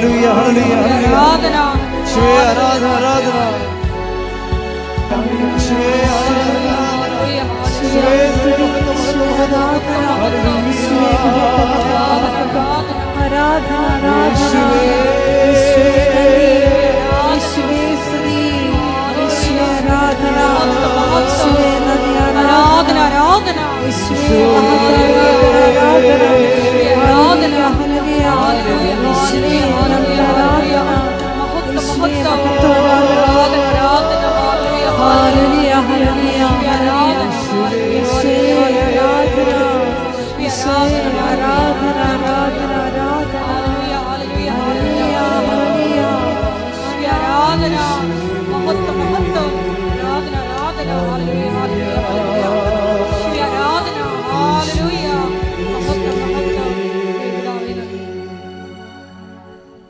Hallelujah hallelujah ആരാധന യേശുവേ ആരാധന ആരാധന യേശുവേ ആരാധന യേശുവേ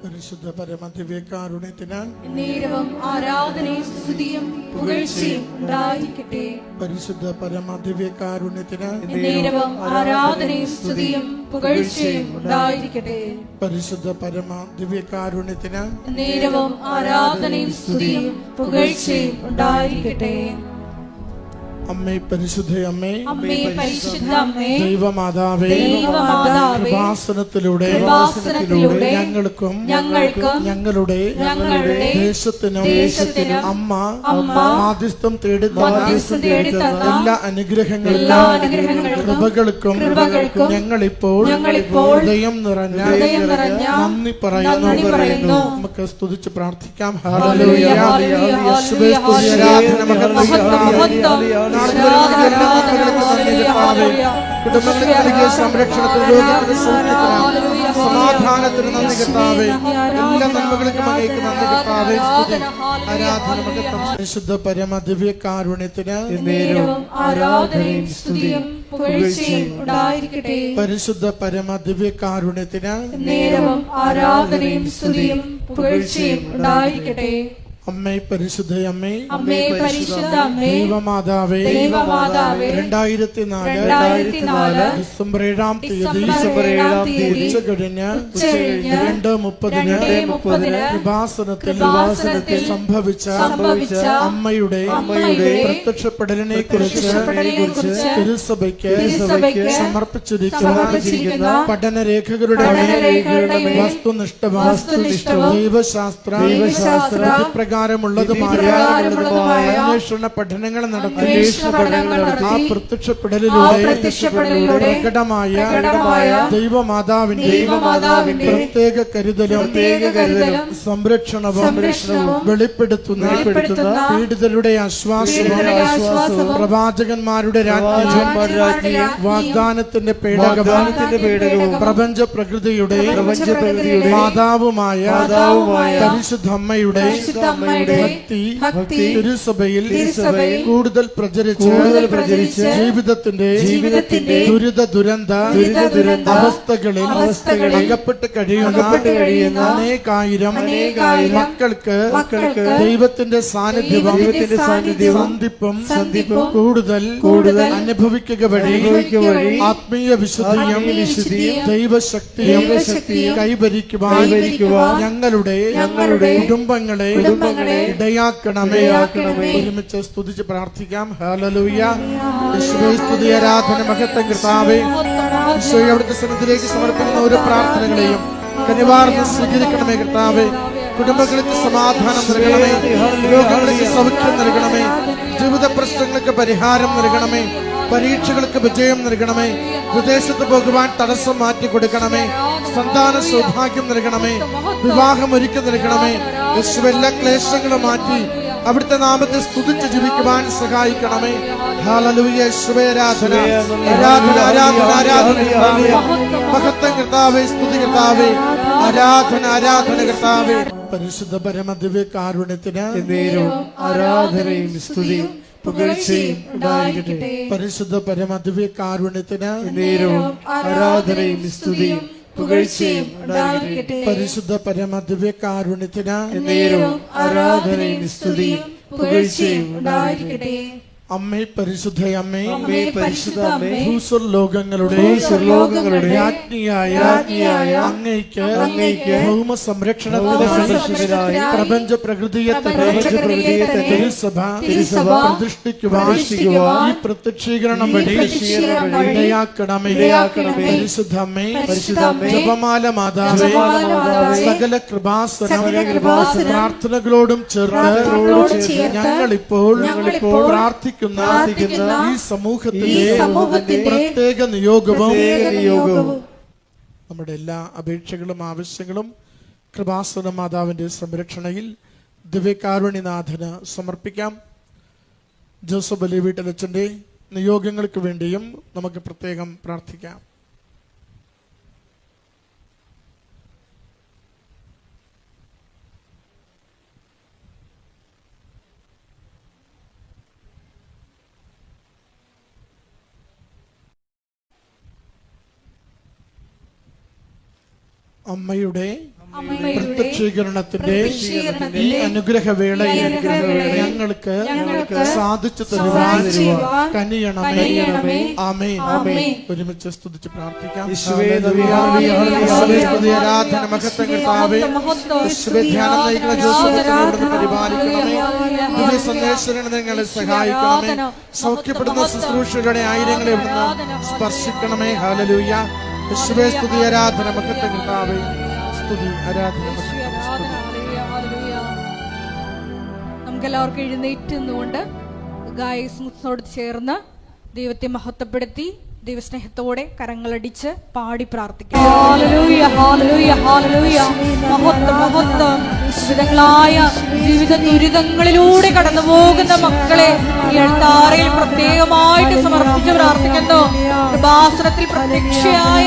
പരിശുദ്ധ പരമദിവ്യകാരുണ്യത്തിനാൽ നേരവും ആരാധനയും സ്തുതിയും പുകഴ്ചയും ഉണ്ടായിരിക്കട്ടെ. പരിശുദ്ധ പരമദിവ്യകാരുണ്യത്തിനാൽ നേരവും ആരാധനയും സ്തുതിയും പുകഴ്ചയും ഉണ്ടായിരിക്കട്ടെ. പരിശുദ്ധ പരമദിവ്യകാരുണ്യത്തിനാൽ നേരവും ആരാധനയും സ്തുതിയും പുകഴ്ചയും ഉണ്ടായിരിക്കട്ടെ. അമ്മേ പരിശുദ്ധ അമ്മേ, ദൈവമാതാവേ, കൃപാസനത്തിലൂടെ ഞങ്ങൾക്കും ഞങ്ങളുടെ ദേശത്തിനും അമ്മ മാധ്യസ്ഥം തേടുന്ന എല്ലാ അനുഗ്രഹങ്ങൾക്കും കൃപകൾക്കും ഞങ്ങളിപ്പോൾ ഹൃദയം നിറഞ്ഞ നന്ദി പറയുന്നു. നമുക്ക് സ്തുതിച്ച് പ്രാർത്ഥിക്കാം. ഹല്ലേലൂയ യേശുവേ സ്തുതി ആരാധന മഹത്വം. കുടുംബങ്ങൾക്ക് നൽകിയ സംരക്ഷണത്തിന്, ലോകത്തിന്റെ സൗഖ്യത്തിന്, സമാധാനത്തിന് നന്ദി കർത്താവേ. എല്ലാ നന്മകൾക്കും അങ്ങേക്ക് നന്ദി കർത്താവേ. സ്തുതി ആരാധന മഹത്വം. പരിശുദ്ധ പരമദിവ്യകാരുണ്യത്തിന് ആരാധനയും സ്തുതിയും പുകഴ്ചയും ഉണ്ടായിരിക്കട്ടെ. പരിശുദ്ധ പരമദിവ്യകാരുണ്യത്തിന് ആരാധനയും സ്തുതിയും പുകഴ്ചയും ഉണ്ടായിരിക്കട്ടെ. അമ്മേ പരിശുദ്ധ അമ്മേ, ദൈവമാതാവേ, 2004 ഡിസംബർ 7-ാം തീയതി ഉച്ചകഴിഞ്ഞ് 2:30 കൃപാസനത്തിൽ സംഭവിച്ച അമ്മയുടെ പ്രത്യക്ഷപ്പെടലിനെ കുറിച്ച് തിരുസഭയ്ക്ക് സമർപ്പിച്ചിരിക്കുന്ന പഠനരേഖകളുടെ വസ്തുനിഷ്ഠവും ദൈവശാസ്ത്ര പ്രകാരമുള്ളതുമായ അന്വേഷണ പഠനങ്ങൾ നടത്തി ആ പ്രത്യക്ഷപ്പെടലിലൂടെ പ്രകടമായ ദൈവമാതാവിന്റെ പ്രത്യേക കരുതലും സംരക്ഷണവും വെളിപ്പെടുത്തുന്ന പീഡിതരുടെ ആശ്വാസവും പ്രവാചകന്മാരുടെ രാജ്ഞിയും വാഗ്ദാനത്തിന്റെ പേടകവും പ്രപഞ്ച പ്രകൃതിയുടെ മാതാവുമായ പരിശുദ്ധ അമ്മയുടെ ഭക്തി തിരുസഭയിൽ കൂടുതൽ പ്രചരിച്ച് ജീവിതത്തിന്റെ ദുരന്ത അവസ്ഥകളിൽ അകപ്പെട്ട് കഴിയുന്ന അനേകായിരം മക്കൾക്ക് ദൈവത്തിന്റെ സാന്നിധ്യവും സന്ധിപ്പും കൂടുതൽ അനുഭവിക്കുക വഴി ആത്മീയ വിശുദ്ധിയും ദൈവശക്തിയും കൈവരിക്കുവാൻ ഞങ്ങളുടെ കുടുംബങ്ങളെ ഇടയാക്കണമേ. ഒരുമിച്ച് സ്തുതിച്ച് പ്രാർത്ഥിക്കാം. ഹല്ലേലൂയ യേശുവേ സ്തുതി ആരാധന മഹത്വം കർത്താവേ. ഈശോയെ അവിടുത്തെ സന്നിധിയിലേക്ക് സമർപ്പിക്കുന്ന ഓരോ പ്രാർത്ഥനകളെയും കനിവാർന്ന് സ്വീകരിക്കണമേ കർത്താവേ. കുടുംബങ്ങൾക്ക് സമാധാനം നൽകണമേ, രോഗങ്ങൾക്ക് സൗഖ്യം നൽകണമേ, ജീവിത പ്രശ്നങ്ങൾക്ക് പരിഹാരം നൽകണമേ, പരീക്ഷകൾക്ക് വിജയം നൽകണമേ, വിദേശത്ത് പോകുവാൻ തടസ്സം മാറ്റി കൊടുക്കണമേ, സന്താന സൗഭാഗ്യം നൽകണമേ, വിവാഹം ഒരുക്കി നൽകണമേ. എല്ലാ ക്ലേശങ്ങളും മാറ്റി അവിടുത്തെ നാമത്തെ സ്തുതിച്ച് ജീവിക്കുവാൻ സഹായിക്കണമേ. ഹല്ലേലൂയ യേശുവേ ആരാധന ആരാധന ആരാധന ആരാധന മഹത്വം കർത്താവേ. സ്തുതി കർത്താവേ. ആരാധന ആരാധന കർത്താവേ. പരിശുദ്ധ പരമദിവ്യകാരുണ്യത്തിന് ആരാധനയും സ്തുതിയും പുകഴ്ചയും ഉണ്ടായിരിക്കട്ടെ. പരിശുദ്ധ പരമദിവ്യകാരുണ്യത്തിന് ആരാധനയും സ്തുതിയും പുകഴ്ചയും ഉണ്ടായിരിക്കട്ടെ. പരിശുദ്ധ പരമദിവ്യകാരുണ്യത്തിന് ആരാധനയും സ്തുതിയും പുകഴ്ചയും ഉണ്ടായിരിക്കട്ടെ. അമ്മേ പരിശുദ്ധ അമ്മേ, പരിശുദ്ധ അമ്മേ, ഭൂസ്വർലോകങ്ങളുടെ രാജ്ഞിയായ അങ്ങയ്ക്ക് ഭൗമ സംരക്ഷണത്തിനായി പ്രപഞ്ച പ്രകൃതിയെ തിരുസഭ പ്രതിഷ്ഠിക്കുവാൻ ഈ പ്രത്യക്ഷീകരണം വഴി ഇടയാക്കണമേ. പരിശുദ്ധ അമ്മേ, ജപമാല മാതാവേ, സകല കൃപാസനം പ്രാർത്ഥനകളോടും ചേർത്ത് ഞങ്ങളിപ്പോൾ പ്രാർത്ഥിക്കുന്ന ഈ സമൂഹത്തിന്റെ പ്രത്യേക നിയോഗവും നമ്മുടെ എല്ലാ അപേക്ഷകളും ആവശ്യങ്ങളും കൃപാസന മാതാവിന്റെ സംരക്ഷണയിൽ ദിവ്യകാരുണ്യനാഥന് സമർപ്പിക്കാം. ജോസഫ് അലി വീട്ടിലച്ഛന്റെ നിയോഗങ്ങൾക്ക് വേണ്ടിയും നമുക്ക് പ്രത്യേകം പ്രാർത്ഥിക്കാം. അമ്മയുടെ പ്രത്യക്ഷീകരണത്തിന്റെ ഈ അനുഗ്രഹവേളയിൽ ഞങ്ങൾക്ക് സാധിച്ചു തരുവാൻ കനിയണമേ. ആമേൻ. ഒരുമിച്ച് സ്തുതിച്ച് പ്രാർത്ഥിക്കാം. ആരാധന മഹത്വങ്ങളാവേ, ധ്യാനം നയിക്കുന്ന ജോസഫ് പരിപാലിക്കണമേ. ദിവ്യ സന്ദേശങ്ങൾ നിങ്ങളെ സഹായിക്കണമേ. സൗഖ്യപ്പെടുന്ന ശുശ്രൂഷകളുടെ ആയിരങ്ങളെ സ്പർശിക്കണമേ. ഹല്ലേലൂയ. യേശുവേ സ്തുതി, ആരാധന മഹത്വങ്ങളാവേ. നമുക്കെല്ലാവർക്കും എഴുന്നേറ്റ് നിന്നുകൊണ്ട് ഗായസ്മുത്തോട് ചേർന്ന് ദൈവത്തെ മഹത്വപ്പെടുത്തി ദൈവസ്നേഹത്തോടെ കരങ്ങളടിച്ച് പാടി പ്രാർത്ഥിക്കാം. ഹല്ലേലൂയ, ഹല്ലേലൂയ, ഹല്ലേലൂയ. മഹത്വം, മഹത്വം. വിവിധങ്ങളായ ജീവിത ദുരിതങ്ങളിലൂടെ കടന്നു പോകുന്ന മക്കളെ ഈ അൾത്താരയിൽ പ്രത്യേകമായിട്ട് സമർപ്പിച്ച് പ്രാർത്ഥിക്കുന്നു. കൃപാസനത്തിൽ പ്രത്യക്ഷയായ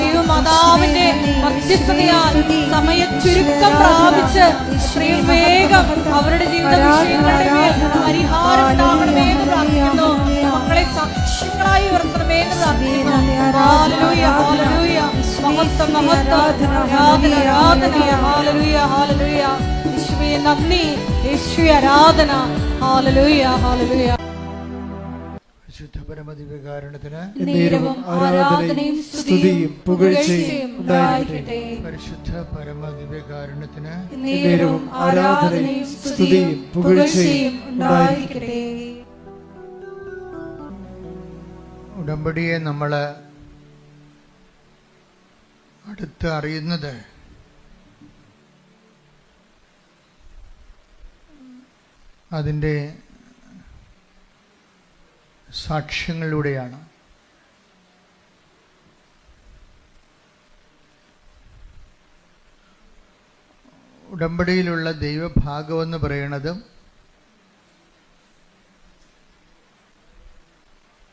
ദൈവമാതാവിന്റെ മധ്യസ്ഥതയാൽ സമയ ചുരുക്കം പ്രാപിച്ച് എത്രയും വേഗം അവരുടെ ജീവിത വിഷയങ്ങളുടെ മേൽ പരിഹാരം ഉണ്ടാകണമേ എന്ന് പ്രാർത്ഥിക്കുന്നു. മക്കളെ സാക്ഷ്യങ്ങളായി ഉയർത്തണമേ എന്ന് പ്രാർത്ഥിക്കുന്നു. Hallelujah, hallelujah. മഹത്വം, മഹത്വം. ആരാധന, ആരാധന. ഹല്ലേലൂയ, ഹല്ലേലൂയ. യേശുവേ നന്ദി, യേശുവേ ആരാധന. Hallelujah, hallelujah. പരിശുദ്ധ പരമദിവ്യകാരുണ്യത്തിന് ആരാധനയും സ്തുതിയും പുകഴ്ചയും ഉണ്ടായിരിക്കട്ടെ. പരിശുദ്ധ പരമദിവ്യകാരുണ്യത്തിന് ആരാധനയും സ്തുതിയും പുകഴ്ചയും ഉണ്ടായിരിക്കട്ടെ. ഉടമ്പടിയെ നമ്മൾ അടുത്ത് അറിയുന്നത് അതിൻ്റെ സാക്ഷ്യങ്ങളിലൂടെയാണ്. ഉടമ്പടിയിലുള്ള ദൈവഭാഗമെന്ന് പറയുന്നത്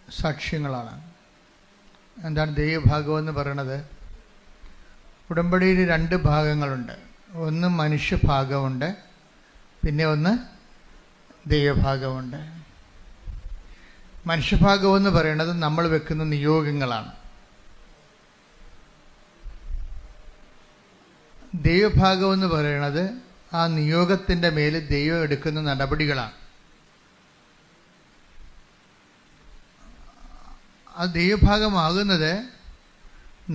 സാക്ഷ്യങ്ങളാണ്. എന്താണ് ദൈവഭാഗമെന്ന് പറയണത്? ഉടമ്പടിയിൽ രണ്ട് ഭാഗങ്ങളുണ്ട്. ഒന്ന് മനുഷ്യഭാഗമുണ്ട്, പിന്നെ ഒന്ന് ദൈവഭാഗമുണ്ട്. മനുഷ്യഭാഗമെന്ന് പറയുന്നത് നമ്മൾ വെക്കുന്ന നിയോഗങ്ങളാണ്. ദൈവഭാഗമെന്ന് പറയുന്നത് ആ നിയോഗത്തിൻ്റെ മേൽ ദൈവം എടുക്കുന്ന നടപടികളാണ്. ആ ദൈവഭാഗമാകുന്നത്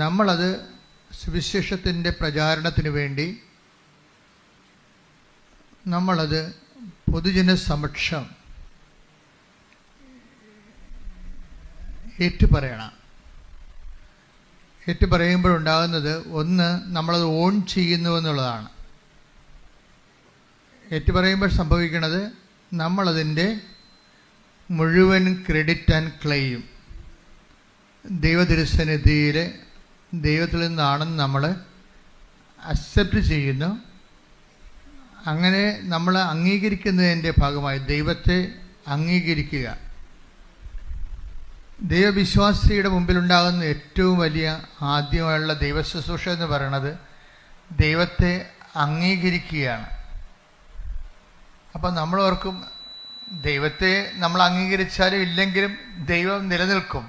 നമ്മളത് സുവിശേഷത്തിൻ്റെ പ്രചാരണത്തിന് വേണ്ടി നമ്മളത് പൊതുജന സമക്ഷം ഏറ്റുപറയണം. ഏറ്റുപറയുമ്പോഴുണ്ടാകുന്നത് ഒന്ന്, നമ്മളത് ഓൺ ചെയ്യുന്നു എന്നുള്ളതാണ്. ഏറ്റുപറയുമ്പോൾ സംഭവിക്കുന്നത് നമ്മളതിൻ്റെ മുഴുവൻ ക്രെഡിറ്റ് ആൻഡ് ക്ലെയിം ദൈവതിരുസന്നിധിയിൽ ദൈവത്തിൽ നിന്നാണെന്ന് നമ്മൾ അക്സെപ്റ്റ് ചെയ്യുന്നു. അങ്ങനെ നമ്മൾ അംഗീകരിക്കുന്നതിൻ്റെ ഭാഗമായി ദൈവത്തെ അംഗീകരിക്കുക. ദൈവവിശ്വാസിയുടെ മുമ്പിലുണ്ടാകുന്ന ഏറ്റവും വലിയ ആദ്യമായുള്ള ദൈവശുശ്രൂഷ എന്ന് പറയുന്നത് ദൈവത്തെ അംഗീകരിക്കുകയാണ്. അപ്പം നമ്മൾ ഓർക്കും, ദൈവത്തെ നമ്മൾ അംഗീകരിച്ചാലും ഇല്ലെങ്കിലും ദൈവം നിലനിൽക്കും.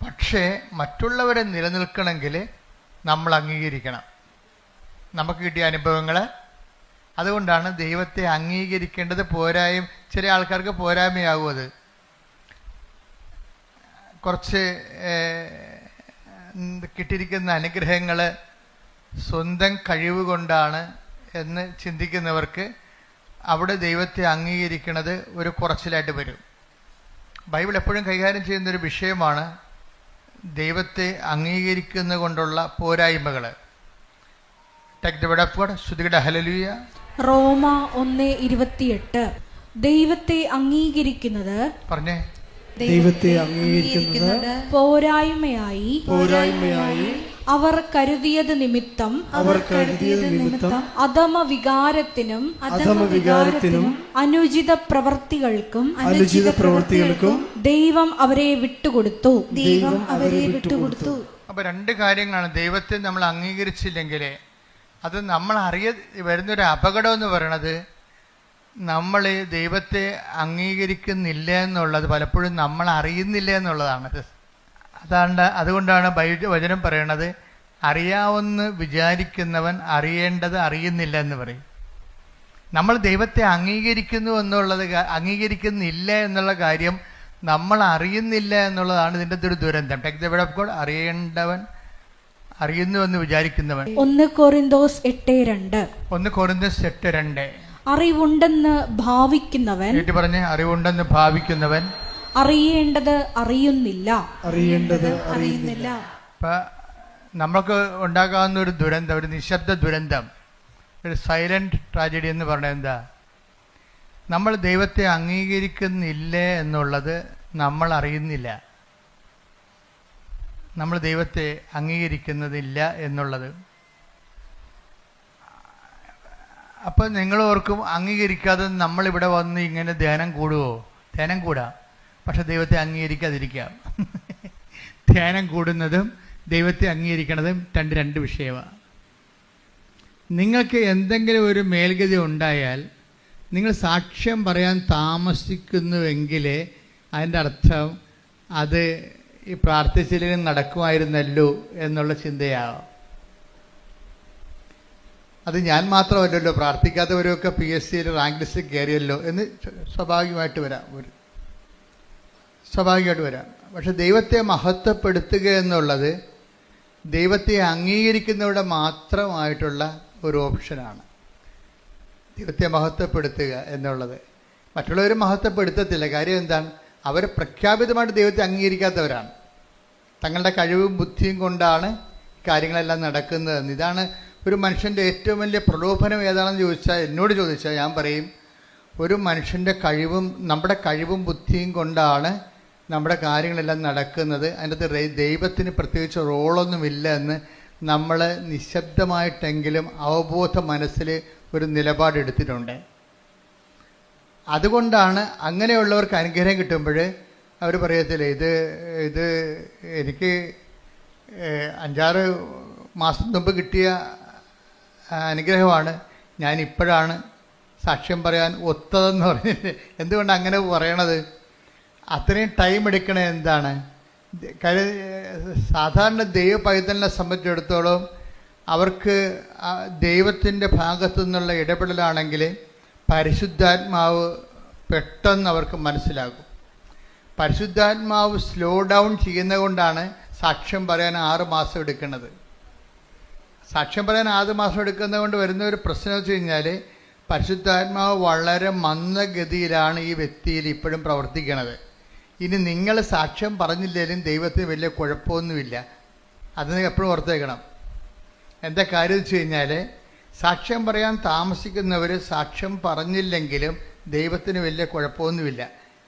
പക്ഷേ മറ്റുള്ളവരെ നിലനിൽക്കണമെങ്കിൽ നമ്മൾ അംഗീകരിക്കണം. നമുക്ക് കിട്ടിയ അനുഭവങ്ങൾ അതുകൊണ്ടാണ് ദൈവത്തെ അംഗീകരിക്കേണ്ടത്. ചില ആൾക്കാർക്ക് പോരായ്മയാകും അത്. കുറച്ച് കിട്ടിയിരിക്കുന്ന അനുഗ്രഹങ്ങൾ സ്വന്തം കഴിവ് കൊണ്ടാണ് എന്ന് ചിന്തിക്കുന്നവർക്ക് അവിടെ ദൈവത്തെ അംഗീകരിക്കുന്നത് ഒരു കുറച്ചിലായിട്ട് വരും. ബൈബിൾ എപ്പോഴും കൈകാര്യം ചെയ്യുന്നൊരു വിഷയമാണ് ദൈവത്തെ അംഗീകരിക്കുന്നത് കൊണ്ടുള്ള പോരായ്മകൾ. റോമ 1:28 ദൈവത്തെ അംഗീകരിക്കുന്നത് പറഞ്ഞേ ദൈവത്തെ അംഗീകരിക്കുന്നത് പോരായ്മയായി അവർ കരുതിയത് നിമിത്തം അധമ വികാരത്തിനും അനുചിത പ്രവർത്തികൾക്കും ദൈവം അവരെ വിട്ടുകൊടുത്തു. അപ്പൊ രണ്ട് കാര്യങ്ങളാണ്. ദൈവത്തെ നമ്മൾ അംഗീകരിച്ചില്ലെങ്കിൽ അത് നമ്മൾ വരുന്നൊരു അപകടം എന്ന് പറയണത്, നമ്മൾ ദൈവത്തെ അംഗീകരിക്കുന്നില്ല എന്നുള്ളത് പലപ്പോഴും നമ്മൾ അറിയുന്നില്ല എന്നുള്ളതാണ്. അതുകൊണ്ടാണ് വചനം പറയണത്, അറിയാവുന്ന വിചാരിക്കുന്നവൻ അറിയേണ്ടത് അറിയുന്നില്ല എന്ന് പറയും. നമ്മൾ ദൈവത്തെ അംഗീകരിക്കുന്നില്ല എന്നുള്ള കാര്യം നമ്മൾ അറിയുന്നില്ല എന്നുള്ളതാണ് ഇതിൻ്റെ ഒരു ദുരന്തം. Take the word of God. അറിയേണ്ടവൻ അറിയുന്നുവെന്ന് വിചാരിക്കുന്നവൻ. 1 കൊരിന്തോസ് 8:2 അറിവുണ്ടെന്ന് ഭാവിക്കുന്നവൻ പറഞ്ഞേ, അറിവുണ്ടെന്ന് ഭാവിക്കുന്നവൻ അറിയേണ്ടത് അറിയുന്നില്ല. അപ്പൊ നമ്മൾക്ക് ഉണ്ടാകാവുന്ന ഒരു ദുരന്തം, ഒരു നിശബ്ദ ദുരന്തം, ഒരു സൈലന്റ് ട്രാജഡി എന്ന് പറഞ്ഞാൽ എന്താ? നമ്മൾ ദൈവത്തെ അംഗീകരിക്കുന്നില്ല എന്നുള്ളത് നമ്മൾ അറിയുന്നില്ല. നമ്മൾ ദൈവത്തെ അംഗീകരിക്കുന്നതില്ല എന്നുള്ളത്. അപ്പം നിങ്ങളോർക്കും അംഗീകരിക്കാതെ നമ്മളിവിടെ വന്ന് ഇങ്ങനെ ധ്യാനം കൂടുമോ? ധ്യാനം കൂടാം, പക്ഷെ ദൈവത്തെ അംഗീകരിക്കാതിരിക്കാം. ധ്യാനം കൂടുന്നതും ദൈവത്തെ അംഗീകരിക്കുന്നതും രണ്ട് വിഷയമാണ്. നിങ്ങൾക്ക് എന്തെങ്കിലും ഒരു മേൽഗതി ഉണ്ടായാൽ നിങ്ങൾ സാക്ഷ്യം പറയാൻ താമസിക്കുന്നുവെങ്കിൽ അതിൻ്റെ അർത്ഥം അത് ഈ പ്രാർത്ഥിച്ചില്ലെങ്കിൽ നടക്കുമായിരുന്നല്ലോ എന്നുള്ള ചിന്തയാവാം. അത് ഞാൻ മാത്രമല്ലല്ലോ, പ്രാർത്ഥിക്കാത്തവരൊക്കെ PSCയിൽ റാങ്ക് ലിസ്റ്റ് കയറിയല്ലോ എന്ന് സ്വാഭാവികമായിട്ട് വരാം. പക്ഷെ ദൈവത്തെ മഹത്വപ്പെടുത്തുക എന്നുള്ളത് ദൈവത്തെ അംഗീകരിക്കുന്നവരുടെ മാത്രമായിട്ടുള്ള ഒരു ഓപ്ഷനാണ്. ദൈവത്തെ മഹത്വപ്പെടുത്തുക എന്നുള്ളത് മറ്റുള്ളവർ മഹത്വപ്പെടുത്തത്തില്ല. കാര്യം എന്താണ്? അവർ പ്രഖ്യാപിതമായിട്ട് ദൈവത്തെ അംഗീകരിക്കാത്തവരാണ്. തങ്ങളുടെ കഴിവും ബുദ്ധിയും കൊണ്ടാണ് കാര്യങ്ങളെല്ലാം നടക്കുന്നതെന്ന്. ഇതാണ് ഒരു മനുഷ്യൻ്റെ ഏറ്റവും വലിയ പ്രലോഭനം ഏതാണെന്ന് എന്നോട് ചോദിച്ചാൽ ഞാൻ പറയും, ഒരു മനുഷ്യൻ്റെ നമ്മുടെ കഴിവും ബുദ്ധിയും കൊണ്ടാണ് നമ്മുടെ കാര്യങ്ങളെല്ലാം നടക്കുന്നത്. അതിനകത്ത് ദൈവത്തിന് പ്രത്യേകിച്ച് റോളൊന്നുമില്ല എന്ന് നമ്മൾ നിശബ്ദമായിട്ടെങ്കിലും അവബോധ മനസ്സിൽ ഒരു നിലപാടെടുത്തിട്ടുണ്ട്. അതുകൊണ്ടാണ് അങ്ങനെയുള്ളവർക്ക് അനുഗ്രഹം കിട്ടുമ്പോൾ അവർ പറയത്തില്ല, ഇത് എനിക്ക് 5-6 മാസം മുമ്പ് കിട്ടിയ അനുഗ്രഹമാണ്, ഞാനിപ്പോഴാണ് സാക്ഷ്യം പറയാൻ ഒത്തതെന്ന് പറഞ്ഞിട്ട്. എന്തുകൊണ്ടാണ് അങ്ങനെ പറയണത്? അത്രയും ടൈം എടുക്കണേ എന്താണ്? സാധാരണ ദൈവ പൈതലിനെ സംബന്ധിച്ചിടത്തോളം അവർക്ക് ദൈവത്തിൻ്റെ ഭാഗത്തു നിന്നുള്ള ഇടപെടലാണെങ്കിൽ പരിശുദ്ധാത്മാവ് പെട്ടെന്ന് അവർക്ക് മനസ്സിലാകും. പരിശുദ്ധാത്മാവ് സ്ലോ ഡൗൺ ചെയ്യുന്നത് കൊണ്ടാണ് സാക്ഷ്യം പറയാൻ 6 മാസം എടുക്കുന്നത്. സാക്ഷ്യം പറയാൻ 6 മാസം എടുക്കുന്നത് കൊണ്ട് വരുന്ന ഒരു പ്രശ്നം വെച്ച് കഴിഞ്ഞാൽ പരിശുദ്ധാത്മാവ് വളരെ മന്ദഗതിയിലാണ് ഈ വ്യക്തിയിൽ ഇപ്പോഴും പ്രവർത്തിക്കുന്നത്. ഇനി നിങ്ങൾ സാക്ഷ്യം പറഞ്ഞില്ലെങ്കിലും ദൈവത്തിന് വലിയ കുഴപ്പമൊന്നുമില്ല. അത് എപ്പോഴും ഓർത്തേക്കണം. എന്താ കാര്യം വെച്ച് കഴിഞ്ഞാൽ സാക്ഷ്യം പറയാൻ താമസിക്കുന്നവർ സാക്ഷ്യം പറഞ്ഞില്ലെങ്കിലും ദൈവത്തിന് വലിയ കുഴപ്പമൊന്നുമില്ല.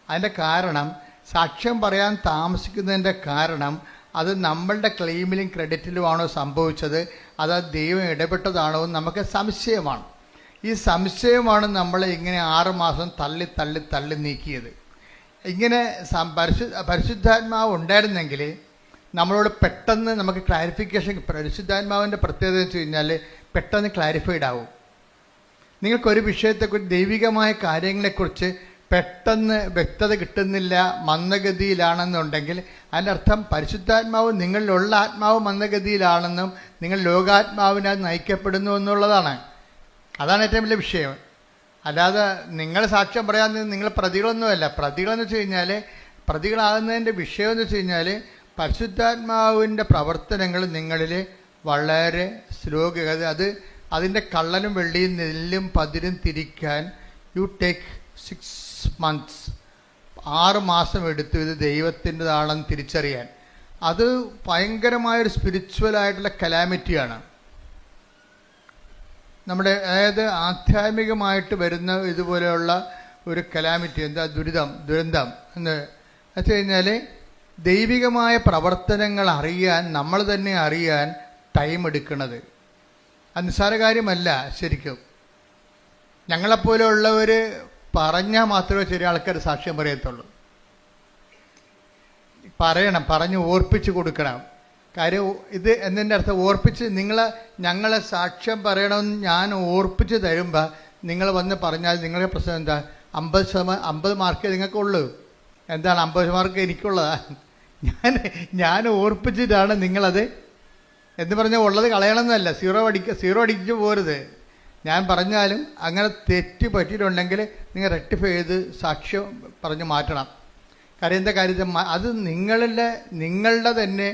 അതിൻ്റെ കാരണം, സാക്ഷ്യം പറയാൻ താമസിക്കുന്നതിൻ്റെ കാരണം അത് നമ്മളുടെ ക്ലെയിമിലും ക്രെഡിറ്റിലുമാണോ സംഭവിച്ചത്, അത് ദൈവം ഇടപെട്ടതാണോ എന്ന് നമുക്ക് സംശയമാണ്. ഈ സംശയമാണ് നമ്മളെ ഇങ്ങനെ 6 മാസം തള്ളി നീക്കിയത്. ഇങ്ങനെ പരിശുദ്ധാത്മാവ് ഉണ്ടായിരുന്നെങ്കിൽ നമ്മളോട് പെട്ടെന്ന് നമുക്ക് ക്ലാരിഫിക്കേഷൻ. പരിശുദ്ധാത്മാവിൻ്റെ പ്രത്യേകത വെച്ച് കഴിഞ്ഞാൽ പെട്ടെന്ന് ക്ലാരിഫൈഡ് ആവും. നിങ്ങൾക്കൊരു വിഷയത്തെക്കുറിച്ച്, ദൈവികമായ കാര്യങ്ങളെക്കുറിച്ച് പെട്ടെന്ന് വ്യക്തത കിട്ടുന്നില്ല, മന്ദഗതിയിലാണെന്നുണ്ടെങ്കിൽ അതിൻ്റെ അർത്ഥം പരിശുദ്ധാത്മാവ് നിങ്ങളിലുള്ള ആത്മാവ് മന്ദഗതിയിലാണെന്നും നിങ്ങൾ ലോകാത്മാവിനാൽ നയിക്കപ്പെടുന്നു എന്നുള്ളതാണ്. അതാണ് ഏറ്റവും വലിയ വിഷയം. അല്ലാതെ നിങ്ങൾ സാക്ഷ്യം പറയാൻ നിങ്ങൾ പ്രതികളൊന്നുമല്ല. പ്രതികളെന്ന് വെച്ച് കഴിഞ്ഞാൽ പ്രതികളാകുന്നതിൻ്റെ വിഷയം എന്ന് വെച്ച് കഴിഞ്ഞാൽ പരിശുദ്ധാത്മാവിൻ്റെ പ്രവർത്തനങ്ങൾ നിങ്ങളിൽ വളരെ സ്ലോഗത. അതിൻ്റെ കള്ളനും വെള്ളിയും നെല്ലും പതിരും തിരിക്കാൻ യു ടേക്ക് 6 months, 6 മാസം എടുത്തു ഇത് ദൈവത്തിൻ്റെതാണെന്ന് തിരിച്ചറിയാൻ. അത് ഭയങ്കരമായൊരു സ്പിരിച്വലായിട്ടുള്ള കലാമിറ്റിയാണ്. നമ്മുടെ അതായത് ആധ്യാത്മികമായിട്ട് വരുന്ന ഇതുപോലെയുള്ള ഒരു കലാമിറ്റി, എന്താ ദുരന്തം എന്ന് വെച്ച് കഴിഞ്ഞാൽ ദൈവികമായ പ്രവർത്തനങ്ങൾ അറിയാൻ, നമ്മൾ തന്നെ അറിയാൻ ടൈം എടുക്കുന്നത് അത് നിസ്സാര കാര്യമല്ല. ശരിക്കും ഞങ്ങളെപ്പോലെയുള്ളവർ പറഞ്ഞാൽ മാത്രമേ ചെറിയ ആൾക്കാർ സാക്ഷ്യം പറയത്തുള്ളൂ. പറഞ്ഞ് ഓർപ്പിച്ച് കൊടുക്കണം. കാര്യം ഇത് എന്നതിൻ്റെ അർത്ഥം ഓർപ്പിച്ച് ഞങ്ങളെ സാക്ഷ്യം പറയണമെന്ന് ഞാൻ ഓർപ്പിച്ച് തരുമ്പോൾ നിങ്ങൾ വന്ന് പറഞ്ഞാൽ നിങ്ങളുടെ പ്രശ്നം എന്താ? 50 മാർക്കേ നിങ്ങൾക്കുള്ളൂ. എന്താണ് 50 മാർക്ക് എനിക്കുള്ളതാ? ഞാൻ ഓർപ്പിച്ചിട്ടാണ് നിങ്ങളത് എന്ന് പറഞ്ഞാൽ ഉള്ളത് കളയണമെന്നല്ല, സീറോ അടിച്ചു പോരുത്. ഞാൻ പറഞ്ഞാലും അങ്ങനെ തെറ്റ് പറ്റിയിട്ടുണ്ടെങ്കിൽ നിങ്ങൾ റെക്ടിഫൈ ചെയ്ത് സാക്ഷ്യം പറഞ്ഞ് മാറ്റണം. കാര്യം എന്താ കാര്യത്തിൽ അത് നിങ്ങളുടെ തന്നെ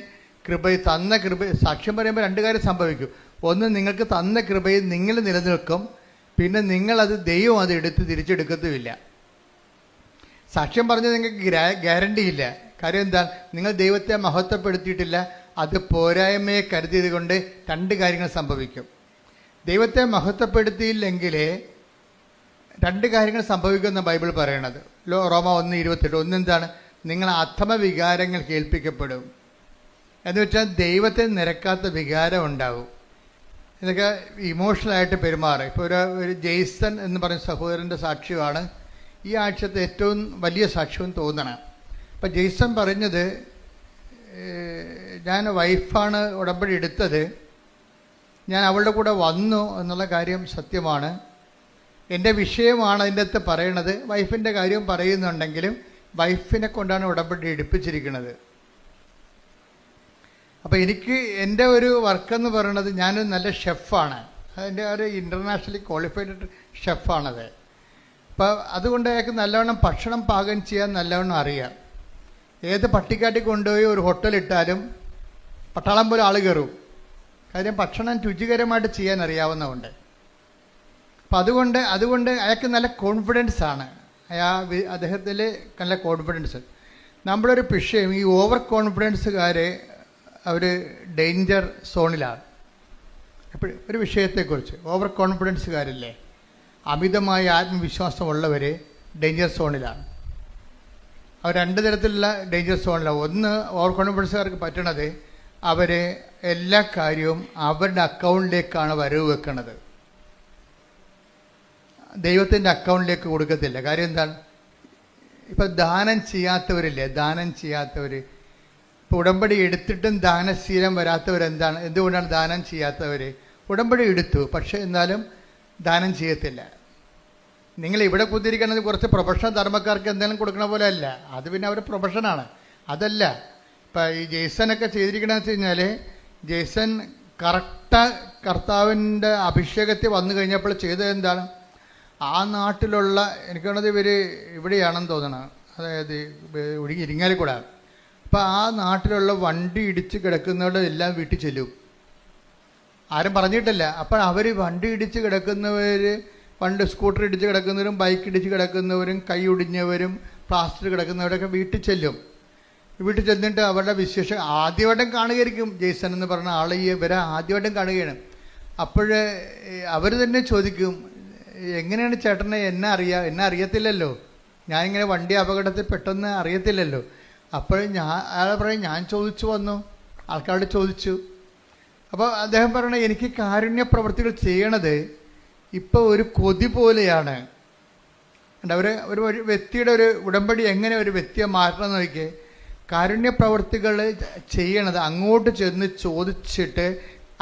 തന്ന കൃപ. സാക്ഷ്യം പറയുമ്പോൾ 2 കാര്യം സംഭവിക്കും. ഒന്ന്, നിങ്ങൾക്ക് തന്ന കൃപയിൽ നിങ്ങൾ നിലനിൽക്കും. പിന്നെ നിങ്ങളത് ദൈവം അത് എടുത്ത് തിരിച്ചെടുക്കത്തുമില്ല. സാക്ഷ്യം പറഞ്ഞാൽ നിങ്ങൾക്ക് ഗ്യാരണ്ടി ഇല്ല. കാര്യം എന്താ? നിങ്ങൾ ദൈവത്തെ മഹത്വപ്പെടുത്തിയിട്ടില്ല. അത് പോരായ്മയെ കരുതിയത് കൊണ്ട് 2 കാര്യങ്ങൾ സംഭവിക്കും. ദൈവത്തെ മഹത്വപ്പെടുത്തിയില്ലെങ്കിൽ 2 കാര്യങ്ങൾ സംഭവിക്കുമെന്ന ബൈബിൾ പറയണത്. റോമ 1:28. ഒന്നെന്താണ്? നിങ്ങൾ അധമ വികാരങ്ങൾ കേൾപ്പിക്കപ്പെടും. എന്ന് വെച്ചാൽ ദൈവത്തെ നിരക്കാത്ത വികാരം ഉണ്ടാവും. ഇതൊക്കെ ഇമോഷണലായിട്ട് പെരുമാറും. ഇപ്പോൾ ഒരു ജെയ്സൺ എന്ന് പറയുന്ന സഹോദരൻ്റെ സാക്ഷ്യമാണ് ഈ ആഴ്ചത്തെ ഏറ്റവും വലിയ സാക്ഷ്യം തോന്നണം. അപ്പം ജെയ്സൺ പറഞ്ഞത്, ഞാൻ വൈഫാണ് ഉടമ്പടി എടുത്തത്, ഞാൻ അവളുടെ കൂടെ വന്നു എന്നുള്ള കാര്യം സത്യമാണ്. എൻ്റെ വിഷയമാണ് അതിൻ്റെ അകത്ത് പറയണത്. വൈഫിൻ്റെ കാര്യം പറയുന്നുണ്ടെങ്കിലും വൈഫിനെ കൊണ്ടാണ് ഉടമ്പടി എടുപ്പിച്ചിരിക്കുന്നത്. അപ്പോൾ എനിക്ക് എൻ്റെ ഒരു വർക്കെന്ന് പറയണത്, ഞാനൊരു നല്ല ഷെഫാണ്. അതിൻ്റെ ഒരു ഇൻ്റർനാഷണലി ക്വാളിഫൈഡ് ഷെഫാണത്. അപ്പോൾ അതുകൊണ്ട് അയാൾക്ക് നല്ലവണ്ണം ഭക്ഷണം പാകം ചെയ്യാൻ നല്ലവണ്ണം അറിയാം. ഏത് പട്ടിക്കാട്ടി കൊണ്ടുപോയി ഒരു ഹോട്ടലിട്ടാലും പട്ടാളം പോലെ ആൾ കയറും. കാര്യം ഭക്ഷണം രുചികരമായിട്ട് ചെയ്യാൻ അറിയാവുന്നതുകൊണ്ട്. അപ്പം അതുകൊണ്ട് അയാൾക്ക് നല്ല കോൺഫിഡൻസ് ആണ്. അദ്ദേഹത്തിൽ നല്ല കോൺഫിഡൻസ്. നമ്മുടെ ഒരു വിഷയം, ഈ ഓവർ കോൺഫിഡൻസുകാർ അവർ ഡേഞ്ചർ സോണിലാണ്. എപ്പോഴും ഒരു വിഷയത്തെക്കുറിച്ച് ഓവർ കോൺഫിഡൻസുകാരില്ലേ, അമിതമായ ആത്മവിശ്വാസമുള്ളവർ ഡേഞ്ചർ സോണിലാണ്. അവർ 2 തരത്തിലുള്ള ഡേഞ്ചർ സോണിലാണ്. ഒന്ന്, ഓവർ കോൺഫിഡൻസുകാർക്ക് പറ്റണത് അവർ എല്ലാ കാര്യവും അവരുടെ അക്കൗണ്ടിലേക്കാണ് വരവ് വെക്കുന്നത്. ദൈവത്തിൻ്റെ അക്കൗണ്ടിലേക്ക് കൊടുക്കത്തില്ല. കാര്യം എന്താണ്? ഇപ്പം ദാനം ചെയ്യാത്തവരില്ലേ, ഇപ്പോൾ ഉടമ്പടി എടുത്തിട്ടും ദാനശീലം വരാത്തവരെന്താണ്? എന്തുകൊണ്ടാണ് ദാനം ചെയ്യാത്തവർ? ഉടമ്പടി എടുത്തു, പക്ഷേ എന്നാലും ദാനം ചെയ്യത്തില്ല. നിങ്ങൾ ഇവിടെ കുത്തിരിക്കുന്നത് കുറച്ച് പ്രൊഫഷണൽ ധർമ്മക്കാർക്ക് എന്തെങ്കിലും കൊടുക്കണ പോലെ അല്ല. അത് പിന്നെ അവരുടെ പ്രൊഫഷനാണ്. അതല്ല. ഇപ്പം ഈ ജെയ്സനൊക്കെ ചെയ്തിരിക്കണമെന്ന് വെച്ച് കഴിഞ്ഞാൽ, ജെയ്സൺ കർത്താവിൻ്റെ അഭിഷേകത്തിൽ വന്നു കഴിഞ്ഞപ്പോൾ ചെയ്തത് എന്താണ്? ആ നാട്ടിലുള്ള, എനിക്ക് തോന്നുന്നത് ഇവിടെയാണെന്ന് തോന്നണം, അതായത് ഇരിങ്ങാലിക്കൂടെ. അപ്പം ആ നാട്ടിലുള്ള വണ്ടി ഇടിച്ച് കിടക്കുന്നവരുടെ എല്ലാം വീട്ടിൽ ചെല്ലും. ആരും പറഞ്ഞിട്ടില്ല. അപ്പോൾ അവർ വണ്ടി ഇടിച്ച് കിടക്കുന്നവർ, സ്കൂട്ടർ ഇടിച്ച് കിടക്കുന്നവരും ബൈക്ക് ഇടിച്ച് കിടക്കുന്നവരും കൈ ഒടിഞ്ഞവരും പ്ലാസ്റ്റർ കിടക്കുന്നവരൊക്കെ വീട്ടിൽ ചെല്ലും. വീട്ടിൽ ചെന്നിട്ട് അവരുടെ വിശേഷം ആദ്യമായിട്ടും കാണുകയായിരിക്കും. ജെയ്സൺ എന്ന് പറഞ്ഞ ആൾ ഇവരെ ആദ്യമായിട്ടും കാണുകയാണ്. അപ്പോൾ അവർ തന്നെ ചോദിക്കും, എങ്ങനെയാണ് ചേട്ടനെ എന്നെ അറിയത്തില്ലല്ലോ, ഞാനിങ്ങനെ വണ്ടി അപകടത്തിൽ പെട്ടെന്ന് അറിയത്തില്ലല്ലോ. അപ്പോൾ അയാൾ പറയും, ഞാൻ ചോദിച്ചു വന്നു, ആൾക്കാരോട് ചോദിച്ചു. അപ്പോൾ അദ്ദേഹം പറയണ, എനിക്ക് കാരുണ്യ പ്രവൃത്തികൾ ചെയ്യണത് ഇപ്പോൾ ഒരു കൊതി പോലെയാണ്. ഒരു വ്യക്തിയുടെ ഒരു ഉടമ്പടി എങ്ങനെ ഒരു വ്യക്തിയെ മാറ്റണമെന്ന് നോക്കിയേ. കാരുണ്യ പ്രവൃത്തികൾ ചെയ്യണത് അങ്ങോട്ട് ചെന്ന് ചോദിച്ചിട്ട്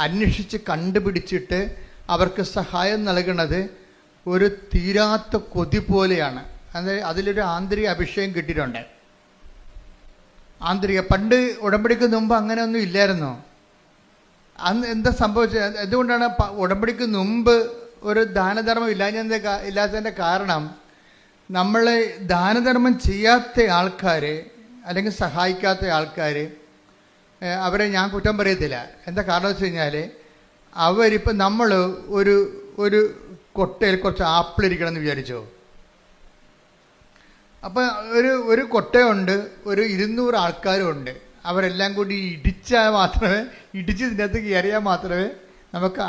അന്വേഷിച്ച് കണ്ടുപിടിച്ചിട്ട് അവർക്ക് സഹായം നൽകണത് ഒരു തീരാത്ത കൊതി പോലെയാണ്. അതായത് അതിലൊരു ആന്തരിക അഭിഷേകം കിട്ടിയിട്ടുണ്ട്. പണ്ട് ഉടമ്പടിക്ക് മുമ്പ് അങ്ങനെയൊന്നും ഇല്ലായിരുന്നോ? അന്ന് എന്താ സംഭവിച്ചത്? എന്തുകൊണ്ടാണ് ഉടമ്പടിക്ക് മുമ്പ് ഒരു ദാനധർമ്മം ഇല്ലാത്തതിൻ്റെ കാരണം, നമ്മൾ ദാനധർമ്മം ചെയ്യാത്ത ആൾക്കാർ അല്ലെങ്കിൽ സഹായിക്കാത്ത ആൾക്കാർ, അവരെ ഞാൻ കുറ്റം പറയത്തില്ല. എന്താ കാരണം വെച്ച് കഴിഞ്ഞാൽ, അവരിപ്പോൾ നമ്മൾ ഒരു കൊട്ടയിൽ കുറച്ച് ആപ്പിൾ ഇരിക്കണം എന്ന് വിചാരിച്ചോ. അപ്പം ഒരു കൊട്ടയുണ്ട്, ഒരു 200 ആൾക്കാരും ഉണ്ട്. അവരെല്ലാം കൂടി ഇടിച്ചാൽ മാത്രമേ, ഇടിച്ച് ഇതിനകത്ത് കയറിയാൽ മാത്രമേ നമുക്ക്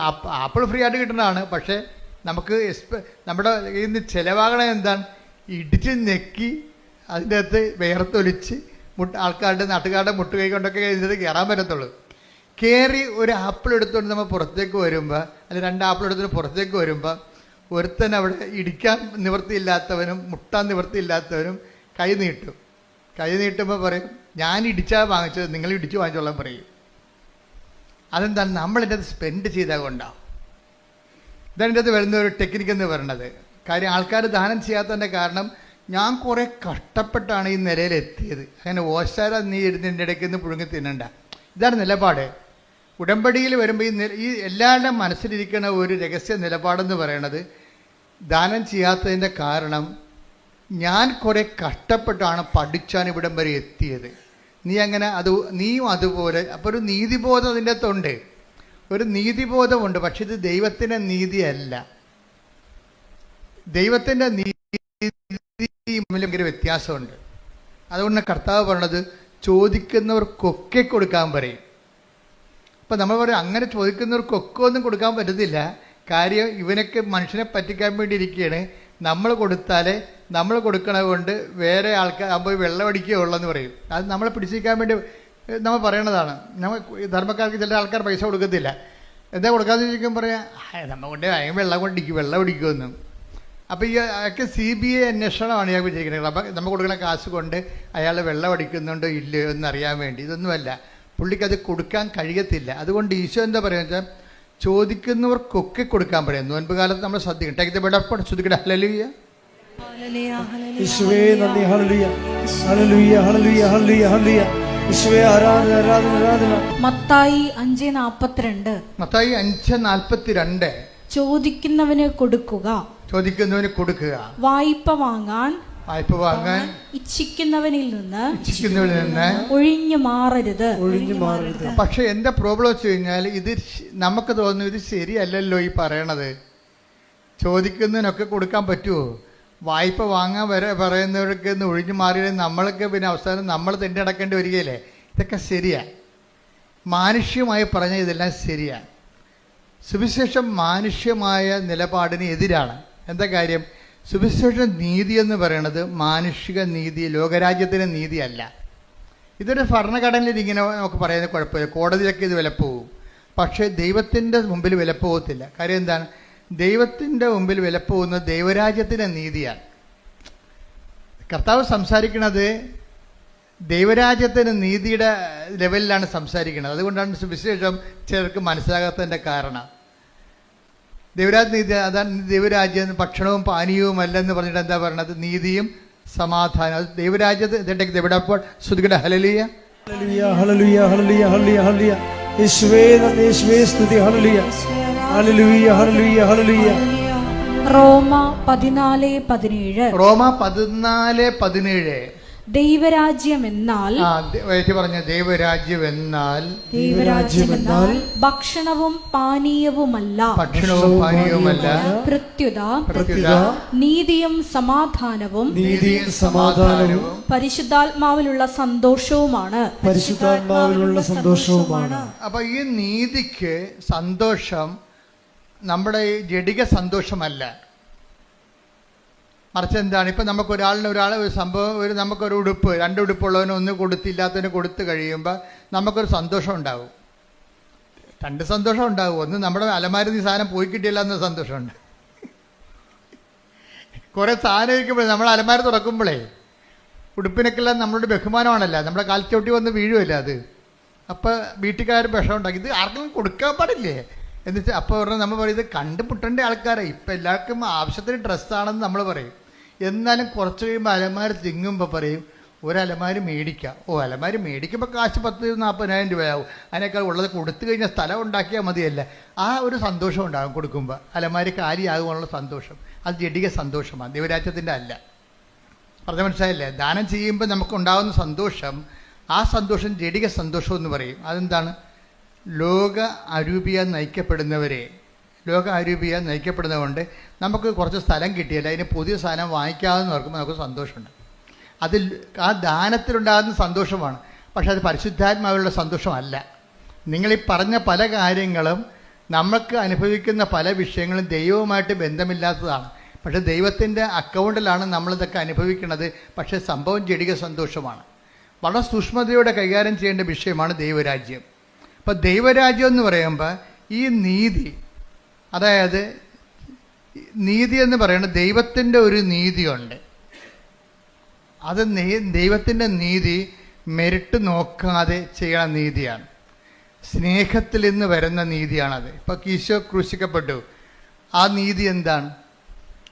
ആപ്പിൾ ഫ്രീ ആയിട്ട് കിട്ടുന്നതാണ്. പക്ഷേ നമുക്ക് നമ്മുടെ കയ്യിൽ നിന്ന് ചിലവാകണത് എന്താണ്? ഇടിച്ച് ഞെക്കി അതിൻ്റെ അകത്ത് വേർത്തൊലിച്ച് ആൾക്കാരുടെ നാട്ടുകാരുടെ മുട്ടുകൈ കൊണ്ടൊക്കെ ഇതിനകത്ത് കയറാൻ പറ്റത്തുള്ളൂ. കയറി ഒരു ആപ്പിൾ എടുത്തുകൊണ്ട് നമ്മൾ പുറത്തേക്ക് വരുമ്പോൾ, അല്ലെങ്കിൽ 2 ആപ്പിൾ എടുത്തുകൊണ്ട് പുറത്തേക്ക് വരുമ്പോൾ, ഒരുത്തൻ അവിടെ ഇടിക്കാൻ നിവൃത്തിയില്ലാത്തവനും മുട്ടാൻ നിവൃത്തിയില്ലാത്തവനും കൈ നീട്ടും. കൈ നീട്ടുമ്പോൾ പറയും, ഞാൻ ഇടിച്ചാൽ വാങ്ങിച്ചത്, നിങ്ങൾ ഇടിച്ചു വാങ്ങിച്ചോളാൻ പറയും. അതെന്താണ്? നമ്മളിൻ്റെ അത് സ്പെൻഡ് ചെയ്താൽ കൊണ്ടാണ്. ഇതാണ് ഇതിൻ്റെ അത് വരുന്ന ഒരു ടെക്നിക്ക് എന്ന് പറയുന്നത്. കാര്യം ആൾക്കാർ ദാനം ചെയ്യാത്തതിൻ്റെ കാരണം, ഞാൻ കുറേ കഷ്ടപ്പെട്ടാണ് ഈ നിലയിലെത്തിയത്, അങ്ങനെ ഓശാര നീ ഇരുന്നതിൻ്റെ ഇടയ്ക്ക് നിന്ന് പുഴുങ്ങി തിന്നണ്ട. ഇതാണ് നിലപാട്. ഉടമ്പടിയിൽ വരുമ്പോൾ ഈ എല്ലാവരുടെയും മനസ്സിലിരിക്കുന്ന ഒരു രഹസ്യ നിലപാടെന്ന് പറയുന്നത്, ദാനം ചെയ്യാത്തതിൻ്റെ കാരണം ഞാൻ കുറേ കഷ്ടപ്പെട്ടാണ് പഠിച്ചാണ് ഇവിടം വരെ എത്തിയത്. നീ അങ്ങനെ നീയും അതുപോലെ. അപ്പോൾ ഒരു നീതിബോധം അതിൻ്റെ അകത്തുണ്ട്, ഒരു നീതിബോധമുണ്ട്. പക്ഷെ ഇത് ദൈവത്തിൻ്റെ നീതിയല്ല. ദൈവത്തിൻ്റെ നീതി ഭയങ്കര വ്യത്യാസമുണ്ട്. അതുകൊണ്ട് കർത്താവ് പറഞ്ഞത്, ചോദിക്കുന്നവർക്കൊക്കെ കൊടുക്കാൻ പറയും. അപ്പം നമ്മൾ പറയും, അങ്ങനെ ചോദിക്കുന്നവർക്കൊക്കെ ഒന്നും കൊടുക്കാൻ പറ്റത്തില്ല. കാര്യം ഇവനൊക്കെ മനുഷ്യനെ പറ്റിക്കാൻ വേണ്ടി ഇരിക്കുകയാണ്. നമ്മൾ കൊടുത്താലേ, നമ്മൾ കൊടുക്കണത് കൊണ്ട് വേറെ ആൾക്കാർ പോയി വെള്ളമടിക്കുകയുള്ളെന്ന് പറയും. അത് നമ്മളെ പിടിച്ചിരിക്കാൻ വേണ്ടി നമ്മൾ പറയണതാണ്. നമ്മൾ ധർമ്മക്കാർക്ക് ചില ആൾക്കാർ പൈസ കൊടുക്കത്തില്ല. എന്താ കൊടുക്കാമെന്ന് ചോദിക്കുമ്പോൾ പറയാം, നമ്മൾ കൊണ്ട് വെള്ളം അടിക്കുമെന്നും. അപ്പോൾ ഈ അയാൾക്ക് CBI അന്വേഷണമാണ് ഇയാൾ വിചാരിക്കുന്നത്. അപ്പം നമ്മൾ കൊടുക്കുന്ന കാശ് കൊണ്ട് അയാൾ വെള്ളം അടിക്കുന്നുണ്ടോ ഇല്ലയോ എന്നറിയാൻ വേണ്ടി. ഇതൊന്നുമല്ല, പുള്ളിക്ക് അത് കൊടുക്കാൻ കഴിയത്തില്ല. അതുകൊണ്ട് ഈശോ എന്താ പറയുക വെച്ചാൽ, ചോദിക്കുന്നവർക്കൊക്കെ കൊടുക്കാൻ പറയും. നോൻപ് കാലത്ത് നമ്മൾ ശ്രദ്ധിക്കണം. Take the word of God. ശ്രദ്ധിക്കട്ടെ. ഹല്ലേലൂയ, യേശുവേ നന്ദി. ഹല്ലേലൂയ, ഹല്ലേലൂയ, ഹല്ലേലൂയ, ഹല്ലേലൂയ, ഹല്ലേലൂയ. യേശുവേ ആരാധന, ആരാധന, ആരാധന. മത്തായി 5:42. മത്തായി 5:42. ചോദിക്കുന്നവന് കൊടുക്കുക, ചോദിക്കുന്നവന് കൊടുക്കുക. വായ്പ വാങ്ങാൻ ഇച്ഛിക്കുന്നവനിൽ നിന്ന് ഒഴിഞ്ഞു മാറരുത്. പക്ഷെ എന്താ പ്രോബ്ലം വെച്ച് കഴിഞ്ഞാൽ, ഇത് നമുക്ക് തോന്നുന്നു ഇത് ശരിയല്ലല്ലോ ഈ പറയണത്. ചോദിക്കുന്നതിനൊക്കെ കൊടുക്കാൻ പറ്റുമോ? വായ്പ വാങ്ങാൻ വരെ പറയുന്നവർക്ക് ഒന്ന് ഒഴിഞ്ഞു മാറിയാൽ നമ്മൾക്ക് പിന്നെ അവസാനം നമ്മൾ തന്നെ അടക്കേണ്ടി വരികയില്ലേ? ഇതൊക്കെ ശരിയാ. മാനുഷ്യമായി പറഞ്ഞാൽ ഇതെല്ലാം ശരിയാണ്. സുവിശേഷം മാനുഷ്യമായ നിലപാടിന് എതിരാണ്. എന്താ കാര്യം? സുവിശേഷ നീതി എന്ന് പറയുന്നത് മാനുഷിക നീതി, ലോകരാജ്യത്തിൻ്റെ നീതിയല്ല. ഇതൊരു ഭരണഘടനയിൽ ഇങ്ങനെ നമുക്ക് പറയുന്നത് കുഴപ്പമില്ല, കോടതിയിലൊക്കെ ഇത് വിലപ്പോവും. പക്ഷേ ദൈവത്തിൻ്റെ മുമ്പിൽ വിലപ്പോകത്തില്ല. കാര്യം എന്താണ്? ദൈവത്തിൻ്റെ മുമ്പിൽ വിലപ്പോകുന്നത് ദൈവരാജ്യത്തിൻ്റെ നീതിയാണ്. കർത്താവ് സംസാരിക്കുന്നത് ദൈവരാജ്യത്തിൻ്റെ നീതിയുടെ ലെവലിലാണ് സംസാരിക്കുന്നത്. അതുകൊണ്ടാണ് സുവിശേഷം ചിലർക്ക് മനസ്സിലാകാത്തതിൻ്റെ കാരണം. ദൈവരാജ്യ നീതി, അതാണ് ദൈവരാജ്യം ഭക്ഷണവും പാനീയവും അല്ലെന്ന് പറഞ്ഞിട്ട് എന്താ പറയണത്? നീതിയും സമാധാനം. അത് ദൈവരാജ്യത്തെ എവിടെ ശ്രുതികട. ഹല്ലേലൂയ, ഹല്ലേലൂയ, ഹല്ലേലൂയ, ഹല്ലേലൂയ, ഹല്ലേലൂയ. യേശുവേ നന്ദി, യേശുവേ സ്തുതി. ഹല്ലേലൂയ, ഹല്ലേലൂയ, ഹല്ലേലൂയ, ഹല്ലേലൂയ. റോമ 14:17. റോമ 14:17. ദൈവരാജ്യം എന്നാൽ, പറഞ്ഞ ദൈവരാജ്യം എന്നാൽ, ദൈവരാജ്യമെന്നാൽ ഭക്ഷണവും പാനീയവുമല്ല, പ്രത്യുത നീതിയും സമാധാനവും, പരിശുദ്ധാത്മാവിലുള്ള സന്തോഷവുമാണ്. അപ്പൊ ഈ നീതിക്ക് സന്തോഷം നമ്മുടെ ഈ ജഡിക സന്തോഷമല്ല, മറിച്ച് എന്താണ്? ഇപ്പം നമുക്ക് ഒരു സംഭവം, നമുക്കൊരു ഉടുപ്പ്, 2 ഉടുപ്പുള്ളവന് ഒന്ന് കൊടുത്തില്ലാത്തതിന് കൊടുത്തു കഴിയുമ്പോൾ നമുക്കൊരു സന്തോഷം ഉണ്ടാവും. 2 സന്തോഷം ഉണ്ടാവും. ഒന്ന് നമ്മുടെ അലമാരി സാധനം പോയി കിട്ടിയില്ല എന്ന സന്തോഷമുണ്ട്. കുറേ സാധനം ഇരിക്കുമ്പോഴേ നമ്മൾ അലമാരി തുറക്കുമ്പോഴേ ഉടുപ്പിനൊക്കെല്ലാം നമ്മളുടെ ബഹുമാനമാണല്ലോ, നമ്മുടെ കാൽച്ചോട്ടി വന്ന് വീഴുമല്ലോ അത്. അപ്പോൾ വീട്ടുകാർ വിഷം ഉണ്ടാക്കി, ഇത് ആർക്കും കൊടുക്കാൻ പാടില്ലേ എന്ന് വെച്ചാൽ അപ്പോൾ പറഞ്ഞാൽ നമ്മൾ പറയും ഇത് കണ്ടുമുട്ടേണ്ട ആൾക്കാരെ. ഇപ്പം എല്ലാവർക്കും ആവശ്യത്തിന് ഡ്രസ്സാണെന്ന് നമ്മൾ പറയും. എന്നാലും കുറച്ച് കഴിയുമ്പോൾ അലമാരി തിങ്ങുമ്പോൾ പറയും ഒരലമാരി മേടിക്കാം. അലമാരി മേടിക്കുമ്പോൾ കാശ് 30,000-40,000 രൂപയാവും. അതിനേക്കാൾ ഉള്ളത് കൊടുത്തു കഴിഞ്ഞാൽ സ്ഥലം ഉണ്ടാക്കിയാൽ മതിയല്ല. ആ ഒരു സന്തോഷം ഉണ്ടാകും കൊടുക്കുമ്പോൾ. അലമാരി കാലിയാകുവാനുള്ള സന്തോഷം, അത് ജഡിക സന്തോഷമാണ്, ദൈവരാജ്യത്തിൻ്റെ അല്ല. പറഞ്ഞ മനസ്സിലായില്ലേ? ദാനം ചെയ്യുമ്പോൾ നമുക്കുണ്ടാകുന്ന സന്തോഷം, ആ സന്തോഷം ജഡിക സന്തോഷം എന്ന് പറയും. അതെന്താണ്? ലോക അരൂപിയ നയിക്കപ്പെടുന്നവരെ, ലോക അരൂപിയ നയിക്കപ്പെടുന്നതുകൊണ്ട് നമുക്ക് കുറച്ച് സ്ഥലം കിട്ടിയാൽ അതിന് പുതിയ സാധനം വാങ്ങിക്കാമെന്ന് ഓർക്കുമ്പോൾ നമുക്ക് സന്തോഷമുണ്ട്. അതിൽ ആ ദാനത്തിലുണ്ടാകുന്ന സന്തോഷമാണ്. പക്ഷെ അത് പരിശുദ്ധാത്മാവിലുള്ള സന്തോഷമല്ല. നിങ്ങളീ പറഞ്ഞ പല കാര്യങ്ങളും നമുക്ക് അനുഭവിക്കുന്ന പല വിഷയങ്ങളും ദൈവവുമായിട്ട് ബന്ധമില്ലാത്തതാണ്. പക്ഷേ ദൈവത്തിൻ്റെ അക്കൗണ്ടിലാണ് നമ്മളിതൊക്കെ അനുഭവിക്കുന്നത്. പക്ഷേ സംഭവം ജഡിക സന്തോഷമാണ്. വളരെ സൂക്ഷ്മതയോടെ കൈകാര്യം ചെയ്യേണ്ട വിഷയമാണ് ദൈവരാജ്യം. അപ്പോൾ ദൈവരാജ്യം എന്ന് പറയുമ്പോൾ ഈ നീതി, അതായത് നീതി എന്ന് പറയുന്നത് ദൈവത്തിൻ്റെ ഒരു നീതിയുണ്ട്. അത് ദൈവത്തിൻ്റെ നീതി മെരിട്ട് നോക്കാതെ ചെയ്യണ നീതിയാണ്. സ്നേഹത്തിൽ നിന്ന് വരുന്ന നീതിയാണത്. ഇപ്പോൾ ഈശോ ക്രൂശിക്കപ്പെട്ടു, ആ നീതി എന്താണ്?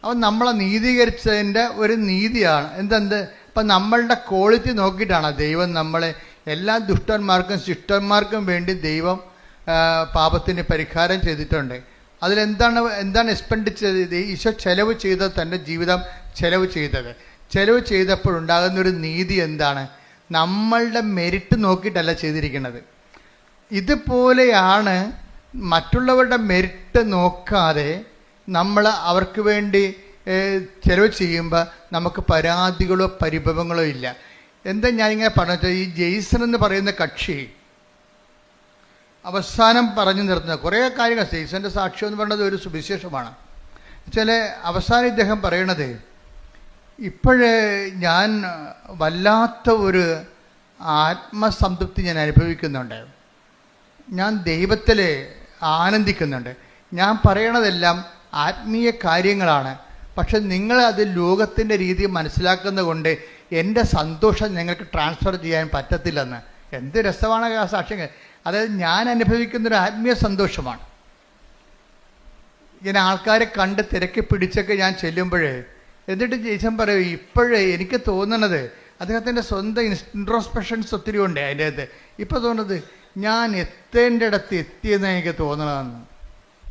അവൻ നമ്മളെ നീതീകരിച്ചതിൻ്റെ ഒരു നീതിയാണ്. എന്തെന്ത്? അപ്പം നമ്മളുടെ ക്വാളിറ്റി നോക്കിയിട്ടാണ് ദൈവം നമ്മളെ, എല്ലാ ദുഷ്ടന്മാർക്കും ശിഷ്ടന്മാർക്കും വേണ്ടി ദൈവം പാപത്തിന് പരിഹാരം ചെയ്തിട്ടുണ്ട്. എന്താണ് എക്സ്പെൻഡ് ചെയ്തത്? ഈശോ ചെലവ് ചെയ്തത്, തൻ്റെ ജീവിതം ചെലവ് ചെയ്തപ്പോഴുണ്ടാകുന്നൊരു നീതി എന്താണ്? നമ്മളുടെ മെരിറ്റ് നോക്കിയിട്ടല്ല ചെയ്തിരിക്കുന്നത്. ഇതുപോലെയാണ് മറ്റുള്ളവരുടെ മെരിറ്റ് നോക്കാതെ നമ്മൾ അവർക്ക് വേണ്ടി ചെലവ് ചെയ്യുമ്പോൾ നമുക്ക് പരാതികളോ പരിഭവങ്ങളോ ഇല്ല. എന്താ ഞാനിങ്ങനെ പറഞ്ഞത്, ഈ ജെയ്സൺ എന്ന് പറയുന്ന കക്ഷി അവസാനം പറഞ്ഞു നിർത്തുന്നത് കുറേ കാര്യങ്ങൾ. ജെയ്സൻ്റെ സാക്ഷ്യം എന്ന് പറയുന്നത് ഒരു സുവിശേഷമാണ്. വെച്ചാൽ അവസാനം ഇദ്ദേഹം പറയണത്, ഇപ്പോഴേ ഞാൻ വല്ലാത്ത ഒരു ആത്മസംതൃപ്തി ഞാൻ അനുഭവിക്കുന്നുണ്ട്, ഞാൻ ദൈവത്തിൽ ആനന്ദിക്കുന്നുണ്ട്, ഞാൻ പറയണതെല്ലാം ആത്മീയ കാര്യങ്ങളാണ്, പക്ഷെ നിങ്ങൾ അത് ലോകത്തിൻ്റെ രീതി മനസ്സിലാക്കുന്നത് കൊണ്ട് എൻ്റെ സന്തോഷം നിങ്ങൾക്ക് ട്രാൻസ്ഫർ ചെയ്യാൻ പറ്റത്തില്ലെന്ന്. എന്ത് രസമാണ് ആ സാക്ഷ്യങ്ങൾ. അതായത് ഞാൻ അനുഭവിക്കുന്നൊരു ആത്മീയ സന്തോഷമാണ്. ഇങ്ങനെ ആൾക്കാരെ കണ്ട് തിരക്കി പിടിച്ചൊക്കെ ഞാൻ ചെല്ലുമ്പോൾ എന്നിട്ട് ജയ്സൺ പറയും, ഇപ്പോഴേ എനിക്ക് തോന്നണത്, അദ്ദേഹത്തിൻ്റെ സ്വന്തം ഇൻട്രോസ്പെക്ഷൻസ് ഒത്തിരി ഉണ്ട് അതിൻ്റെ അകത്ത്. ഇപ്പോൾ തോന്നുന്നത് ഞാൻ എത്തേണ്ടിടത്ത് എത്തിയെന്ന് എനിക്ക് തോന്നണമെന്ന്.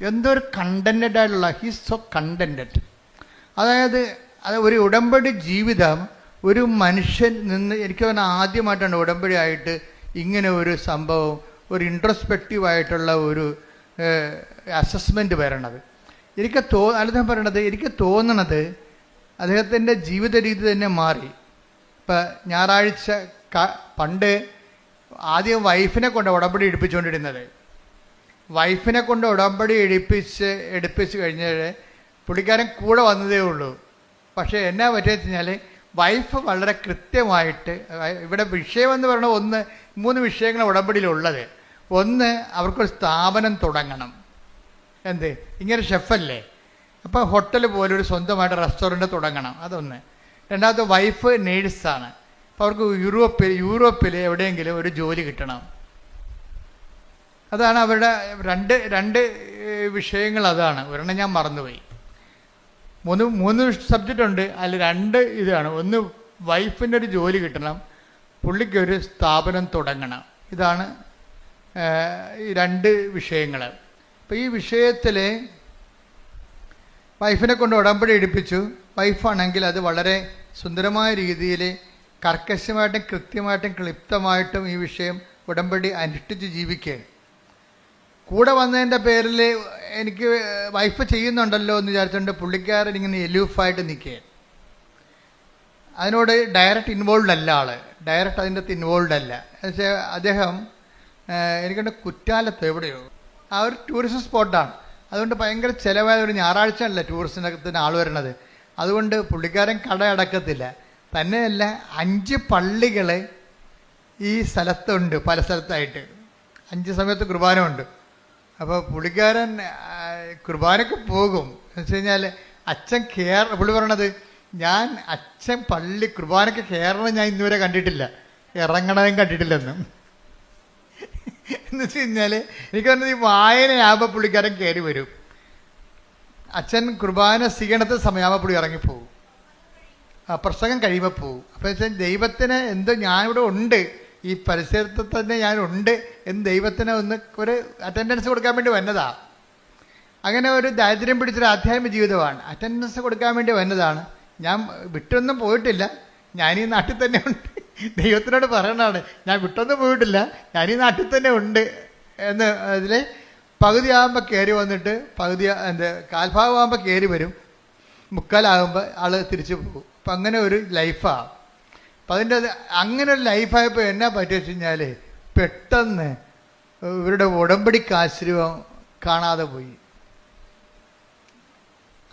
എന്തൊരു കണ്ടൻറ്റഡായിട്ടുള്ള, ഹീസ് സോ കണ്ടൻറ്റഡ്. അതായത് അത് ഒരു ഉടമ്പടി ജീവിതം ഒരു മനുഷ്യൻ നിന്ന്, എനിക്ക് തോന്നുന്നത് ആദ്യമായിട്ടാണ് ഉടമ്പടി ആയിട്ട് ഇങ്ങനെ ഒരു സംഭവം, ഒരു ഇൻട്രോസ്പെക്റ്റീവായിട്ടുള്ള ഒരു അസസ്മെൻറ്റ് വരണത്. അദ്ദേഹം പറയണത്, എനിക്ക് തോന്നണത് അദ്ദേഹത്തിൻ്റെ ജീവിത രീതി തന്നെ മാറി. ഇപ്പം ഞായറാഴ്ച പണ്ട് ആദ്യം വൈഫിനെ കൊണ്ട് ഉടമ്പടി എടുപ്പിച്ചുകൊണ്ടിരുന്നത്, വൈഫിനെ കൊണ്ട് ഉടമ്പടി എടുപ്പിച്ച് കഴിഞ്ഞാൽ പുള്ളിക്കാരൻ കൂടെ വന്നതേ ഉള്ളൂ. പക്ഷേ എന്നാ പറ്റിയെന്ന് വെച്ച് കഴിഞ്ഞാൽ വൈഫ് വളരെ കൃത്യമായിട്ട്, ഇവിടെ വിഷയമെന്ന് പറയുന്നത് 3 വിഷയങ്ങൾ ഉടമ്പടിയിലുള്ളത്. ഒന്ന്, അവർക്കൊരു സ്ഥാപനം തുടങ്ങണം. എന്ത്, ഇങ്ങനെ ഷെഫല്ലേ, അപ്പോൾ ഹോട്ടൽ പോലെ ഒരു സ്വന്തമായിട്ട് റെസ്റ്റോറൻറ്റ് തുടങ്ങണം, അതൊന്ന്. രണ്ടാമത്തെ, വൈഫ് നേഴ്സാണ്, അപ്പോൾ അവർക്ക് യൂറോപ്പിൽ എവിടെയെങ്കിലും ഒരു ജോലി കിട്ടണം. അതാണ് അവരുടെ രണ്ട് വിഷയങ്ങൾ. അതാണ് ഒരെണ്ണം ഞാൻ മറന്നുപോയി. 3 സബ്ജക്റ്റ് ഉണ്ട്, അതിൽ 2 ഇതാണ്. ഒന്ന്, വൈഫിൻ്റെ ഒരു ജോലി കിട്ടണം, പുള്ളിക്കൊരു സ്ഥാപനം തുടങ്ങണം. ഇതാണ് ഈ 2 വിഷയങ്ങൾ. അപ്പോൾ ഈ വിഷയത്തിൽ വൈഫിനെ കൊണ്ട് ഉടമ്പടി എടുപ്പിച്ചു. വൈഫാണെങ്കിൽ അത് വളരെ സുന്ദരമായ രീതിയിൽ കർക്കശമായിട്ടും കൃത്യമായിട്ടും ക്ലിപ്തമായിട്ടും ഈ വിഷയം ഉടമ്പടി അനുഷ്ഠിച്ച് ജീവിക്കുകയാണ്. കൂടെ വന്നതിൻ്റെ പേരിൽ എനിക്ക് വൈഫ് ചെയ്യുന്നുണ്ടല്ലോ എന്ന് വിചാരിച്ചുകൊണ്ട് പുള്ളിക്കാരൻ ഇങ്ങനെ എലൂഫായിട്ട് നിൽക്കുകയാണ്. അതിനോട് ഡയറക്റ്റ് ഇൻവോൾവ് അല്ല, ഡയറക്റ്റ് അതിൻ്റെ അകത്ത് ഇൻവോൾവ് അല്ല. പക്ഷേ അദ്ദേഹം എനിക്കൊണ്ട് കുറ്റാലത്ത് എവിടെയോ ആ ഒരു ടൂറിസ്റ്റ് സ്പോട്ടാണ്, അതുകൊണ്ട് ഭയങ്കര ചിലവായ ഒരു ഞായറാഴ്ച അല്ല ടൂറിസ്റ്റിനകത്തിന് ആൾ വരണത്. അതുകൊണ്ട് പുള്ളിക്കാരൻ കട അടക്കത്തില്ല. തന്നെയല്ല 5 പള്ളികൾ ഈ സ്ഥലത്തുണ്ട്, പല സ്ഥലത്തായിട്ട് 5 സമയത്ത് കുർബാന ഉണ്ട്. അപ്പോൾ പുള്ളിക്കാരൻ കുർബാനയ്ക്ക് പോകും എന്ന് വെച്ച് കഴിഞ്ഞാൽ അച്ഛൻ പുള്ളി പറയണത്, ഞാൻ അച്ഛൻ പള്ളി കുർബാനയ്ക്ക് കയറണം ഞാൻ ഇന്നുവരെ കണ്ടിട്ടില്ല, ഇറങ്ങണതും കണ്ടിട്ടില്ലെന്ന്. എന്ന് വെച്ച് കഴിഞ്ഞാൽ എനിക്ക് പറഞ്ഞത് ഈ വായനയാകുമ്പോൾ പുള്ളിക്കാരൻ കയറി വരും, അച്ഛൻ കുർബാന സ്വീകരണത്തെ സമയമാകുമ്പോൾ പുള്ളി ഇറങ്ങിപ്പോവും, പ്രസംഗം കഴിയുമ്പോൾ പോവും. അപ്പോൾ വെച്ചാൽ ദൈവത്തിന് എന്തോ ഞാനിവിടെ ഉണ്ട്, ഈ പരിസരത്ത് തന്നെ ഞാനുണ്ട് എന്ന് ദൈവത്തിന് ഒരു അറ്റൻഡൻസ് കൊടുക്കാൻ വേണ്ടി വന്നതാ. അങ്ങനെ ഒരു ദാരിദ്ര്യം പിടിച്ചൊരു ആധ്യാത്മിക ജീവിതമാണ്, അറ്റൻഡൻസ് കൊടുക്കാൻ വേണ്ടി വന്നതാണ്. ഞാൻ വിട്ടൊന്നും പോയിട്ടില്ല, ഞാനീ നാട്ടിൽ തന്നെ ഉണ്ട്. ദൈവത്തിനോട് പറയണതാണ്, ഞാൻ വിട്ടൊന്നും പോയിട്ടില്ല, ഞാനീ നാട്ടിൽ തന്നെ ഉണ്ട് എന്ന്. അതിൽ പകുതി ആകുമ്പോൾ കയറി വന്നിട്ട് കാൽഭാഗമാകുമ്പോൾ കയറി വരും, മുക്കാലാകുമ്പോൾ ആൾ തിരിച്ചു പോകും. അപ്പം അങ്ങനെ ഒരു ലൈഫാണ്. അപ്പം അങ്ങനെ ഒരു ലൈഫായപ്പോൾ എന്നാ പറ്റുക വെച്ച് കഴിഞ്ഞാൽ പെട്ടെന്ന് ഇവരുടെ ഉടമ്പടിക്ക് ആശ്രയം കാണാതെ പോയി.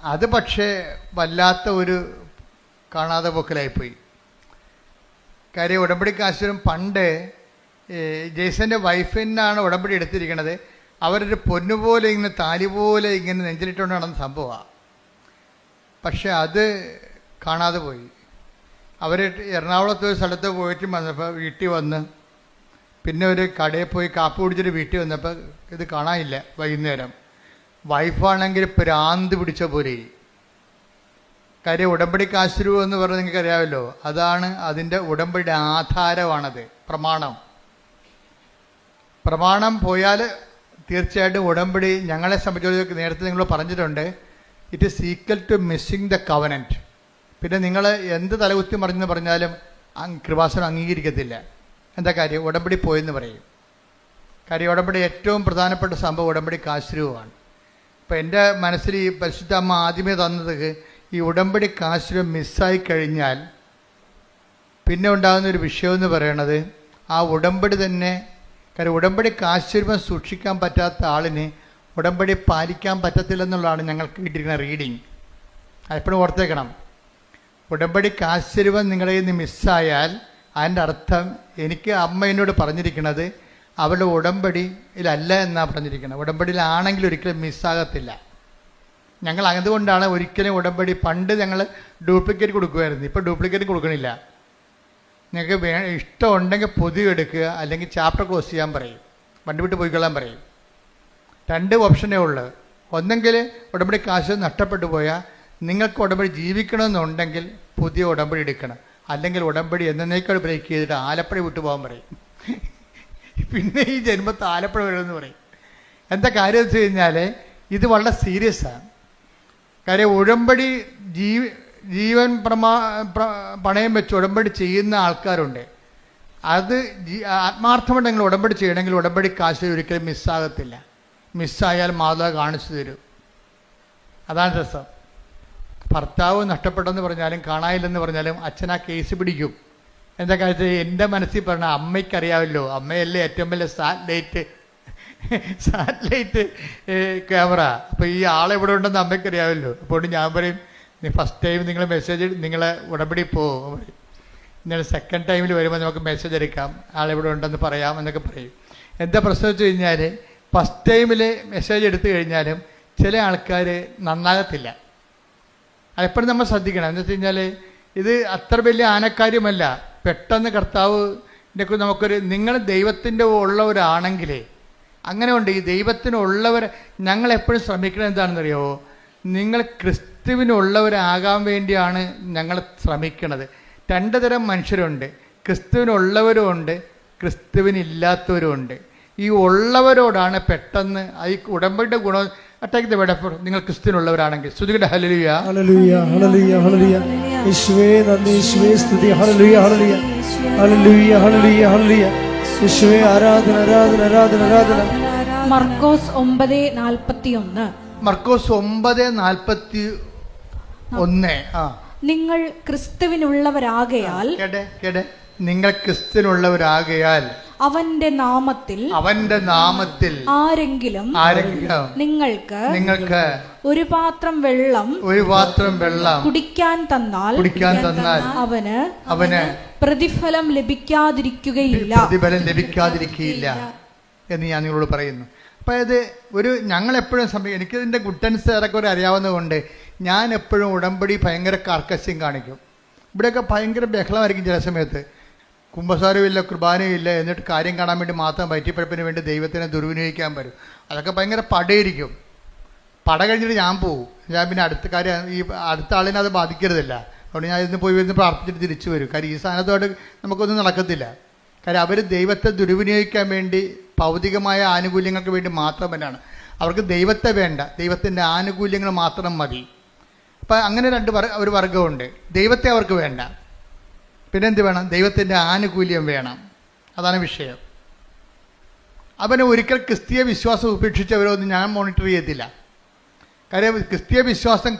അത് പക്ഷേ വല്ലാത്ത ഒരു കാണാതെ പോക്കലായിപ്പോയി. കാര്യം ഉടമ്പടിക്ക് ആശ്രയം പണ്ട് ജെയ്സൻ്റെ വൈഫിനാണ് ഉടമ്പടി എടുത്തിരിക്കുന്നത്. അവരൊരു പൊന്നുപോലെ ഇങ്ങനെ താലി പോലെ ഇങ്ങനെ നെഞ്ചിലിട്ടുകൊണ്ട് നടന്ന സംഭവമാണ്. പക്ഷെ അത് കാണാതെ പോയി. അവർ എറണാകുളത്ത് ഒരു സ്ഥലത്ത് പോയിട്ട് വന്നപ്പോൾ വീട്ടിൽ വന്ന് പിന്നെ ഒരു കടയിൽ പോയി കാപ്പി കുടിച്ചിട്ട് വീട്ടിൽ വന്നപ്പോൾ ഇത് കാണാനില്ല. വൈകുന്നേരം വൈഫാണെങ്കിൽ പ്രാന്ത് പിടിച്ച പോലെ. കാര്യം ഉടമ്പടിക്ക് ആശ്രയം എന്ന് പറഞ്ഞാൽ നിങ്ങൾക്ക് അറിയാമല്ലോ, അതാണ് അതിൻ്റെ ഉടമ്പടിയുടെ ആധാരമാണത്. പ്രമാണം പോയാൽ തീർച്ചയായിട്ടും ഉടമ്പടി ഞങ്ങളെ സംബന്ധിച്ച് നേരത്തെ നിങ്ങൾ പറഞ്ഞിട്ടുണ്ട്, it is equal to missing the covenant. പിന്നെ നിങ്ങൾ എന്ത് തലകുത്തി മറിഞ്ഞെന്ന് പറഞ്ഞാലും കൃപാസനം അംഗീകരിക്കത്തില്ല. എന്താ കാര്യം? ഉടമ്പടി പോയെന്ന് പറയും. കാര്യം ഉടമ്പടി ഏറ്റവും പ്രധാനപ്പെട്ട സംഭവം ഉടമ്പടിക്ക് ആശ്രയമാണ്. ഇപ്പം എൻ്റെ മനസ്സിൽ ഈ പരിശുദ്ധ അമ്മ ആദ്യമേ തന്നത് ഈ ഉടമ്പടിക്ക് ആശ്രയം മിസ്സായി കഴിഞ്ഞാൽ പിന്നെ ഉണ്ടാകുന്നൊരു വിഷയമെന്ന് പറയണത് ആ ഉടമ്പടി തന്നെ. കാര്യം ഉടമ്പടിക്ക് ആശ്രയം സൂക്ഷിക്കാൻ പറ്റാത്ത ആളിന് ഉടമ്പടി പാലിക്കാൻ പറ്റത്തില്ലെന്നുള്ളതാണ് ഞങ്ങൾക്ക് കിട്ടിയിരിക്കുന്ന റീഡിങ്. അതെപ്പോഴും ഓർത്തേക്കണം. ഉടമ്പടിക്ക് ആശ്രയം നിങ്ങളുടെ കയ്യിൽ നിന്ന് മിസ്സായാൽ അതിൻ്റെ അർത്ഥം, എനിക്ക് അമ്മ എന്നോട് പറഞ്ഞിരിക്കുന്നത് അവളുടെ ഉടമ്പടിയിലല്ല എന്നാണ് പറഞ്ഞിരിക്കുന്നത്. ഉടമ്പടിയിലാണെങ്കിൽ ഒരിക്കലും മിസ്സാകത്തില്ല. ഞങ്ങൾ അതുകൊണ്ടാണ് ഒരിക്കലും ഉടമ്പടി പണ്ട് ഞങ്ങൾ ഡ്യൂപ്ലിക്കേറ്റ് കൊടുക്കുമായിരുന്നു. ഇപ്പോൾ ഡ്യൂപ്ലിക്കേറ്റ് കൊടുക്കണില്ല. നിങ്ങൾക്ക് ഇഷ്ടമുണ്ടെങ്കിൽ പൊതുവെ എടുക്കുക, അല്ലെങ്കിൽ ചാപ്റ്റർ ക്ലോസ് ചെയ്യാൻ പറയും, വണ്ടി വിട്ട് പോയിക്കൊള്ളാൻ പറയും. 2 ഓപ്ഷനേ ഉള്ളൂ. ഒന്നെങ്കിൽ ഉടമ്പടി കാശ് നഷ്ടപ്പെട്ടു പോയാൽ നിങ്ങൾക്ക് ഉടമ്പടി ജീവിക്കണമെന്നുണ്ടെങ്കിൽ പുതിയ ഉടമ്പടി എടുക്കണം, അല്ലെങ്കിൽ ഉടമ്പടി എന്നേക്കാൾ ബ്രേക്ക് ചെയ്തിട്ട് ആലപ്പുഴ വിട്ടു പോകാൻ പറയും. പിന്നെ ഈ ജന്മത്ത് ആലപ്പുഴ വരുമെന്ന് പറയും. എന്താ കാര്യം വെച്ച് കഴിഞ്ഞാൽ ഇത് വളരെ സീരിയസ് ആണ്. കാര്യം ഉടമ്പടി ജീവൻ പണയം വെച്ച് ഉടമ്പടി ചെയ്യുന്ന ആൾക്കാരുണ്ട്. അത് ആത്മാർത്ഥമായിട്ട് നിങ്ങൾ ഉടമ്പടി ചെയ്യണമെങ്കിൽ ഉടമ്പടി കാശ് ഒരിക്കലും മിസ്സാകത്തില്ല. മിസ്സായാൽ മാതാവ് കാണിച്ചു തരും. അതാണ് രസം. ഭർത്താവ് നഷ്ടപ്പെട്ടെന്ന് പറഞ്ഞാലും കാണാനില്ലെന്ന് പറഞ്ഞാലും അച്ഛൻ ആ കേസ് പിടിക്കും. എന്താ കാര്യത്തിൽ എൻ്റെ മനസ്സിൽ പറഞ്ഞാൽ അമ്മയ്ക്കറിയാമല്ലോ, അമ്മയല്ലേ ഏറ്റവും വലിയ സാറ്റലൈറ്റ് ക്യാമറ. അപ്പോൾ ഈ ആളെവിടെ ഉണ്ടെന്ന് അമ്മയ്ക്കറിയാമല്ലോ. അപ്പോൾ ഞാൻ പറയും, ഫസ്റ്റ് ടൈം നിങ്ങൾ മെസ്സേജ് നിങ്ങളെ ഉടമ്പടി പോകും, ഇന്നലെ സെക്കൻഡ് ടൈമിൽ വരുമ്പോൾ നമുക്ക് മെസ്സേജ് എടുക്കാം, ആളെവിടെ ഉണ്ടെന്ന് പറയാം എന്നൊക്കെ പറയും. എന്താ പ്രശ്നം വെച്ച് കഴിഞ്ഞാൽ ഫസ്റ്റ് ടൈമിൽ മെസ്സേജ് എടുത്തു കഴിഞ്ഞാലും ചില ആൾക്കാർ നന്നാകത്തില്ല. അതെപ്പോഴും നമ്മൾ ശ്രദ്ധിക്കണം. എന്ന് വെച്ച് കഴിഞ്ഞാൽ ഇത് അത്ര വലിയ ആനക്കാര്യമല്ല. പെട്ടെന്ന് കർത്താവിൻ്റെ നമുക്കൊരു, നിങ്ങൾ ദൈവത്തിൻ്റെ ഉള്ളവരാണെങ്കിൽ അങ്ങനെ ഉണ്ട്. ഈ ദൈവത്തിനുള്ളവർ ഞങ്ങളെപ്പോഴും ശ്രമിക്കണം എന്താണെന്നറിയാമോ? നിങ്ങൾ ക്രിസ്തുവിനുള്ളവരാകാൻ വേണ്ടിയാണ് ഞങ്ങൾ ശ്രമിക്കുന്നത്. 2 തരം മനുഷ്യരുണ്ട്. ക്രിസ്തുവിനുള്ളവരും ഉണ്ട്, ക്രിസ്തുവിനില്ലാത്തവരും ഉണ്ട്. ഈ ഉള്ളവരോടാണ് പെട്ടെന്ന് ഈ ഉടമ്പടിയുടെ ഗുണം. Attack the word. നിങ്ങൾ ക്രിസ്തുവിനുള്ളവരാണെങ്കിൽ സ്തുതിക്കട്ടെ. ഹല്ലേലൂയ ഹല്ലേലൂയ ഹല്ലേലൂയ ഹല്ലേലൂയ. യേശുവേ നന്ദി, യേശുവേ സ്തുതി. ഹല്ലേലൂയ ഹല്ലേലൂയ ഹല്ലേലൂയ ഹല്ലേലൂയ ഹല്ലേലൂയ. യേശുവേ ആരാധന ആരാധന ആരാധന ആരാധന. മർക്കോസ് 9:41. മർക്കോസ് 9:41. നിങ്ങൾ ക്രിസ്തുവിനുള്ളവരാകയാൽ നിങ്ങൾ ക്രിസ്തുവിനുള്ളവരാകയാൽ അവന്റെ നാമത്തിൽ ആരെങ്കിലും നിങ്ങൾക്ക് ഒരു പാത്രം വെള്ളം കുടിക്കാൻ തന്നാൽ അവന് പ്രതിഫലം ലഭിക്കാതിരിക്കുകയില്ല എന്ന് ഞാൻ നിങ്ങളോട് പറയുന്നു. അപ്പം ഇത് ഞങ്ങളെപ്പോഴും എനിക്കിതിൻ്റെ ഗുഡൻസ് ഏറെക്കുറെ അറിയാവുന്നതുകൊണ്ട് ഞാൻ എപ്പോഴും ഉടമ്പടി ഭയങ്കര കാർക്കശ്യം കാണിക്കും. ഇവിടെയൊക്കെ ഭയങ്കര ബഹളമായിരിക്കും ചില സമയത്ത്. കുമ്പസാരമില്ല, കുർബാനയില്ല, എന്നിട്ട് കാര്യം കാണാൻ വേണ്ടി മാത്രം പറ്റിപ്പഴപ്പിന് വേണ്ടി ദൈവത്തിനെ ദുർവിനിയോഗിക്കാൻ വരും. അതൊക്കെ ഭയങ്കര പടയിരിക്കും. പട കഴിഞ്ഞിട്ട് ഞാൻ പോകും. ഞാൻ പിന്നെ അടുത്ത കാര്യം ഈ അടുത്ത ആളിനെ അത് ബാധിക്കരുതല്ല. അതുകൊണ്ട് ഞാൻ ഇന്ന് പോയി വരുന്ന് പ്രാർത്ഥിച്ചിട്ട് തിരിച്ചു വരും. കാര്യം ഈ സാധനത്തോട് നമുക്കൊന്നും നടക്കത്തില്ല. കാര്യം അവർ ദൈവത്തെ ദുർവിനിയോഗിക്കാൻ വേണ്ടി ഭൗതികമായ ആനുകൂല്യങ്ങൾക്ക് വേണ്ടി മാത്രം തന്നെയാണ്. അവർക്ക് ദൈവത്തെ വേണ്ട, ദൈവത്തിൻ്റെ ആനുകൂല്യങ്ങൾ മാത്രം മതി. അപ്പം അങ്ങനെ ഒരു വർഗമുണ്ട്. ദൈവത്തെ അവർക്ക് വേണ്ട. പിന്നെന്ത് വേണം? ദൈവത്തിൻ്റെ ആനുകൂല്യം വേണം. അതാണ് വിഷയം. അവനെ ഒരിക്കൽ ക്രിസ്തീയ വിശ്വാസം ഉപേക്ഷിച്ചവരൊന്നും ഞാൻ മോണിറ്റർ ചെയ്യത്തില്ല. കാര്യം ക്രിസ്തീയ വിശ്വാസം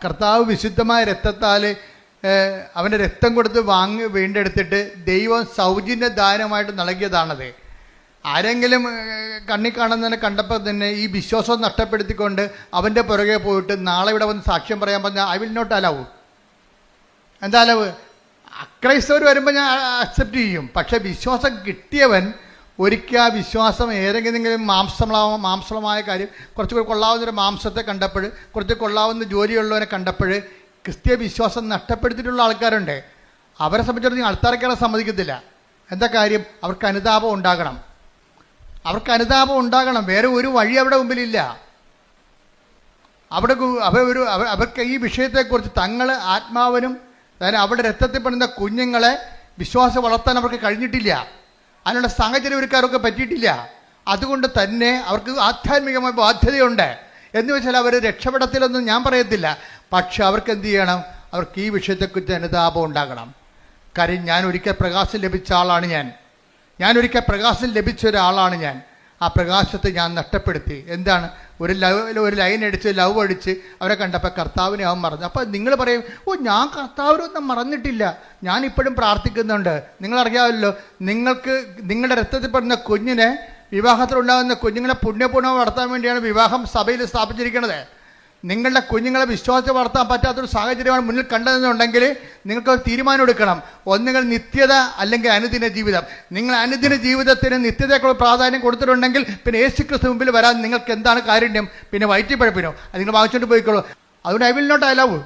കർത്താവ് വിശുദ്ധമായ രക്തത്താൽ അവൻ്റെ രക്തം കൊടുത്ത് വീണ്ടെടുത്തിട്ട് ദൈവം സൗജന്യ ദാനമായിട്ട് നൽകിയതാണത്. ആരെങ്കിലും കണ്ണി കാണുന്നതിനെ കണ്ടപ്പോൾ തന്നെ ഈ വിശ്വാസം നഷ്ടപ്പെടുത്തിക്കൊണ്ട് അവൻ്റെ പുറകെ പോയിട്ട് നാളെ ഇവിടെ വന്ന് സാക്ഷ്യം പറയാൻ പറഞ്ഞാൽ ഐ വിൽ നോട്ട് അലവ്. എന്താ അലവ്? അക്രൈസ്തവർ വരുമ്പോൾ ഞാൻ അക്സെപ്റ്റ് ചെയ്യും. പക്ഷേ വിശ്വാസം കിട്ടിയവൻ ഒരിക്കൽ ആ വിശ്വാസം ഏതെങ്കിലും മാംസളമായ കാര്യം കുറച്ച് കൊള്ളാവുന്നൊരു മാംസത്തെ കണ്ടപ്പോൾ, കുറച്ച് കൊള്ളാവുന്ന ജോലിയുള്ളവനെ കണ്ടപ്പോൾ ക്രിസ്തീയ വിശ്വാസം നഷ്ടപ്പെടുത്തിയിട്ടുള്ള ആൾക്കാരുണ്ട്. അവരെ സംബന്ധിച്ചിടത്തോളം ആൾക്കാരെ സമ്മതിക്കത്തില്ല. എന്താ കാര്യം? അവർക്ക് അനുതാപം ഉണ്ടാകണം. വേറെ ഒരു വഴി അവിടെ മുമ്പിലില്ല. അവർക്ക് ഈ വിഷയത്തെക്കുറിച്ച് തങ്ങൾ ആത്മാവിനും അതായത് അവിടെ രക്തത്തിൽ പെടുന്ന കുഞ്ഞുങ്ങളെ വിശ്വാസം വളർത്താൻ അവർക്ക് കഴിഞ്ഞിട്ടില്ല. അതിനുള്ള സാഹചര്യം ഒരുക്കാരൊക്കെ പറ്റിയിട്ടില്ല. അതുകൊണ്ട് തന്നെ അവർക്ക് ആധ്യാത്മികമായ ബാധ്യതയുണ്ട്. എന്ന് വെച്ചാൽ അവർ രക്ഷപ്പെടത്തിലൊന്നും ഞാൻ പറയത്തില്ല. പക്ഷെ അവർക്ക് എന്ത് ചെയ്യണം? അവർക്ക് ഈ വിഷയത്തെക്കുറിച്ച് അനുതാപം ഉണ്ടാകണം. കാര്യം ഞാൻ ഒരിക്കൽ പ്രകാശം ലഭിച്ച ആളാണ്. ഞാൻ ഒരിക്കൽ പ്രകാശം ലഭിച്ച ഒരാളാണ്. ആ പ്രകാശത്തെ ഞാൻ നഷ്ടപ്പെടുത്തി. എന്താണ്? ഒരു ലൈൻ അടിച്ച് ലവ് അടിച്ച് അവരെ കണ്ടപ്പോൾ കർത്താവിനെ അവൻ മറന്നു. അപ്പോൾ നിങ്ങൾ പറയും, ഓ ഞാൻ കർത്താവിനൊന്നും മറന്നിട്ടില്ല, ഞാൻ ഇപ്പോഴും പ്രാർത്ഥിക്കുന്നുണ്ട്. നിങ്ങളറിയാമല്ലോ, നിങ്ങളുടെ രക്തത്തിൽ പെടുന്ന കുഞ്ഞിനെ, വിവാഹത്തിലുണ്ടാകുന്ന കുഞ്ഞുങ്ങളെ പുണ്യപൂർണ്ണം വളർത്താൻ വേണ്ടിയാണ് വിവാഹം സഭയിൽ സ്ഥാപിച്ചിരിക്കുന്നത്. നിങ്ങളുടെ കുഞ്ഞുങ്ങളെ വിശ്വാസത്തെ വളർത്താൻ പറ്റാത്തൊരു സാഹചര്യമാണ് മുന്നിൽ കണ്ടതെന്നുണ്ടെങ്കിൽ നിങ്ങൾക്കൊരു തീരുമാനം എടുക്കണം. ഒന്നുകിൽ നിത്യത അല്ലെങ്കിൽ അനുദിന ജീവിതം. നിങ്ങൾ അനുദിന ജീവിതത്തിന് നിത്യതയ്ക്കുള്ള പ്രാധാന്യം കൊടുത്തിട്ടുണ്ടെങ്കിൽ പിന്നെ യേശുക്രിസ്തു മുമ്പിൽ വരാൻ നിങ്ങൾക്ക് എന്താണ് കാരുണ്യം? പിന്നെ വയറ്റിപ്പഴപ്പിനോ? അത് നിങ്ങൾ വാങ്ങിച്ചുകൊണ്ട് പോയിക്കോളൂ. അതുകൊണ്ട് ഐ വിൽ നോട്ട് അലവ്.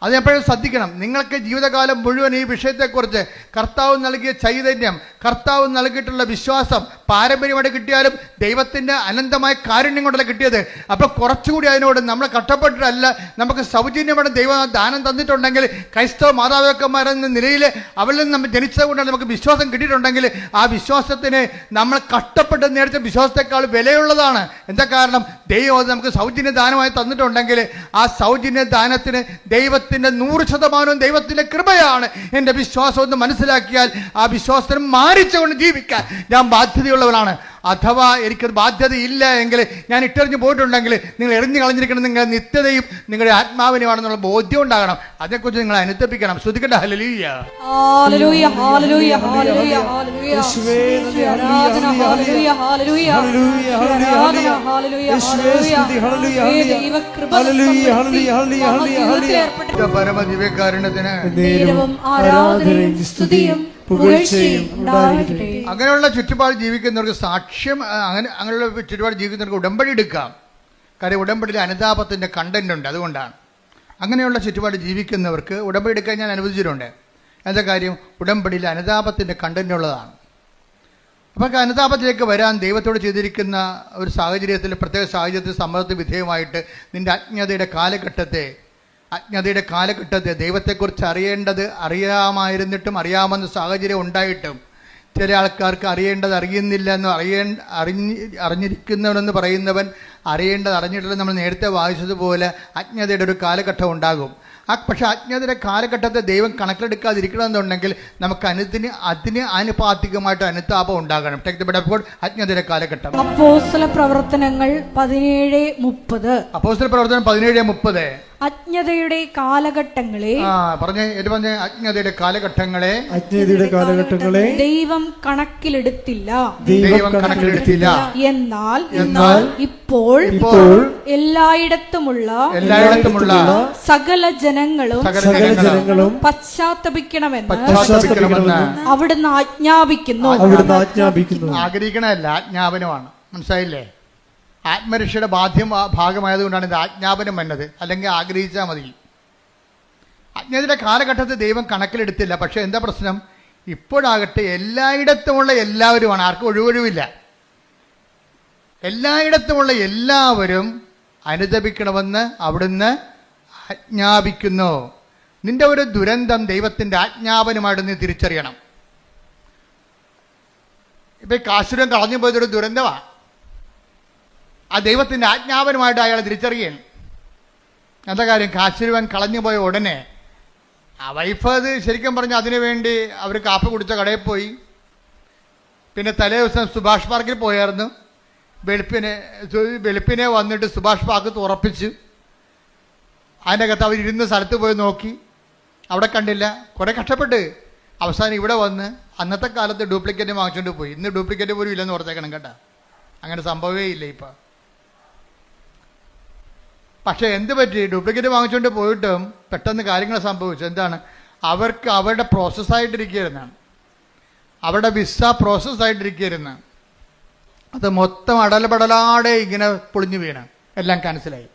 അത് എപ്പോഴും ശ്രദ്ധിക്കണം. നിങ്ങൾക്ക് ജീവിതകാലം മുഴുവൻ ഈ വിഷയത്തെക്കുറിച്ച് കർത്താവ് നൽകിയ ചൈതന്യം, കർത്താവ് നൽകിയിട്ടുള്ള വിശ്വാസം പാരമ്പര്യമായിട്ട് കിട്ടിയാലും ദൈവത്തിൻ്റെ അനന്തമായ കാരുണ്യം കൊണ്ടല്ല കിട്ടിയത്. അപ്പോൾ കുറച്ചുകൂടി അതിനോട് നമ്മൾ കഷ്ടപ്പെട്ടിട്ടല്ല, നമുക്ക് സൗജന്യമായിട്ട് ദൈവം ദാനം തന്നിട്ടുണ്ടെങ്കിൽ, ക്രൈസ്തവ മാതാപിതാക്കന്മാരെന്ന നിലയിൽ അവരിൽ നിന്ന് നമ്മൾ ജനിച്ചതുകൊണ്ടാണ് നമുക്ക് വിശ്വാസം കിട്ടിയിട്ടുണ്ടെങ്കിൽ ആ വിശ്വാസത്തിന് നമ്മൾ കഷ്ടപ്പെട്ട് നേടിച്ച വിശ്വാസത്തെക്കാൾ വിലയുള്ളതാണ്. എന്താ കാരണം? ദൈവം അത് നമുക്ക് സൗജന്യ ദാനമായി തന്നിട്ടുണ്ടെങ്കിൽ ആ സൗജന്യ ദാനത്തിന് ദൈവത്തിൻ്റെ 100% ദൈവത്തിൻ്റെ കൃപയാണ്. എൻ്റെ വിശ്വാസം എന്ന് മനസ്സിലാക്കിയാൽ ആ വിശ്വാസത്തിന് മാനിച്ചുകൊണ്ട് ജീവിക്കാൻ ഞാൻ ബാധ്യതയുള്ളവനാണ്. അഥവാ എനിക്കത് ബാധ്യതയില്ല എങ്കിൽ, ഞാൻ ഇട്ടെറിഞ്ഞ് പോയിട്ടുണ്ടെങ്കിൽ, നിങ്ങൾ എറിഞ്ഞു കളഞ്ഞിരിക്കണം നിങ്ങളുടെ നിത്യതയും നിങ്ങളുടെ ആത്മാവിനുമാണെന്നുള്ള ബോധ്യം ഉണ്ടാകണം. അതേക്കുറിച്ച് നിങ്ങൾ അനുതപിക്കണം. ശ്രദ്ധിക്കട്ടെ. ഹല്ലേലൂയ, ഹല്ലേലൂയ, ഹല്ലേലൂയ, ഹല്ലേലൂയ, ഹല്ലേലൂയ, ഹല്ലേലൂയ, ഹല്ലേലൂയ, ഹല്ലേലൂയ, പരമദിവ്യകാരുണ്യത്തിന് ആരാധനയും സ്തുതിയും പുകഴ്ചയും ഉണ്ടാകട്ടെ. അങ്ങനെയുള്ള ചുറ്റുപാട് ജീവിക്കുന്നവർക്ക് സാക്ഷ്യം, അങ്ങനെയുള്ള ചുറ്റുപാട് ജീവിക്കുന്നവർക്ക് ഉടമ്പടി എടുക്കാം. കാര്യം ഉടമ്പടിയിൽ അനുതാപത്തിൻ്റെ കണ്ടന്റ് ഉണ്ട്. അതുകൊണ്ടാണ് അങ്ങനെയുള്ള ചുറ്റുപാട് ജീവിക്കുന്നവർക്ക് ഉടമ്പടി എടുക്കാൻ ഞാൻ അനുവദിച്ചിട്ടുണ്ട്. എന്താ കാര്യം? ഉടമ്പടിയിൽ അനുതാപത്തിൻ്റെ കണ്ടന്റ് ഉള്ളതാണ്. അപ്പോൾ അനുതാപത്തിലേക്ക് വരാൻ ദൈവത്തോട് ചെയ്തിരിക്കുന്ന ഒരു സാഹചര്യത്തിൽ, പ്രത്യേക സാഹചര്യത്തിൽ സമ്മർദ്ദത്തിന് വിധേയമായിട്ട് നിൻ്റെ അജ്ഞതയുടെ കാലഘട്ടത്തെ ദൈവത്തെക്കുറിച്ച് അറിയാമായിരുന്നിട്ടും അറിയാമെന്ന സാഹചര്യം ഉണ്ടായിട്ടും ചില ആൾക്കാർക്ക് അറിയേണ്ടത് അറിയുന്നില്ല എന്ന് അറിഞ്ഞിരിക്കുന്നവനെന്ന് പറയുന്നവൻ അറിയേണ്ടത് അറിഞ്ഞിട്ടില്ല. നമ്മൾ നേരത്തെ വായിച്ചതുപോലെ അജ്ഞതയുടെ ഒരു കാലഘട്ടം ഉണ്ടാകും. പക്ഷേ അജ്ഞതയുടെ കാലഘട്ടത്തെ ദൈവം കണക്കിലെടുക്കാതിരിക്കണമെന്നുണ്ടെങ്കിൽ നമുക്ക് അതിന് ആനുപാതികമായിട്ട് അനുതാപം ഉണ്ടാകണം. അജ്ഞതയുടെ കാലഘട്ടം. അപ്പോസ്തല പ്രവർത്തനങ്ങൾ 17:30. അജ്ഞതയുടെ കാലഘട്ടങ്ങളെ അജ്ഞതയുടെ കാലഘട്ടങ്ങളെ ദൈവം കണക്കിലെടുത്തില്ല. എന്നാൽ ഇപ്പോൾ എല്ലായിടത്തുമുള്ള സകല ജനങ്ങളും പശ്ചാത്തപിക്കണമെന്ന് അവിടുന്ന് ആജ്ഞാപിക്കുന്നു. ആഗ്രഹിക്കണമല്ല, ആജ്ഞാപനമാണ്. മനസ്സിലായില്ലേ? ആത്മരക്ഷയുടെ ഭാഗമായതുകൊണ്ടാണ് ഇത് ആജ്ഞാപനം വന്നത്. അല്ലെങ്കിൽ ആഗ്രഹിച്ചാൽ മതി. അജ്ഞതയുടെ കാലഘട്ടത്തിൽ ദൈവം കണക്കിലെടുത്തില്ല. പക്ഷേ എന്താ പ്രശ്നം? ഇപ്പോഴാകട്ടെ എല്ലായിടത്തുമുള്ള എല്ലാവരുമാണ്. ആർക്കും ഒഴിവൊഴിവില്ല. എല്ലായിടത്തുമുള്ള എല്ലാവരും അനുതപിക്കണമെന്ന് അവിടുന്ന് ആജ്ഞാപിക്കുന്നു. നിന്റെ ഒരു ദുരന്തം ദൈവത്തിൻ്റെ ആജ്ഞാപനമായിട്ട് നീ തിരിച്ചറിയണം. ഇപ്പം കാശുരം കളഞ്ഞു പോയതൊരു ദുരന്തമാണ്. ആ ദൈവത്തിൻ്റെ ആജ്ഞാപനമായിട്ട് അയാൾ തിരിച്ചറിയണം. എന്താ കാര്യം? കാശുരുവൻ കളഞ്ഞുപോയ ഉടനെ ആ വൈഫ് അത് ശരിക്കും പറഞ്ഞാൽ അതിനു വേണ്ടി അവർ കാപ്പി കുടിച്ച കടയിൽ പോയി. പിന്നെ തലേ ദിവസം സുഭാഷ് പാർക്കിൽ പോയായിരുന്നു. വെളുപ്പിനെ വന്നിട്ട് സുഭാഷ് പാർക്ക് തുറപ്പിച്ച് അതിനകത്ത് അവർ ഇരുന്ന സ്ഥലത്ത് പോയി നോക്കി, അവിടെ കണ്ടില്ല. കുറേ കഷ്ടപ്പെട്ട് അവസാനം ഇവിടെ വന്ന് അന്നത്തെ കാലത്ത് ഡ്യൂപ്ലിക്കേറ്റ് വാങ്ങിച്ചുകൊണ്ട് പോയി. ഇന്ന് ഡ്യൂപ്ലിക്കേറ്റ് പോലും ഇല്ലെന്ന് ഓർത്തേക്കണം കേട്ടോ. അങ്ങനെ സംഭവമേ ഇല്ല ഇപ്പം. പക്ഷേ എന്ത് പറ്റി, ഡ്യൂപ്ലിക്കേറ്റ് വാങ്ങിച്ചുകൊണ്ട് പോയിട്ടും പെട്ടെന്ന് കാര്യങ്ങൾ സംഭവിച്ചു. എന്താണ്, അവർക്ക് അവരുടെ പ്രോസസ്സായിട്ടിരിക്കുകയായിരുന്നാണ്, അവരുടെ വിസ പ്രോസസ്സായിട്ടിരിക്കുകയായിരുന്നു. അത് മൊത്തം അടലപടലാടെ ഇങ്ങനെ പൊളിഞ്ഞു വീണ് എല്ലാം ക്യാൻസലായി.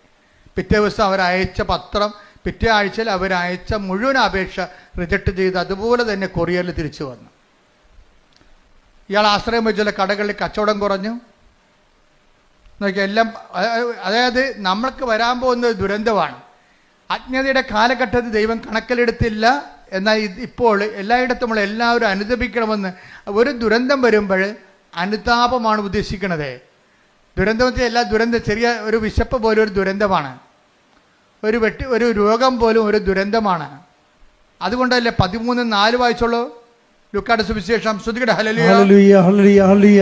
പിറ്റേ ദിവസം അവരയച്ച പത്രം, പിറ്റേ ആഴ്ചയിൽ അവരയച്ച മുഴുവൻ അപേക്ഷ റിജക്റ്റ് ചെയ്ത് അതുപോലെ തന്നെ കൊറിയറിൽ തിരിച്ചു വന്നു. ഇയാൾ ആശ്രയം വെച്ചുള്ള കടകളിൽ കച്ചവടം കുറഞ്ഞു. നോക്കിയാൽ എല്ലാം, അതായത് നമ്മൾക്ക് വരാൻ പോകുന്ന ദുരന്തമാണ്. അജ്ഞതയുടെ കാലഘട്ടത്തിൽ ദൈവം കണക്കിലെടുത്തില്ല. എന്നാൽ ഇപ്പോൾ എല്ലായിടത്തും നമ്മൾ എല്ലാവരും അനുദപിക്കണമെന്ന്. ഒരു ദുരന്തം വരുമ്പോൾ അനുതാപമാണ് ഉദ്ദേശിക്കുന്നത്. ദുരന്തത്തിൽ എല്ലാ ദുരന്തം, ചെറിയ ഒരു വിശപ്പ് പോലും ഒരു ദുരന്തമാണ്, ഒരു രോഗം പോലും ഒരു ദുരന്തമാണ്. അതുകൊണ്ടല്ലേ 13:4 വായിച്ചോളൂ ലൂക്കായുടെ സുവിശേഷം. ശ്രുതികട ഹല്ലേലൂയ ഹല്ലേലൂയ ഹല്ലേലൂയ ഹല്ലേലൂയ.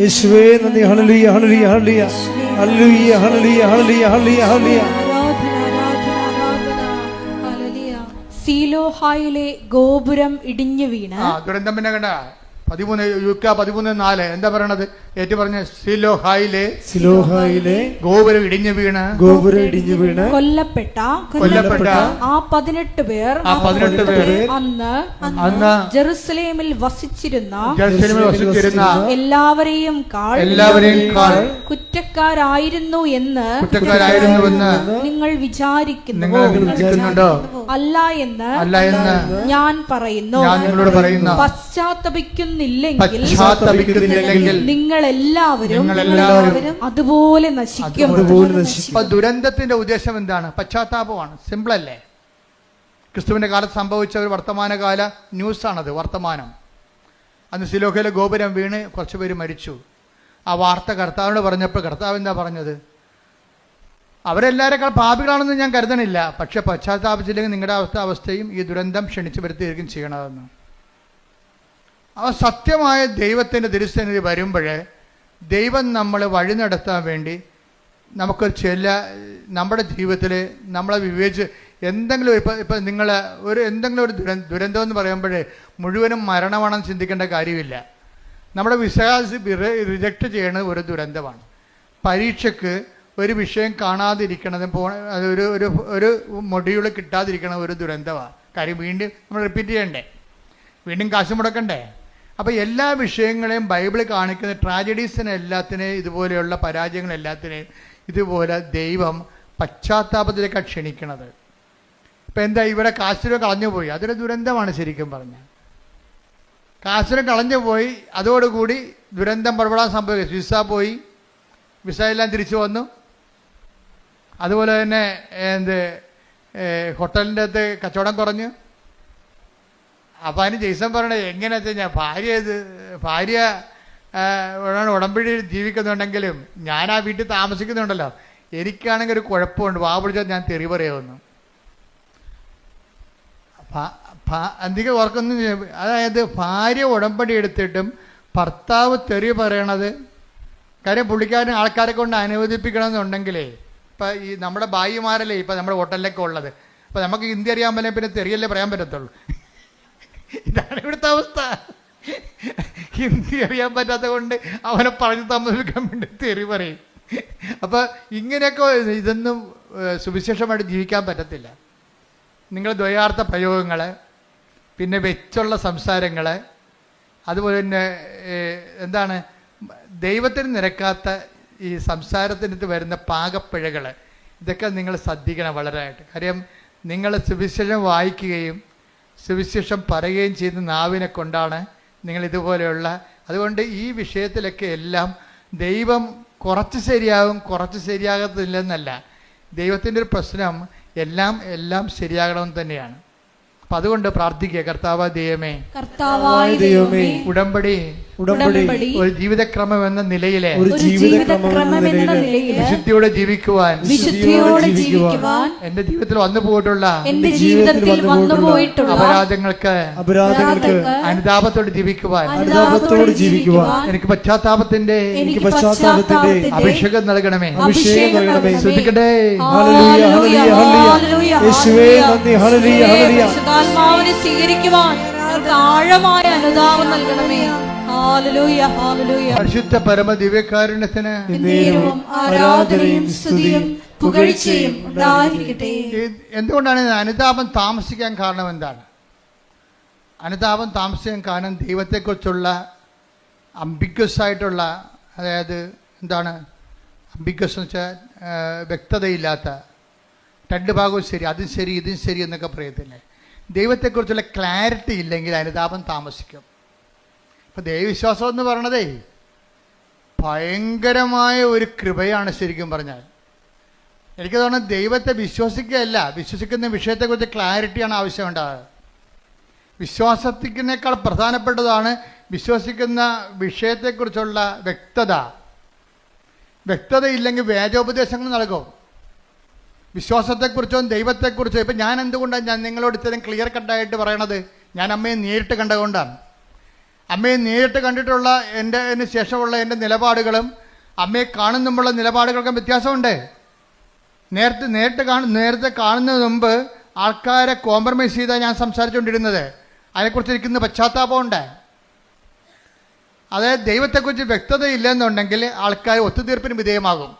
യേശുവേ നന്ദി. ഹല്ലേലൂയ ഹല്ലേലൂയ ഹല്ലേലൂയ ഹല്ലേലൂയ ഹല്ലേലൂയ ഹല്ലേലൂയ ഹല്ലേലൂയ ഹല്ലേലൂയ. സീലോഹായിലെ ഗോപുരം ഇടിഞ്ഞു വീണ്. ദുരന്തം പിന്നെ കണ്ട 13:4 എന്താ പറയണത്? ഏറ്റു പറഞ്ഞ സിലോഹായിലെ ഗോപുരം ഇടിഞ്ഞു വീണ് കൊല്ലപ്പെട്ട ആ 18 പേർ അന്ന് ജെറുസലേമിൽ വസിച്ചിരുന്ന എല്ലാവരെയും കുറ്റക്കാരായിരുന്നു എന്ന് നിങ്ങൾ വിചാരിക്കുന്നുണ്ടോ? അല്ല എന്ന് ഞാൻ പറയുന്നു. പശ്ചാത്തപിക്കുന്നില്ലെങ്കിൽ നിങ്ങൾ എല്ലാവരും അതുപോലെ നശിക്കും. ദുരന്തത്തിന്റെ ഉദ്ദേശം എന്താണ്? പശ്ചാത്താപമാണ്. സിമ്പിൾ അല്ലേ? ക്രിസ്തുവിന്റെ കാലത്ത് സംഭവിച്ച ഒരു വർത്തമാനകാല ന്യൂസാണത്, വർത്തമാനം. അന്ന് സിലോഹയിലെ ഗോപുരം വീണ് കുറച്ച് പേര് മരിച്ചു. ആ വാർത്ത കർത്താവിനോട് പറഞ്ഞപ്പോൾ കർത്താവ് എന്താ പറഞ്ഞത്? അവരെല്ലാവരെക്കാൾ പാപികളാണെന്ന് ഞാൻ കരുതണില്ല, പക്ഷെ പശ്ചാത്താപിച്ചില്ലെങ്കിൽ നിങ്ങളുടെ അവസ്ഥയും ഈ ദുരന്തം ക്ഷണിച്ചു വരുത്തുകയും ചെയ്യണമെന്ന്. ആ സത്യമായ ദൈവത്തിൻ്റെ തിരുസന്നിധി വരുമ്പോൾ ദൈവം നമ്മളെ വഴി നടത്താൻ വേണ്ടി നമുക്കൊരു നമ്മുടെ ജീവിതത്തിൽ നമ്മളെ വിവേചിച്ച് എന്തെങ്കിലും ഇപ്പം നിങ്ങൾ എന്തെങ്കിലും ഒരു ദുരന്തം എന്ന് പറയുമ്പോൾ മുഴുവനും മരണമാണെന്ന് ചിന്തിക്കേണ്ട കാര്യമില്ല. നമ്മുടെ വിശ്വാസം റിജക്റ്റ് ചെയ്യുന്നത് ഒരു ദുരന്തമാണ്. പരീക്ഷയ്ക്ക് ഒരു വിഷയം കാണാതിരിക്കണത്, ഒരു മൊഡ്യൂൾ കിട്ടാതിരിക്കണത് ഒരു ദുരന്തമാണ്. കാര്യം വീണ്ടും നമ്മൾ റിപ്പീറ്റ് ചെയ്യണ്ടേ, വീണ്ടും കാശ് മുടക്കണ്ടേ. അപ്പോൾ എല്ലാ വിഷയങ്ങളെയും ബൈബിൾ കാണിക്കുന്ന ട്രാജഡീസിനെ എല്ലാത്തിനെയും, ഇതുപോലെയുള്ള പരാജയങ്ങളെല്ലാത്തിനെയും ഇതുപോലെ ദൈവം പശ്ചാത്താപത്തിലേക്കാണ് ക്ഷണിക്കണത്. ഇപ്പം എന്താ, ഇവിടെ കാശിനെ കളഞ്ഞുപോയി, അതൊരു ദുരന്തമാണ് ശരിക്കും പറഞ്ഞാൽ. കാശിനെ കളഞ്ഞുപോയി, അതോടുകൂടി ദുരന്തം പടപെടാൻ സംഭവിക്കും. വിസ പോയി, വിസ എല്ലാം തിരിച്ചു വന്നു. അതുപോലെ തന്നെ ഹോട്ടലിൻ്റെ അകത്ത് കച്ചവടം കുറഞ്ഞു. അപ്പം അതിന് ജെയ്സൺ പറയണേ എങ്ങനെയാ വെച്ച് കഴിഞ്ഞാൽ ഭാര്യ ഉടമ്പടി ജീവിക്കുന്നുണ്ടെങ്കിലും ഞാൻ ആ വീട്ടിൽ താമസിക്കുന്നുണ്ടല്ലോ, എനിക്കാണെങ്കിൽ ഒരു കുഴപ്പമുണ്ട്, വാ പിടിച്ചാൽ ഞാൻ തെറി പറയുമെന്ന്. അധികം ഓർക്കൊന്നും, അതായത് ഭാര്യ ഉടമ്പടി എടുത്തിട്ടും ഭർത്താവ് തെറി പറയണത്, കാര്യം പുള്ളിക്കാരൻ ആൾക്കാരെ കൊണ്ട് അനുവദിപ്പിക്കണമെന്നുണ്ടെങ്കിലേ, ഇപ്പം ഈ നമ്മുടെ ഭായിമാരല്ലേ ഇപ്പം നമ്മുടെ ഹോട്ടലിലൊക്കെ ഉള്ളത്, അപ്പം നമുക്ക് ഹിന്ദി അറിയാൻ പറ്റില്ല, പിന്നെ തെറിയല്ലേ പറയാൻ പറ്റത്തുള്ളൂ. ഇതാണ് ഇവിടുത്തെ അവസ്ഥ. ഹിന്ദി അറിയാൻ പറ്റാത്ത കൊണ്ട് അവനെ പറഞ്ഞ് താമസിപ്പിക്കാൻ വേണ്ടി തെറി പറയും. അപ്പം ഇങ്ങനെയൊക്കെ ഇതൊന്നും സുവിശേഷമായിട്ട് ജീവിക്കാൻ പറ്റത്തില്ല. നിങ്ങൾ ദ്വയാർത്ഥ പ്രയോഗങ്ങൾ, പിന്നെ വെച്ചുള്ള സംസാരങ്ങൾ, അതുപോലെ തന്നെ എന്താണ് ദൈവത്തിന് നിരക്കാത്ത ഈ സംസാരത്തിനകത്ത് വരുന്ന പാകപ്പിഴകൾ, ഇതൊക്കെ നിങ്ങൾ ശ്രദ്ധിക്കണം വളരെയായിട്ട്. കാര്യം നിങ്ങൾ സുവിശേഷം വായിക്കുകയും സുവിശേഷം പറയുകയും ചെയ്യുന്ന നാവിനെ കൊണ്ടാണ് നിങ്ങൾ ഇതുപോലെയുള്ള. അതുകൊണ്ട് ഈ വിഷയത്തിലൊക്കെ എല്ലാം ദൈവം കുറച്ച് ശരിയാകും, കുറച്ച് ശരിയാകത്തില്ലെന്നല്ല. ദൈവത്തിൻ്റെ ഒരു പ്രശ്നം എല്ലാം ശരിയാകണമെന്ന് തന്നെയാണ്. അപ്പം അതുകൊണ്ട് പ്രാർത്ഥിക്കുക, കർത്താവായ ദൈവമേ, കർത്താവായ ദൈവമേ, ഉടമ്പടി ഒരു ജീവിതക്രമം എന്ന നിലയിലെ വിശുദ്ധിയോടെ ജീവിക്കുവാൻ എന്റെ ജീവിതത്തിൽ വന്നു പോയിട്ടുള്ള അപരാധങ്ങൾക്ക് അനുതാപത്തോടെ ജീവിക്കുവാൻ എനിക്ക് പശ്ചാത്താപത്തിന്റെ അഭിഷേകം നൽകണമേ. ശ്രദ്ധിക്കട്ടെ. സ്വീകരിക്കുവാൻ ആഴമായ അനുതാപം നൽകണമേ. പരിശുദ്ധ പരമ ദിവ്യകാരുണ്യത്തിന് ആരാധനയും സ്തുതിയും പുകഴ്ചയും ഉണ്ടായിരിക്കട്ടെ. എന്തുകൊണ്ടാണ് അനുതാപം താമസിക്കാൻ കാരണം? എന്താണ് അനുതാപം താമസിക്കാൻ കാരണം? ദൈവത്തെക്കുറിച്ചുള്ള അംബിഗ്വസ് ആയിട്ടുള്ള, അതായത് എന്താണ് അംബിഗ്വസ് എന്ന് വെച്ചാൽ വ്യക്തതയില്ലാത്ത, രണ്ട് ഭാഗവും ശരി, അതും ശരി ഇതും ശരി എന്നൊക്കെ പറയത്തില്ലേ. ദൈവത്തെക്കുറിച്ചുള്ള ക്ലാരിറ്റി ഇല്ലെങ്കിൽ അനുതാപം താമസിക്കും. ഇപ്പം ദൈവവിശ്വാസം എന്ന് പറയണതേ ഭയങ്കരമായ ഒരു കൃപയാണ്. ശരിക്കും പറഞ്ഞാൽ എനിക്ക് തോന്നുന്നത് ദൈവത്തെ വിശ്വസിക്കുകയല്ല, വിശ്വസിക്കുന്ന വിഷയത്തെക്കുറിച്ച് ക്ലാരിറ്റിയാണ് ആവശ്യമുണ്ടാകുക. വിശ്വാസത്തിനേക്കാൾ പ്രധാനപ്പെട്ടതാണ് വിശ്വസിക്കുന്ന വിഷയത്തെക്കുറിച്ചുള്ള വ്യക്തത. വ്യക്തതയില്ലെങ്കിൽ വേദോപദേശങ്ങൾ നൽകും. വിശ്വാസത്തെക്കുറിച്ചും ദൈവത്തെക്കുറിച്ചും ഇപ്പം ഞാൻ എന്തുകൊണ്ടാണ് ഞാൻ നിങ്ങളോട് ഇത്രയും ക്ലിയർ കട്ടായിട്ട് പറയണത്? ഞാൻ അമ്മയെ നേരിട്ട് കണ്ടുകൊണ്ടാണ്. അമ്മയെ നേരിട്ട് കണ്ടിട്ടുള്ള എൻ്റെ ശേഷമുള്ള എൻ്റെ നിലപാടുകളും അമ്മയെ കാണുന്നുമുള്ള നിലപാടുകൾക്കും വ്യത്യാസമുണ്ട്. നേരത്തെ കാണുന്നതിന് മുമ്പ് ആൾക്കാരെ കോംപ്രമൈസ് ചെയ്താണ് ഞാൻ സംസാരിച്ചുകൊണ്ടിരുന്നത്. അതിനെക്കുറിച്ച് ഇരിക്കുന്ന പശ്ചാത്താപമുണ്ട്. അതായത് ദൈവത്തെക്കുറിച്ച് വ്യക്തതയില്ലെന്നുണ്ടെങ്കിൽ ആൾക്കാർ ഒത്തുതീർപ്പിന് വിധേയമാകും.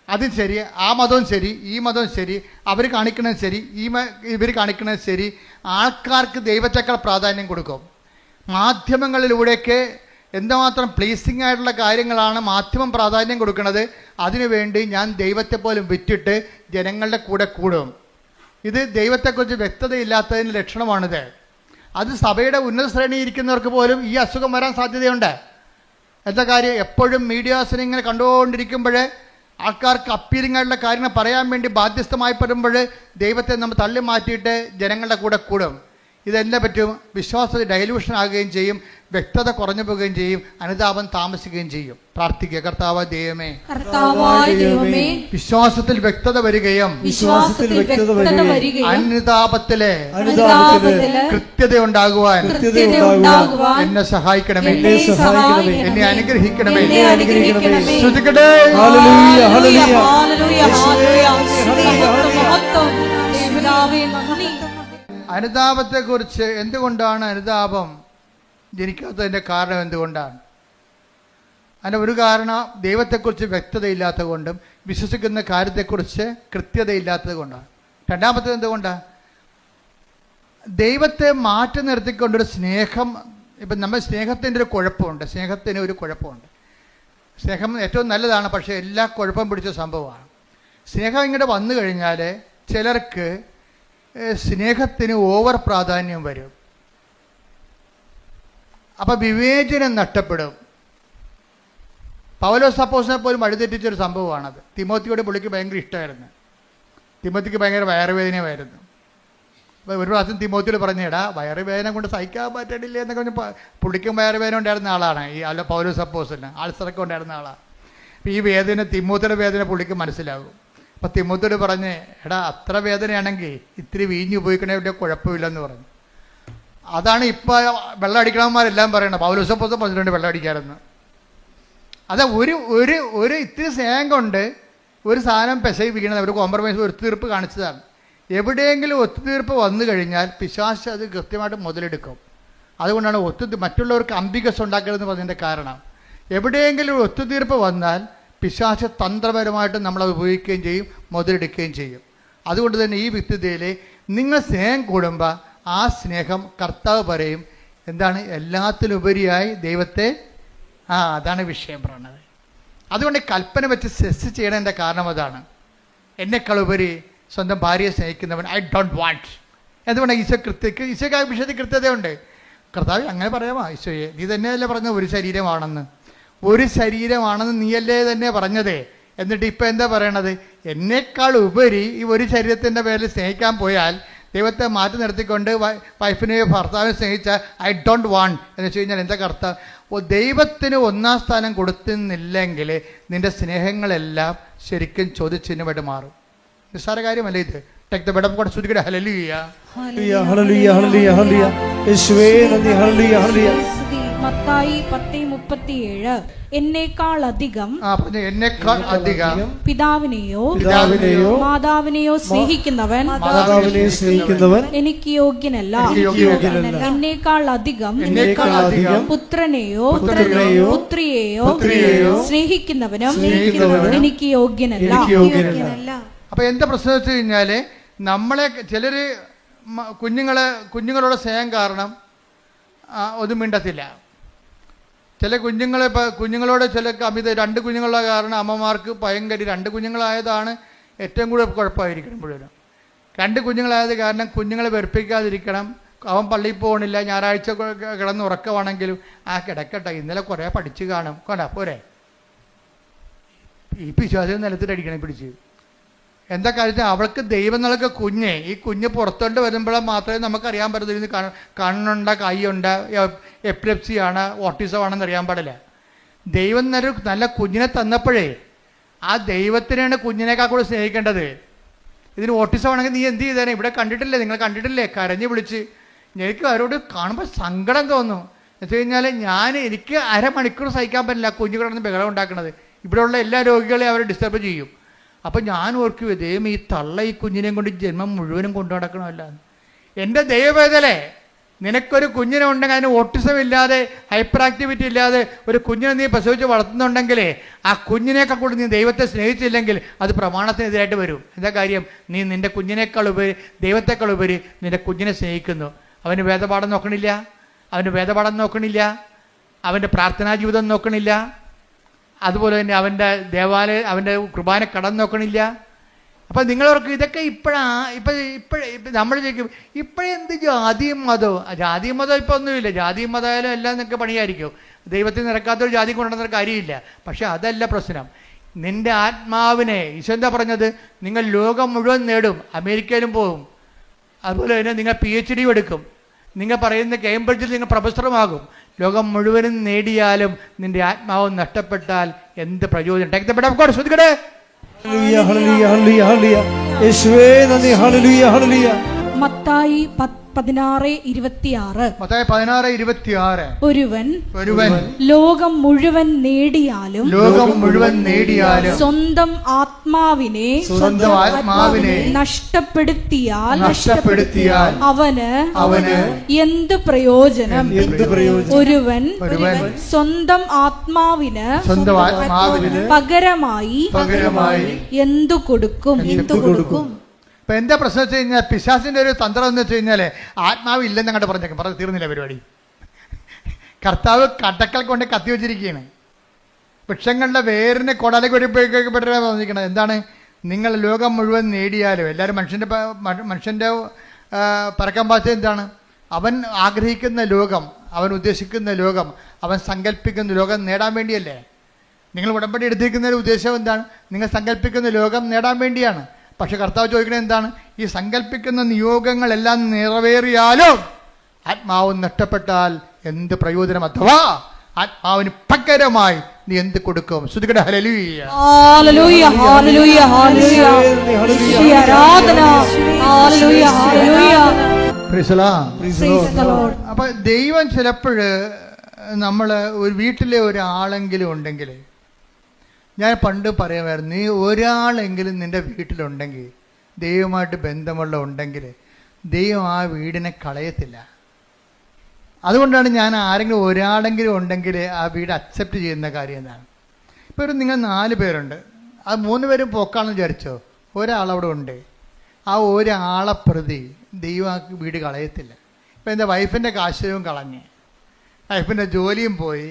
അതും ശരി, ആ മതവും ശരി, ഈ മതവും ശരി, അവർ കാണിക്കണത് ശരി, ഇവർ കാണിക്കണത് ശരി. ആൾക്കാർക്ക് ദൈവത്തെക്കാൾ പ്രാധാന്യം കൊടുക്കും. മാധ്യമങ്ങളിലൂടെയൊക്കെ എന്തുമാത്രം പ്ലീസിങ് ആയിട്ടുള്ള കാര്യങ്ങളാണ് മാധ്യമം പ്രാധാന്യം കൊടുക്കുന്നത്. അതിനുവേണ്ടി ഞാൻ ദൈവത്തെ പോലും വിറ്റിട്ട് ജനങ്ങളുടെ കൂടെ കൂടും. ഇത് ദൈവത്തെക്കുറിച്ച് വ്യക്തതയില്ലാത്തതിൻ്റെ ലക്ഷണമാണിത്. അത് സഭയുടെ ഉന്നത ശ്രേണിയിൽ ഇരിക്കുന്നവർക്ക് പോലും ഈ അസുഖം വരാൻ സാധ്യതയുണ്ട്. എന്താ കാര്യം? എപ്പോഴും മീഡിയാസിനെ ഇങ്ങനെ കണ്ടുകൊണ്ടിരിക്കുമ്പോൾ ആൾക്കാർക്ക് അപ്പീലിംഗ് ആയിട്ടുള്ള കാര്യങ്ങൾ പറയാൻ വേണ്ടി ബാധ്യസ്ഥമായി പെടുമ്പോൾ ദൈവത്തെ നമ്മൾ തള്ളി മാറ്റിയിട്ട് ജനങ്ങളുടെ കൂടെ കൂടും. ഇതെല്ലാം പറ്റും. വിശ്വാസത്തിൽ ഡൈലൂഷൻ ആകുകയും ചെയ്യും, വ്യക്തത കുറഞ്ഞു പോവുകയും ചെയ്യും, അനുതാപം താമസിക്കുകയും ചെയ്യും. പ്രാർത്ഥിക്കുക, കർത്താവായ ദൈവമേ, വിശ്വാസത്തിൽ വ്യക്തത വരികയും അനുതാപത്തിലെ കൃത്യത ഉണ്ടാകുവാൻ എന്നെ സഹായിക്കണമേ, എന്നെ അനുഗ്രഹിക്കണമേ. ശ്രദ്ധിക്കട്ടെ. അനുതാപത്തെക്കുറിച്ച് എന്തുകൊണ്ടാണ് അനുതാപം ജനിക്കാത്തതിൻ്റെ കാരണം എന്തുകൊണ്ടാണ്? അതിൻ്റെ ഒരു കാരണം ദൈവത്തെക്കുറിച്ച് വ്യക്തതയില്ലാത്തത് കൊണ്ടും വിശ്വസിക്കുന്ന കാര്യത്തെക്കുറിച്ച് കൃത്യതയില്ലാത്തത് കൊണ്ടാണ്. രണ്ടാമത്തേത് എന്തുകൊണ്ടാണ്? ദൈവത്തെ മാറ്റി നിർത്തിക്കൊണ്ടൊരു സ്നേഹം. ഇപ്പം നമ്മൾ സ്നേഹത്തിൻ്റെ ഒരു കുഴപ്പമുണ്ട്. സ്നേഹത്തിന് ഒരു കുഴപ്പമുണ്ട്. സ്നേഹം ഏറ്റവും നല്ലതാണ്, പക്ഷേ എല്ലാ കുഴപ്പം പിടിച്ച സംഭവമാണ്. സ്നേഹം ഇങ്ങോട്ട് വന്നു കഴിഞ്ഞാൽ ചിലർക്ക് സ്നേഹത്തിന് ഓവർ പ്രാധാന്യം വരും. അപ്പം വിവേചനം നഷ്ടപ്പെടും. പൗലോസ് അപ്പോസ്തലനെ പോലും വഴിതെറ്റിച്ചൊരു സംഭവമാണത്. തിമോത്തിയോട് പുള്ളിക്ക് ഭയങ്കര ഇഷ്ടമായിരുന്നു. തിമോത്തിക്ക് ഭയങ്കര വയറുവേദനയായിരുന്നു. അപ്പോൾ ഒരു പ്രാവശ്യം തിമോത്തിയോട് പറഞ്ഞേടാ, വയറുവേദന കൊണ്ട് സഹിക്കാൻ പറ്റണില്ല എന്നൊക്കെ പറഞ്ഞ് പുള്ളിക്കും വയറുവേദന ഉണ്ടായിരുന്ന ആളാണ് ഈ പൗലോസ് അപ്പോസ്തലൻ. ആൾസറൊക്കെ ഉണ്ടായിരുന്ന ആളാണ്. അപ്പോൾ ഈ വേദന, തിമോത്തിയുടെ വേദന പുള്ളിക്ക് മനസ്സിലാകും. അപ്പം തിമോത്തിയോട് പറഞ്ഞ്, എടാ അത്ര വേദനയാണെങ്കിൽ ഇത്തിരി വീഞ്ഞു ഉപയോഗിക്കണേ, വലിയ കുഴപ്പമില്ലെന്ന് പറഞ്ഞു. അതാണ് ഇപ്പോൾ വെള്ളം അടിക്കണവന്മാരെല്ലാം പറയണം. പൗലോസ് അപ്പോസ്തലൻ പറഞ്ഞിട്ടുണ്ട് വെള്ളം അടിക്കാമെന്ന്. അത് ഒരു ഇത്തിരി സ്നേഹം കൊണ്ട് ഒരു സാധനം പെശകി വീണത്, ഒരു കോംപ്രമൈസ്, ഒത്തുതീർപ്പ് കാണിച്ചതാണ്. എവിടെയെങ്കിലും ഒത്തുതീർപ്പ് വന്നു കഴിഞ്ഞാൽ പിശാച് അത് കൃത്യമായിട്ട് മുതലെടുക്കും. അതുകൊണ്ടാണ് മറ്റുള്ളവർക്ക് അംബികസ് ഉണ്ടാക്കരുതെന്ന് പറഞ്ഞതിൻ്റെ കാരണം. എവിടെയെങ്കിലും ഒത്തുതീർപ്പ് വന്നാൽ പിശാച് തന്ത്രപരമായിട്ട് നമ്മളത് ഉപയോഗിക്കുകയും ചെയ്യും, മുതലെടുക്കുകയും ചെയ്യും. അതുകൊണ്ട് തന്നെ ഈ വ്യക്തിതയിൽ നിങ്ങൾ സ്നേഹം കൂടുമ്പോൾ ആ സ്നേഹം കർത്താവ് പറയും എന്താണ്, എല്ലാത്തിലുപരിയായി ദൈവത്തെ, അതാണ് വിഷയം പറയുന്നത്. അതുകൊണ്ട് കൽപ്പന വെച്ച് സെസ് ചെയ്യണതിൻ്റെ കാരണം അതാണ്. എന്നെക്കാൾ ഉപരി സ്വന്തം ഭാര്യയെ സ്നേഹിക്കുന്നവൻ ഐ ഡോണ്ട് വാണ്ട്. എന്തുകൊണ്ടാണ് ഈശോയ്ക്ക് ആ വിഷയത്തിൽ കൃത്യതയുണ്ട്. കർത്താവ് അങ്ങനെ പറയാമോ? ഈശോയെ നീ തന്നെയല്ലേ പറഞ്ഞത് ഒരു ശരീരമാണെന്ന്. ഒരു ശരീരമാണെന്ന് നീയല്ലേ തന്നെ പറഞ്ഞതേ. എന്നിട്ട് ഇപ്പം എന്താ പറയണത്? എന്നേക്കാൾ ഉപരി ഈ ഒരു ശരീരത്തിൻ്റെ പേരിൽ സ്നേഹിക്കാൻ പോയാൽ ദൈവത്തെ മാറ്റി നിർത്തിക്കൊണ്ട് വൈഫിനെയോ ഭർത്താവിനെ സ്നേഹിച്ചാൽ ഐ ഡോണ്ട് വാണ്ട് എന്ന് വെച്ച് കഴിഞ്ഞാൽ എന്താ അർത്ഥം? ദൈവത്തിന് ഒന്നാം സ്ഥാനം കൊടുക്കുന്നില്ലെങ്കിൽ നിൻ്റെ സ്നേഹങ്ങളെല്ലാം ശരിക്കും ചോദ്യചിഹ്നമായിട്ട് മാറും. നിസ്സാര കാര്യമല്ല ഇത്. Take the word of God. ശ്രുതിക്കട്ടെ ഹല്ലേലൂയ ഹല്ലേലൂയ ഹല്ലേലൂയ ഹല്ലേലൂയ ഹല്ലേലൂയ. യേശുവേ നന്ദി. ഹല്ലേലൂയ ഹല്ലേലൂയ. മത്തായി 10:37 എന്നേക്കാൾ അധികം പിതാവിനെയോ മാതാവിനെയോ സ്നേഹിക്കുന്നവൻ എനിക്ക് യോഗ്യനല്ല. എന്നേക്കാൾ അധികം പുത്രനെയോ പുത്രിയെയോ സ്നേഹിക്കുന്നവനും എനിക്ക് യോഗ്യനല്ല. അപ്പൊ എന്താ പ്രശ്നം വെച്ച് കഴിഞ്ഞാല്, നമ്മളെ ചിലര് കുഞ്ഞുങ്ങളോട് സ്നേഹം കാരണം ഒന്നും മിണ്ടത്തില്ല. ചില കുഞ്ഞുങ്ങളോട് ചില അമിത 2 കുഞ്ഞുങ്ങളുള്ള കാരണം അമ്മമാർക്ക് ഭയങ്കര 2 കുഞ്ഞുങ്ങളായതാണ് ഏറ്റവും കൂടുതൽ കുഴപ്പമായിരിക്കണം. മുഴുവനും 2 കുഞ്ഞുങ്ങളായത് കാരണം കുഞ്ഞുങ്ങളെ വെറുപ്പിക്കാതിരിക്കണം. അവൻ പള്ളിയിൽ പോകണില്ല, ഞായറാഴ്ച കിടന്ന് ഉറക്കമാണെങ്കിലും കിടക്കട്ടെ, ഇന്നലെ കുറേ പഠിച്ച് കാണും, കൊണ്ടാ പോരെ. ഈ പിശാചിനെ നിലത്തിട്ടടിക്കണം പിടിച്ച്. എന്താ കാര്യം? അവൾക്ക് ദൈവം നൽകിയ ഈ കുഞ്ഞ് പുറത്തോട്ട് വരുമ്പോഴേ മാത്രമേ നമുക്കറിയാൻ പറ്റത്തില്ല കണ്ണുണ്ട, കൈയുണ്ട്, എപ്പിലെപ്സിയാണ്, ഓട്ടിസം ആണെന്ന് അറിയാൻ പാടില്ല. ദൈവം നല്ല കുഞ്ഞിനെ തന്നപ്പോഴേ ആ ദൈവത്തിനാണ് കുഞ്ഞിനേക്കാൾ കൂടെ സ്നേഹിക്കേണ്ടത്. ഇതിന് ഓട്ടിസം ആണെങ്കിൽ നീ എന്ത് ചെയ്തേനെ? ഇവിടെ കണ്ടിട്ടില്ലേ, നിങ്ങൾ കണ്ടിട്ടില്ലേ? കരഞ്ഞ് വിളിച്ച്. എനിക്ക് അവരോട് കാണുമ്പോൾ സങ്കടം തോന്നും. എന്ന് വെച്ച് കഴിഞ്ഞാൽ എനിക്ക് അരമണിക്കൂർ സഹിക്കാൻ പറ്റില്ല കുഞ്ഞു കിടന്ന് ബഹളം ഉണ്ടാക്കുന്നത്. ഇവിടെയുള്ള എല്ലാ രോഗികളെയും അവർ ഡിസ്റ്റർബ് ചെയ്യും. അപ്പം ഞാൻ ഓർക്കും, ദൈവം ഈ തള്ള ഈ കുഞ്ഞിനെയും കൊണ്ട് ജന്മം മുഴുവനും കൊണ്ടു നടക്കണമല്ല. എൻ്റെ ദൈവവേദലേ, നിനക്കൊരു കുഞ്ഞിനെ ഉണ്ടെങ്കിൽ അതിന് ഓട്ടിസം ഇല്ലാതെ ഹൈപ്പർ ആക്ടിവിറ്റി ഇല്ലാതെ ഒരു കുഞ്ഞിനെ നീ പ്രസവിച്ച് വളർത്തുന്നുണ്ടെങ്കിലേ ആ കുഞ്ഞിനേക്കാൾ കൂടി നീ ദൈവത്തെ സ്നേഹിച്ചില്ലെങ്കിൽ അത് പ്രമാണത്തിനെതിരായിട്ട് വരും. എന്താ കാര്യം? നീ നിൻ്റെ കുഞ്ഞിനേക്കാൾ ഉപരി ദൈവത്തെക്കാൾ ഉപരി നിൻ്റെ കുഞ്ഞിനെ സ്നേഹിക്കുന്നു. അവന് വേദപാഠം നോക്കണില്ല, അവൻ്റെ പ്രാർത്ഥനാ ജീവിതം നോക്കണില്ല, അതുപോലെ തന്നെ അവൻ്റെ അവൻ്റെ കുർബാന കടം നോക്കണില്ല. അപ്പം നിങ്ങളവർക്ക് ഇതൊക്കെ ഇപ്പോഴും നമ്മൾ ചോദിക്കും, ഇപ്പോഴെന്ത് ജാതിയും മതവും ഇപ്പം ഒന്നുമില്ല. ജാതിയും മതമായാലും എല്ലാം നിങ്ങൾക്ക് പണിയായിരിക്കും. ദൈവത്തിൽ നിരക്കാത്തൊരു ജാതി കൊണ്ടുവന്ന കാര്യമില്ല. പക്ഷെ അതല്ല പ്രശ്നം. നിൻ്റെ ആത്മാവിനെ ഈശോ എന്താ പറഞ്ഞത്? നിങ്ങൾ ലോകം മുഴുവൻ നേടും, അമേരിക്കയിലും പോകും, അതുപോലെ തന്നെ നിങ്ങൾ PhD എടുക്കും, നിങ്ങൾ പറയുന്ന കേംബ്രിഡ്ജിൽ നിങ്ങൾ പ്രൊഫസറുമാകും. ലോകം മുഴുവനും നേടിയാലും നിന്റെ ആത്മാവ് നഷ്ടപ്പെട്ടാൽ എന്ത് പ്രയോജനം? Take the word of God. ശ്രദ്ധിക്കട്ടെ. ഹല്ലേലൂയ ഹല്ലേലൂയ ഹല്ലേലൂയ ഹല്ലേലൂയ. യേശുവേ നന്ദി. ഹല്ലേലൂയ ഹല്ലേലൂയ. മത്തായി 16:26 ഒരുവൻ ലോകം മുഴുവൻ നേടിയാലും സ്വന്തം ആത്മാവിനെ നഷ്ടപ്പെടുത്തിയാൽ അവന് എന്ത് പ്രയോജനം? ഒരുവൻ സ്വന്തം ആത്മാവിന് പകരമായി എന്തു കൊടുക്കും? ഇപ്പം എന്താ പ്രശ്നം വെച്ച് കഴിഞ്ഞാൽ, പിശാചിൻ്റെ ഒരു തന്ത്രം എന്ന് വെച്ച് കഴിഞ്ഞാൽ ആത്മാവ് ഇല്ലെന്ന് അങ്ങോട്ട് പറഞ്ഞേക്കും. തീർന്നില്ല പരിപാടി. കർത്താവ് കടക്കൽ കൊണ്ട് കത്തി വെച്ചിരിക്കുകയാണ്. വൃക്ഷങ്ങളുടെ വേരിനെ കൊടാലേക്ക് പറഞ്ഞിരിക്കണം. എന്താണ്? നിങ്ങൾ ലോകം മുഴുവൻ നേടിയാലും, എല്ലാവരും മനുഷ്യൻ്റെ പരക്കം പാച്ച എന്താണ്? അവൻ ആഗ്രഹിക്കുന്ന ലോകം, അവൻ ഉദ്ദേശിക്കുന്ന ലോകം, അവൻ സങ്കല്പിക്കുന്ന ലോകം നേടാൻ വേണ്ടിയല്ലേ? നിങ്ങൾ ഉടമ്പടി എടുത്തിരിക്കുന്നതിൻ്റെ ഉദ്ദേശം എന്താണ്? നിങ്ങൾ സങ്കല്പിക്കുന്ന ലോകം നേടാൻ വേണ്ടിയാണ്. പക്ഷെ കർത്താവ് ചോദിക്കുന്നത് എന്താണ്? ഈ സങ്കല്പിക്കുന്ന നിയോഗങ്ങളെല്ലാം നിറവേറിയാലും ആത്മാവ് നഷ്ടപ്പെട്ടാൽ എന്ത് പ്രയോജനം? അഥവാ ആത്മാവിന് പകരമായി നീ എന്ത് കൊടുക്കും? ശ്രുതികട ഹല്ലേലൂയ ഹല്ലേലൂയ ഹല്ലേലൂയ ഹല്ലേലൂയ ആരാധന hallelujah hallelujah praise the Lord. അപ്പൊ ദൈവം ചിലപ്പോൾ നമ്മൾ ഒരു വീട്ടിലെ ഒരാളെങ്കിലും ഉണ്ടെങ്കിൽ, ഞാൻ പണ്ട് പറയുമായിരുന്നു, നീ ഒരാളെങ്കിലും നിൻ്റെ വീട്ടിലുണ്ടെങ്കിൽ, ദൈവമായിട്ട് ബന്ധമുള്ള ഉണ്ടെങ്കിൽ ദൈവം ആ വീടിനെ കളയത്തില്ല. അതുകൊണ്ടാണ് ഞാൻ ആരെങ്കിലും ഒരാളെങ്കിലും ഉണ്ടെങ്കിൽ ആ വീട് അക്സെപ്റ്റ് ചെയ്യുന്ന കാര്യം എന്താണ്. ഇപ്പോൾ നിങ്ങൾ 4 പേരുണ്ട്, അത് 3 പേരും പോക്കാണെന്ന് വിചാരിച്ചോ, ഒരാളവിടെ ഉണ്ട്. ആ ഒരാളെ പ്രതി ദൈവം ആ വീട് കളയത്തില്ല. ഇപ്പോൾ എൻ്റെ വൈഫിൻ്റെ കാശവും കളഞ്ഞ്, വൈഫിൻ്റെ ജോലിയും പോയി,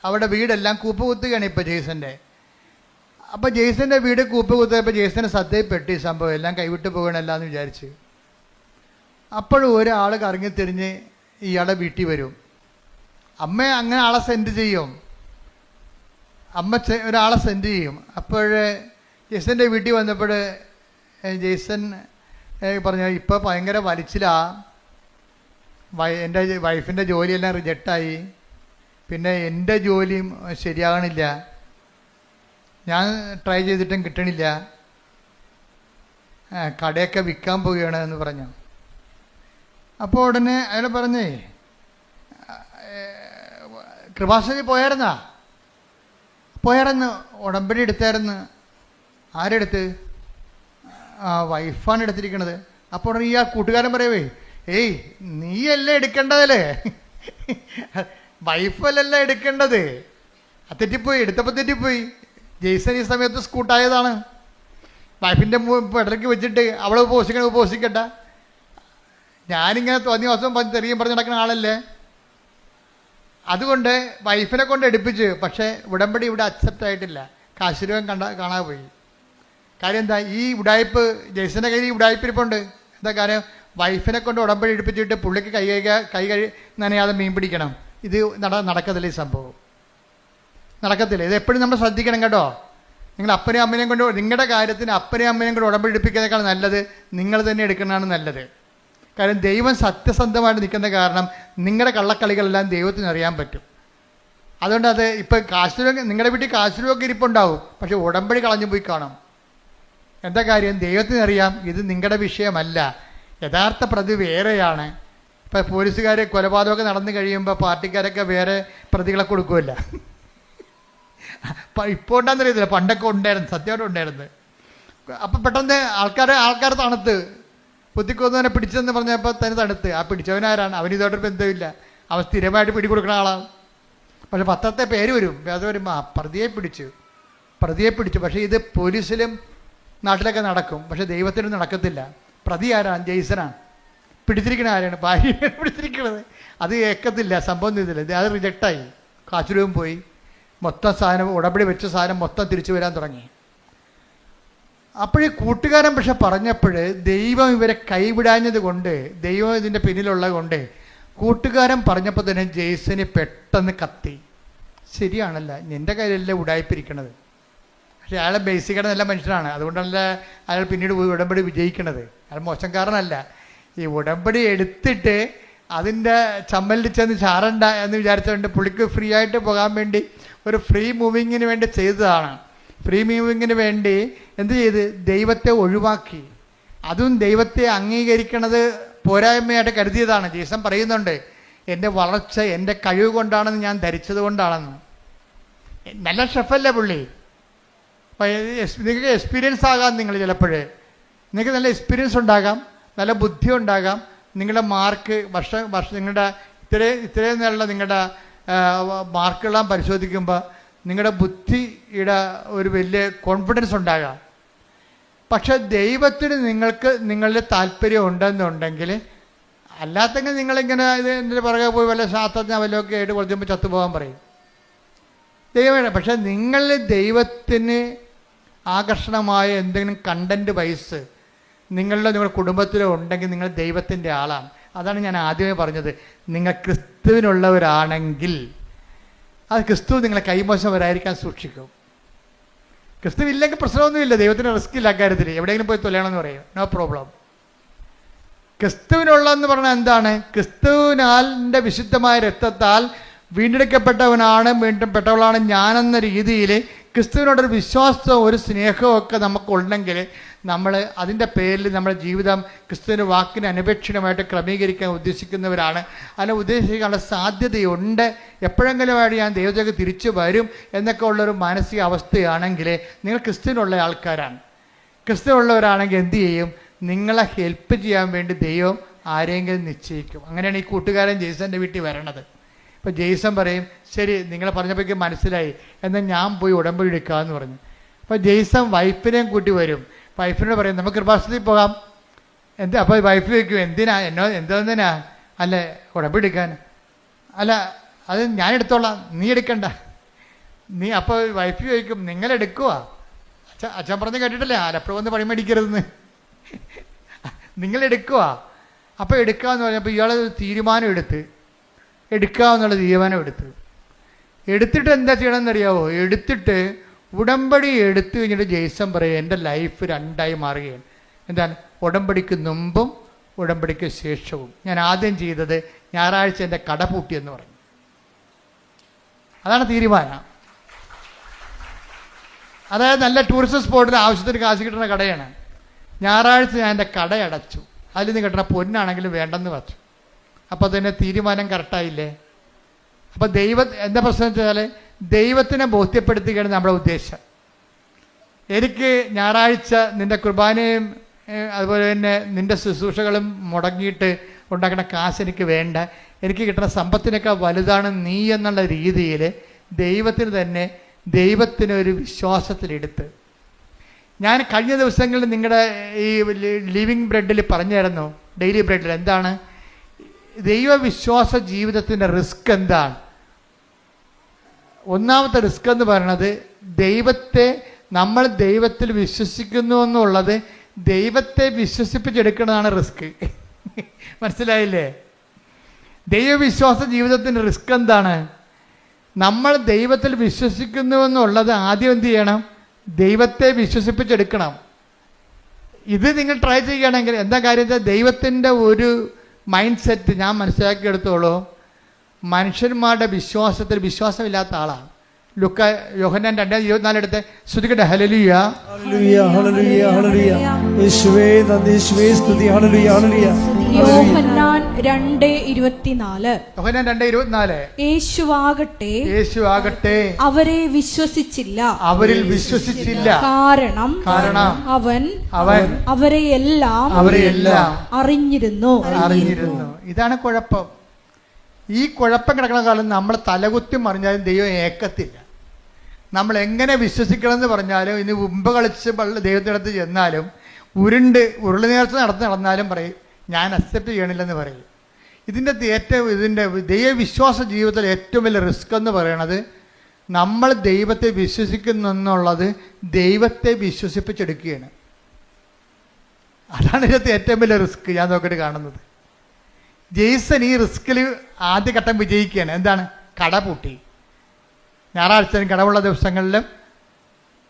അവിടെ വീടെല്ലാം കൂപ്പുകുത്തുകയാണ് ഇപ്പോൾ ജെയ്സൻ്റെ. അപ്പോൾ ജെയ്സൻ്റെ വീട് കൂപ്പുകുത്തിയപ്പോൾ ജെയ്സൻ്റെ ശ്രദ്ധയിൽപ്പെട്ട് ഈ സംഭവം എല്ലാം കൈവിട്ട് പോകണമല്ല എന്ന് വിചാരിച്ച്. അപ്പോഴും ഒരാൾ കറങ്ങിത്തിരിഞ്ഞ് ഇയാളെ വീട്ടിൽ വരും. അമ്മ അങ്ങനെ ആളെ സെൻഡ് ചെയ്യും, ഒരാളെ സെൻഡ് ചെയ്യും. അപ്പോൾ ജെയ്സൻ്റെ വീട്ടിൽ വന്നപ്പോൾ ജെയ്സൺ പറഞ്ഞു ഇപ്പോൾ ഭയങ്കര വലിച്ചിലാ, എൻ്റെ വൈഫിൻ്റെ ജോലിയെല്ലാം റിജക്റ്റായി, പിന്നെ എൻ്റെ ജോലിയും ശരിയാകണില്ല, ഞാൻ ട്രൈ ചെയ്തിട്ടും കിട്ടണില്ല, കടയൊക്കെ വിൽക്കാൻ പോവുകയാണ് എന്ന് പറഞ്ഞു. അപ്പോൾ ഉടനെ അയാൾ പറഞ്ഞേ, കൃപാസനത്തിൽ പോയായിരുന്നു, ഉടമ്പടി എടുത്തായിരുന്നു. ആരെടുത്ത്? വൈഫാണ് എടുത്തിരിക്കണത്. അപ്പോൾ ഉടനെ ഈ ആ കൂട്ടുകാരൻ പറയവേ, ഏയ് നീയല്ലേ എടുക്കേണ്ടതല്ലേ, വൈഫല്ലല്ല എടുക്കേണ്ടത്. തെറ്റിപ്പോയി, എടുത്തപ്പോൾ തെറ്റിപ്പോയി. ജെയ്സൺ ഈ സമയത്ത് സ്കൂട്ടായതാണ്. വൈഫിൻ്റെ ഇടയ്ക്ക് വെച്ചിട്ട് അവളെ ഉപസിക്കട്ട. ഞാനിങ്ങനെ തോന്നിയ ദിവസം തെറിയും പറഞ്ഞ് നടക്കുന്ന ആളല്ലേ. അതുകൊണ്ട് വൈഫിനെ കൊണ്ട് എടുപ്പിച്ച്. പക്ഷേ ഉടമ്പടി ഇവിടെ അക്സെപ്റ്റ് ആയിട്ടില്ല. കാശുരൂപം കാണാതെ പോയി. കാര്യം എന്താ? ഈ ഉടായ്പ് ജെയ്സൻ്റെ കയ്യിൽ ഈ ഉടായ്പിരിപ്പുണ്ട്. എന്താ കാര്യം? വൈഫിനെ കൊണ്ട് ഉടമ്പടി എടുപ്പിച്ചിട്ട് പുള്ളിക്ക് കൈ നനയാതെ മീൻ പിടിക്കണം. ഇത് നടക്കത്തില്ല. ഈ സംഭവം നടക്കത്തില്ല. ഇത് എപ്പോഴും നമ്മൾ ശ്രദ്ധിക്കണം കേട്ടോ. നിങ്ങൾ അപ്പനെയും അമ്മനെയും കൊണ്ട് നിങ്ങളുടെ കാര്യത്തിന് അപ്പനെയും അമ്മനെയും കൊണ്ട് ഉടമ്പടി എടുപ്പിക്കുന്നതിനേക്കാൾ നല്ലത് നിങ്ങൾ തന്നെ എടുക്കുന്നതാണ് നല്ലത്. കാരണം ദൈവം സത്യസന്ധമായിട്ട് നിൽക്കുന്ന കാരണം നിങ്ങളുടെ കള്ളക്കളികളെല്ലാം ദൈവത്തിന് അറിയാൻ പറ്റും. അതുകൊണ്ട് അത് ഇപ്പം നിങ്ങളുടെ വീട്ടിൽ കാശുരൂപൊക്കെ ഇരിപ്പുണ്ടാവും, പക്ഷെ ഉടമ്പടി കളഞ്ഞു പോയി കാണും. എന്താ കാര്യം? ദൈവത്തിനറിയാം ഇത് നിങ്ങളുടെ വിഷയമല്ല, യഥാർത്ഥ പ്രതി വേറെയാണ്. ഇപ്പം പോലീസുകാർ കൊലപാതകമൊക്കെ നടന്നു കഴിയുമ്പോൾ പാർട്ടിക്കാരൊക്കെ വേറെ പ്രതികളെ കൊടുക്കുമല്ല. ഇപ്പോൾ ഉണ്ടാകുന്നറിയത്തില്ല, പണ്ടൊക്കെ ഉണ്ടായിരുന്നു, സത്യമായിട്ട് ഉണ്ടായിരുന്നു. അപ്പം പെട്ടെന്ന് ആൾക്കാർ തണുത്ത് കുത്തിക്കൊന്നവനെ പിടിച്ചതെന്ന് പറഞ്ഞപ്പോൾ തന്നെ തണുത്ത്. ആ പിടിച്ചവനാരാണ്? അവനിതോട്ടൊരു ബന്ധമില്ല, അവൻ സ്ഥിരമായിട്ട് പിടികൊടുക്കുന്ന ആളാണ്. പക്ഷെ പത്രത്തെ പേര് വരും, അത് വരുമ്പോൾ പ്രതിയെ പിടിച്ചു. പക്ഷേ ഇത് പോലീസിലും നാട്ടിലൊക്കെ നടക്കും, പക്ഷെ ദൈവത്തിനും നടക്കത്തില്ല. പ്രതി ആരാണ്? ജെയ്സനാണ്. പിടിച്ചിരിക്കണ ആരാണ്? ഭാര്യയാണ് പിടിച്ചിരിക്കണത്. അത് ഏക്കത്തില്ല, സംഭവം ചെയ്തില്ല. അത് റിജക്റ്റായി. കാശുരൂപം പോയി. മൊത്തം സാധനം ഉടമ്പടി വെച്ച സാധനം മൊത്തം തിരിച്ചു വരാൻ തുടങ്ങി. അപ്പോഴീ കൂട്ടുകാരൻ പക്ഷെ പറഞ്ഞപ്പോൾ ദൈവം ഇവരെ കൈവിടാഞ്ഞത് കൊണ്ട്, ദൈവം ഇതിൻ്റെ പിന്നിലുള്ളത് കൊണ്ട് കൂട്ടുകാരൻ പറഞ്ഞപ്പോൾ തന്നെ ജെയ്സന് പെട്ടെന്ന് കത്തി. ശരിയാണല്ല, നിൻ്റെ കയ്യിലല്ലേ ഉടായിപ്പിരിക്കണത്. പക്ഷെ അയാളെ ബേസിക്കായിട്ട് നല്ല മനുഷ്യനാണ്, അതുകൊണ്ടല്ല അയാൾ പിന്നീട് ഉടമ്പടി വിജയിക്കണത്. അയാൾ മോശംകാരനല്ല. ഈ ഉടമ്പടി എടുത്തിട്ട് അതിൻ്റെ ചമ്മലിൽ ചെന്ന് ചാരണ്ട എന്ന് വിചാരിച്ചുകൊണ്ട് പുള്ളിക്ക് ഫ്രീ ആയിട്ട് പോകാൻ വേണ്ടി ഒരു ഫ്രീ മൂവിങ്ങിന് വേണ്ടി ചെയ്തതാണ്. ഫ്രീ മൂവിങ്ങിന് വേണ്ടി എന്ത് ചെയ്ത്? ദൈവത്തെ ഒഴിവാക്കി. അതും ദൈവത്തെ അംഗീകരിക്കണത് പോരായ്മയായിട്ട് കരുതിയതാണ്. ജീസൻ പറയുന്നുണ്ട്, എൻ്റെ വളർച്ച എൻ്റെ കഴിവ് കൊണ്ടാണെന്ന് ഞാൻ ധരിച്ചത് കൊണ്ടാണെന്ന്. നല്ല ഷെഫല്ലേ പുള്ളി. നിങ്ങൾക്ക് എക്സ്പീരിയൻസ് ആകാം. നിങ്ങൾ ചിലപ്പോഴേ നിങ്ങൾക്ക് നല്ല എക്സ്പീരിയൻസ് ഉണ്ടാകാം, നല്ല ബുദ്ധി ഉണ്ടാകാം. നിങ്ങളുടെ മാർക്ക് നിങ്ങളുടെ ഇത്രയും നല്ല നിങ്ങളുടെ മാർക്കെല്ലാം പരിശോധിക്കുമ്പോൾ നിങ്ങളുടെ ബുദ്ധിയുടെ ഒരു വലിയ കോൺഫിഡൻസ് ഉണ്ടാകാം. പക്ഷെ ദൈവത്തിന് നിങ്ങളുടെ താല്പര്യം ഉണ്ടെന്നുണ്ടെങ്കിൽ, അല്ലാത്തെങ്കിൽ നിങ്ങളിങ്ങനെ ഇതിൻ്റെ പുറകെ പോയി വല്ല ശാസ്ത്രജ്ഞ വല്ലതൊക്കെ ആയിട്ട് കുറച്ചുമ്പോൾ ചത്തുപോകാൻ പറയും. ദൈവമാണ്. പക്ഷെ നിങ്ങളിൽ ദൈവത്തിന് ആകർഷണമായ എന്തെങ്കിലും കണ്ടൻറ്റ് വൈസ് നിങ്ങളുടെ കുടുംബത്തിലോ ഉണ്ടെങ്കിൽ നിങ്ങൾ ദൈവത്തിൻ്റെ ആളാണ്. അതാണ് ഞാൻ ആദ്യമേ പറഞ്ഞത്. നിങ്ങൾ ക്രിസ്തുവിനുള്ളവരാണെങ്കിൽ അത് ക്രിസ്തു നിങ്ങളെ കൈമോശം സൂക്ഷിക്കും. ക്രിസ്തു ഇല്ലെങ്കിൽ പ്രശ്നമൊന്നുമില്ല, ദൈവത്തിന് റിസ്ക് ഇല്ല കാര്യത്തിൽ. എവിടെയെങ്കിലും പോയി തൊലയണമെന്ന് പറയും, നോ പ്രോബ്ലം. ക്രിസ്തുവിനുള്ളതെന്ന് പറഞ്ഞാൽ എന്താണ്? ക്രിസ്തുവിനാലിൻ്റെ വിശുദ്ധമായ രക്തത്താൽ വീണ്ടെടുക്കപ്പെട്ടവനാണ്, വീണ്ടെടുക്കപ്പെട്ടവളാണ് ഞാനെന്ന രീതിയിൽ ക്രിസ്തുവിനോടൊരു വിശ്വാസവും ഒരു സ്നേഹവും ഒക്കെ നമുക്കുണ്ടെങ്കിൽ നമ്മൾ അതിൻ്റെ പേരിൽ നമ്മുടെ ജീവിതം ക്രിസ്തുവിൻ്റെ വാക്കിന് അനപേക്ഷിതമായിട്ട് ക്രമീകരിക്കാൻ ഉദ്ദേശിക്കുന്നവരാണ്. അതിനെ ഉദ്ദേശിക്കാനുള്ള സാധ്യതയുണ്ട്. എപ്പോഴെങ്കിലുമായിട്ട് ഞാൻ ദൈവത്തേക്ക് തിരിച്ചു വരും എന്നൊക്കെ ഉള്ളൊരു മാനസിക അവസ്ഥയാണെങ്കിൽ നിങ്ങൾ ക്രിസ്തുവിനുള്ള ആൾക്കാരാണ്. ക്രിസ്തുവുള്ളവരാണെങ്കിൽ എന്ത് ചെയ്യും? നിങ്ങളെ ഹെൽപ്പ് ചെയ്യാൻ വേണ്ടി ദൈവം ആരെങ്കിലും നിശ്ചയിക്കും. അങ്ങനെയാണ് ഈ കൂട്ടുകാരൻ ജെയ്സൻ്റെ വീട്ടിൽ വരണത്. അപ്പോൾ ജെയ്സൺ പറയും, ശരി നിങ്ങളെ പറഞ്ഞപ്പോഴേക്കും മനസ്സിലായി, എന്നാൽ ഞാൻ പോയി ഉടമ്പടി എടുക്കാമെന്ന് പറഞ്ഞു. അപ്പോൾ ജെയ്സൺ വൈഫിനെയും കൂട്ടി വരും. വൈഫിനോട് പറയും, നമുക്ക് കൃപാസനത്തിൽ പോകാം. അപ്പോൾ വൈഫ് ചോദിക്കും, എന്തിനാ എന്തിനാ? അല്ല ഉടമ്പടി എടുക്കാൻ. അല്ല അത് ഞാൻ എടുത്തോളാം, നീ എടുക്കണ്ട. അപ്പോൾ വൈഫ് ചോദിക്കും, നിങ്ങളെടുക്കുക? അച്ഛൻ പറഞ്ഞ് കേട്ടിട്ടില്ലേ, ആലപ്പുഴ വന്ന് പണി മേടിക്കരുതെന്ന്. നിങ്ങളെടുക്കുക. അപ്പോൾ എടുക്കാമെന്ന് പറഞ്ഞപ്പോൾ ഇയാൾ തീരുമാനം എടുക്കാമെന്നുള്ള തീരുമാനം എടുത്തിട്ട് എന്താ ചെയ്യണമെന്നറിയാവോ? എടുത്തിട്ട് ഉടമ്പടി എടുത്തു കഴിഞ്ഞിട്ട് ജെയ്സൺ പറയും, എൻ്റെ ലൈഫ് രണ്ടായി മാറുകയാണ്. എന്താണ്? ഉടമ്പടിക്ക് മുമ്പും ഉടമ്പടിക്ക് ശേഷവും. ഞാൻ ആദ്യം ചെയ്തത് ഞായറാഴ്ച എൻ്റെ കട പൂട്ടിയെന്ന് പറഞ്ഞു. അതാണ് തീരുമാനം. അതായത് നല്ല ടൂറിസ്റ്റ് സ്പോട്ടിൽ ആവശ്യത്തിന് കാശ് കിട്ടുന്ന കടയാണ്. ഞായറാഴ്ച ഞാൻ എൻ്റെ കട അടച്ചു. അതിൽ നിന്ന് കിട്ടുന്ന പൊന്നാണെങ്കിലും വേണ്ടെന്ന് വെച്ചു. അപ്പോൾ തന്നെ തീരുമാനം കറക്റ്റായില്ലേ? അപ്പോൾ എന്താ പ്രശ്നം വെച്ചാൽ ദൈവത്തിനെ ബോധ്യപ്പെടുത്തുകയാണ് നമ്മുടെ ഉദ്ദേശം. എനിക്ക് ഞായറാഴ്ച നിൻ്റെ കുർബാനയും അതുപോലെ തന്നെ നിൻ്റെ ശുശ്രൂഷകളും മുടങ്ങിയിട്ട് ഉണ്ടാക്കുന്ന കാശ് എനിക്ക് വേണ്ട, എനിക്ക് കിട്ടുന്ന സമ്പത്തിനേക്കാൾ വലുതാണ് നീ എന്നുള്ള രീതിയിൽ ദൈവത്തിനൊരു വിശ്വാസത്തിലെടുത്ത് ഞാൻ കഴിഞ്ഞ ദിവസങ്ങളിൽ നിങ്ങളുടെ ഈ ലിവിങ് ബ്രെഡിൽ പറഞ്ഞായിരുന്നു, ഡെയിലി ബ്രെഡിൽ എന്താണ് ദൈവവിശ്വാസ ജീവിതത്തിൻ്റെ റിസ്ക് എന്താണ്? ഒന്നാമത്തെ റിസ്ക് എന്ന് പറയുന്നത് നമ്മൾ ദൈവത്തിൽ വിശ്വസിക്കുന്നു എന്നുള്ളത് ദൈവത്തെ വിശ്വസിപ്പിച്ചെടുക്കുന്നതാണ് റിസ്ക്. മനസ്സിലായില്ലേ? ദൈവവിശ്വാസ ജീവിതത്തിൻ്റെ റിസ്ക് എന്താണ്? നമ്മൾ ദൈവത്തിൽ വിശ്വസിക്കുന്നു എന്നുള്ളത് ആദ്യം എന്ത് ചെയ്യണം? ദൈവത്തെ വിശ്വസിപ്പിച്ചെടുക്കണം. ഇത് നിങ്ങൾ ട്രൈ ചെയ്യുകയാണെങ്കിൽ എന്താ കാര്യം വെച്ചാൽ ദൈവത്തിൻ്റെ ഒരു മൈൻഡ് സെറ്റ് ഞാൻ മനസ്സിലാക്കിയെടുത്തോളൂ, മനുഷ്യന്മാരുടെ വിശ്വാസത്തിൽ വിശ്വാസമില്ലാത്ത ആളാണ്. യോഹന്നാൻ 2:24 എടുത്ത് ശ്രുതിക്കട്ടെ. ഹല്ലേലൂയ ഹല്ലേലൂയ ഹല്ലേലൂയ ഹല്ലേലൂയ. യേശുവേ നന്ദി, യേശുവേ സ്തുതി. ഹല്ലേലൂയ ഹല്ലേലൂയ. യോഹന്നാൻ 2:24. യോഹന്നാൻ 2:24. യേശുവാകട്ടെ അവരെ വിശ്വസിച്ചില്ല, അവരിൽ വിശ്വസിച്ചില്ല. കാരണം അവൻ അവരെയെല്ലാം അറിഞ്ഞിരുന്നു. ഇതാണ് കുഴപ്പം. ഈ കുഴപ്പം കിടക്കുന്ന കാലം നമ്മൾ തലകുത്തി മറിഞ്ഞാലും ദൈവം ഏക്കത്തില്ല. നമ്മൾ എങ്ങനെ വിശ്വസിക്കണം എന്ന് പറഞ്ഞാലും ഇനി ഉമ്പ് കളിച്ച് ദൈവത്തിനടുത്ത് ചെന്നാലും ഉരുളി നേർച്ച നടന്നാലും പറയും ഞാൻ അക്സെപ്റ്റ് ചെയ്യണില്ലെന്ന് പറയും. ഇതിൻ്റെ ദൈവവിശ്വാസ ജീവിതത്തിൽ ഏറ്റവും വലിയ റിസ്ക് എന്ന് പറയണത് നമ്മൾ ദൈവത്തെ വിശ്വസിക്കുന്നു എന്നുള്ളത് ദൈവത്തെ വിശ്വസിപ്പിച്ചെടുക്കുകയാണ്. അതാണ് ഇതിനകത്ത് ഏറ്റവും വലിയ റിസ്ക് ഞാൻ നോക്കിയിട്ട് കാണുന്നത്. ജെയ്സൺ ഈ റിസ്കിൽ ആദ്യഘട്ടം വിജയിക്കുകയാണ്. എന്താണ്? കട പൂട്ടി. ഞായറാഴ്ചയും കടവുള്ള ദിവസങ്ങളിലും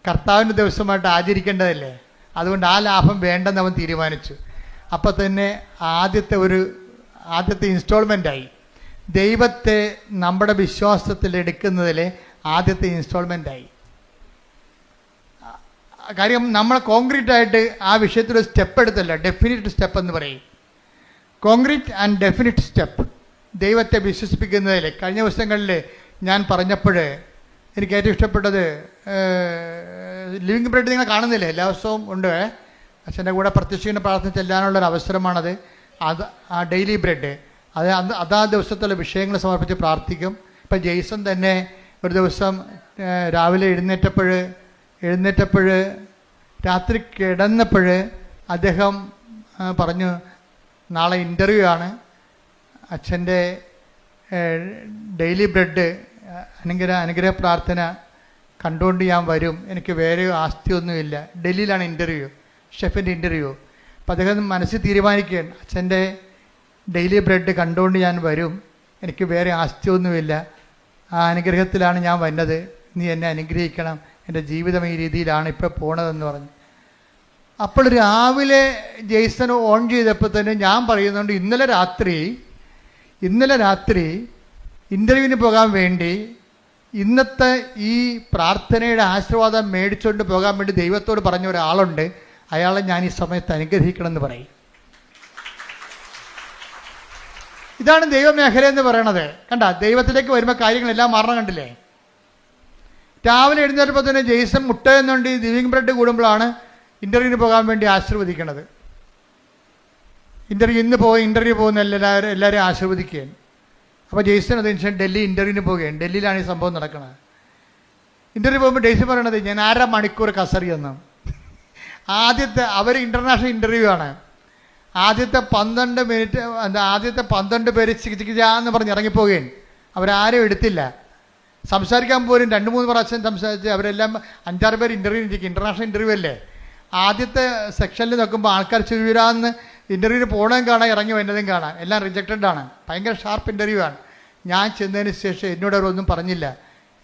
കർത്താവിൻ്റെ ദിവസമായിട്ട് ആചരിക്കേണ്ടതല്ലേ, അതുകൊണ്ട് ആ ലാഭം വേണ്ടെന്ന് അവൻ തീരുമാനിച്ചു. അപ്പോൾ തന്നെ ആദ്യത്തെ ഇൻസ്റ്റാൾമെൻ്റായി ദൈവത്തെ നമ്മുടെ വിശ്വാസത്തിൽ എടുക്കുന്നതിലെ ആദ്യത്തെ ഇൻസ്റ്റാൾമെൻ്റായി. കാര്യം നമ്മൾ കോൺക്രീറ്റായിട്ട് ആ വിഷയത്തിൽ സ്റ്റെപ്പ് എടുത്തല്ല, ഡെഫിനിറ്റ് സ്റ്റെപ്പ് എന്ന് പറയും. കോൺക്രീറ്റ് ആൻഡ് ഡെഫിനിറ്റ് സ്റ്റെപ്പ് ദൈവത്തെ വിശ്വസിപ്പിക്കുന്നതിൽ കഴിഞ്ഞ ദിവസങ്ങളിൽ ഞാൻ പറഞ്ഞപ്പോൾ എനിക്ക് ഏറ്റവും ഇഷ്ടപ്പെട്ടത് ലിവിങ് ബ്രെഡ് നിങ്ങൾ കാണുന്നില്ലേ, എല്ലാ ദിവസവും ഉണ്ട്. അച്ഛൻ്റെ കൂടെ പ്രത്യക്ഷീകരണ പ്രാർത്ഥന ചെല്ലാനുള്ളൊരു അവസരമാണത്. ആ ഡെയിലി ബ്രെഡ് അതാ ദിവസത്തുള്ള വിഷയങ്ങൾ സമർപ്പിച്ച് പ്രാർത്ഥിക്കും. ഇപ്പം ജെയ്സൺ തന്നെ ഒരു ദിവസം രാവിലെ എഴുന്നേറ്റപ്പോൾ രാത്രി കിടന്നപ്പോൾ അദ്ദേഹം പറഞ്ഞു, നാളെ ഇൻ്റർവ്യൂ ആണ്, അച്ഛൻ്റെ ഡെയിലി ബ്രെഡ് അനുഗ്രഹ പ്രാർത്ഥന കണ്ടുകൊണ്ട് ഞാൻ വരും, എനിക്ക് വേറെ ആസ്തിയൊന്നുമില്ല. ഡൽഹിയിലാണ് ഇൻ്റർവ്യൂ, ഷെഫിൻ്റെ ഇൻ്റർവ്യൂ. അപ്പം അദ്ദേഹം മനസ്സിൽ തീരുമാനിക്കുകയാണ്, അച്ഛൻ്റെ ഡെയിലി ബ്രെഡ് കണ്ടുകൊണ്ട് ഞാൻ വരും, എനിക്ക് വേറെ ആസ്തിയൊന്നുമില്ല, ആ അനുഗ്രഹത്തിലാണ് ഞാൻ വന്നത്, നീ എന്നെ അനുഗ്രഹിക്കണം, എൻ്റെ ജീവിതം ഈ രീതിയിലാണ് ഇപ്പോൾ പോണതെന്ന് പറഞ്ഞു. അപ്പോൾ രാവിലെ ജെയ്സൺ ഓൺ ചെയ്തപ്പോൾ തന്നെ ഞാൻ പറയുന്നുണ്ട്, ഇന്നലെ രാത്രി ഇൻ്റർവ്യൂവിന് പോകാൻ വേണ്ടി ഇന്നത്തെ ഈ പ്രാർത്ഥനയുടെ ആശീർവാദം മേടിച്ചുകൊണ്ട് പോകാൻ വേണ്ടി ദൈവത്തോട് പറഞ്ഞ ഒരാളുണ്ട്, അയാളെ ഞാൻ ഈ സമയത്ത് അനുഗ്രഹിക്കണമെന്ന് പറയും. ഇതാണ് ദൈവമേഖല എന്ന് പറയണത്. കണ്ട, ദൈവത്തിലേക്ക് വരുമ്പോൾ കാര്യങ്ങളെല്ലാം മാറണം. കണ്ടില്ലേ? രാവിലെ എഴുന്നേറ്റപ്പോൾ തന്നെ ജെയ്സൺ മുട്ട എന്നുണ്ട് ലിവിങ് ബ്രെഡ് കൂടുമ്പോഴാണ് ഇൻ്റർവ്യൂവിന് പോകാൻ വേണ്ടി ആശീർവദിക്കണത്. ഇൻ്റർവ്യൂ പോകുന്ന എല്ലാവരെയും ആശീർവദിക്കുകയാണ്. അപ്പോൾ ജെയ്സൺ അതനുസരിച്ച് ഡൽഹി ഇൻ്റർവ്യൂവിന് പോവുകയാണ്. ഡൽഹിയിലാണ് ഈ സംഭവം നടക്കുന്നത്. ഇൻ്റർവ്യൂ പോകുമ്പോൾ ജെയ്സൺ പറയണത്, ഞാൻ 1.5 മണിക്കൂർ കസറിയെന്ന്. അവർ ഇൻ്റർനാഷണൽ ഇൻ്റർവ്യൂ ആണ്. ആദ്യത്തെ 12 പേര് ചികിത്സിക്കാന്ന് പറഞ്ഞ് ഇറങ്ങിപ്പോവുകയാണ്. അവരാരും എടുത്തില്ല. സംസാരിക്കാൻ പോലും 2-3 പ്രാവശ്യം സംസാരിച്ച് അവരെല്ലാം 5-6 പേര് ഇൻ്റർവ്യൂ ഇരിക്കും. ഇൻ്റർനാഷണൽ ഇൻ്റർവ്യൂ അല്ലേ. ആദ്യത്തെ സെക്ഷനിൽ നോക്കുമ്പോൾ ആൾക്കാർ ചുരുവിരാന്ന് ഇൻ്റർവ്യൂവിന് പോകണതും കാണാം, ഇറങ്ങി വരുന്നതും കാണാം. എല്ലാം റിജക്റ്റഡ് ആണ്. ഭയങ്കര ഷാർപ്പ് ഇൻ്റർവ്യൂ ആണ്. ഞാൻ ചെന്നതിന് ശേഷം എന്നോട് അവരൊന്നും പറഞ്ഞില്ല,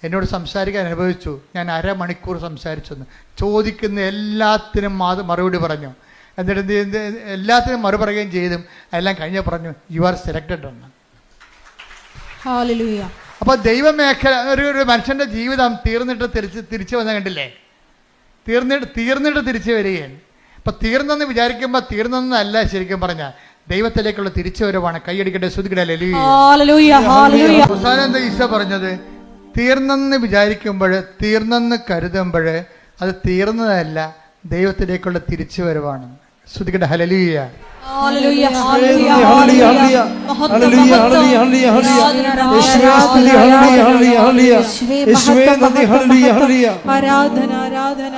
എന്നോട് സംസാരിക്കാൻ അനുഭവിച്ചു. ഞാൻ 1/2 മണിക്കൂർ സംസാരിച്ചെന്ന്. ചോദിക്കുന്ന എല്ലാത്തിനും മറുപടി പറഞ്ഞു. എന്നിട്ട് എല്ലാത്തിനും മറുപറയുകയും ചെയ്തും എല്ലാം കഴിഞ്ഞ് പറഞ്ഞു യു ആർ സെലക്റ്റഡ് എന്ന്. ഹല്ലേലൂയ. അപ്പോൾ ദൈവമേഖല ഒരു മനുഷ്യൻ്റെ ജീവിതം തീർന്നിട്ട് തിരിച്ചു വന്ന കണ്ടില്ലേ, തീർന്നിട്ട് തിരിച്ചു വരികയാണ്. അപ്പം തീർന്നെന്ന് വിചാരിക്കുമ്പോൾ തീർന്നെന്നല്ല, ശരിക്കും പറഞ്ഞാൽ ദൈവത്തിലേക്കുള്ള തിരിച്ചുവരവാണ്. കൈയടിക്കട്ടെ, ശ്രുതിക്കട്ടെ. അവസാനം എന്താ ഈശോ പറഞ്ഞത്? തീർന്നെന്ന് വിചാരിക്കുമ്പോൾ, തീർന്നെന്ന് കരുതുമ്പോൾ അത് തീർന്നതല്ല, ദൈവത്തിലേക്കുള്ള തിരിച്ചുവരവാണ്. ശ്രുതിക്കട്ടെ. ഹല്ലേലൂയ.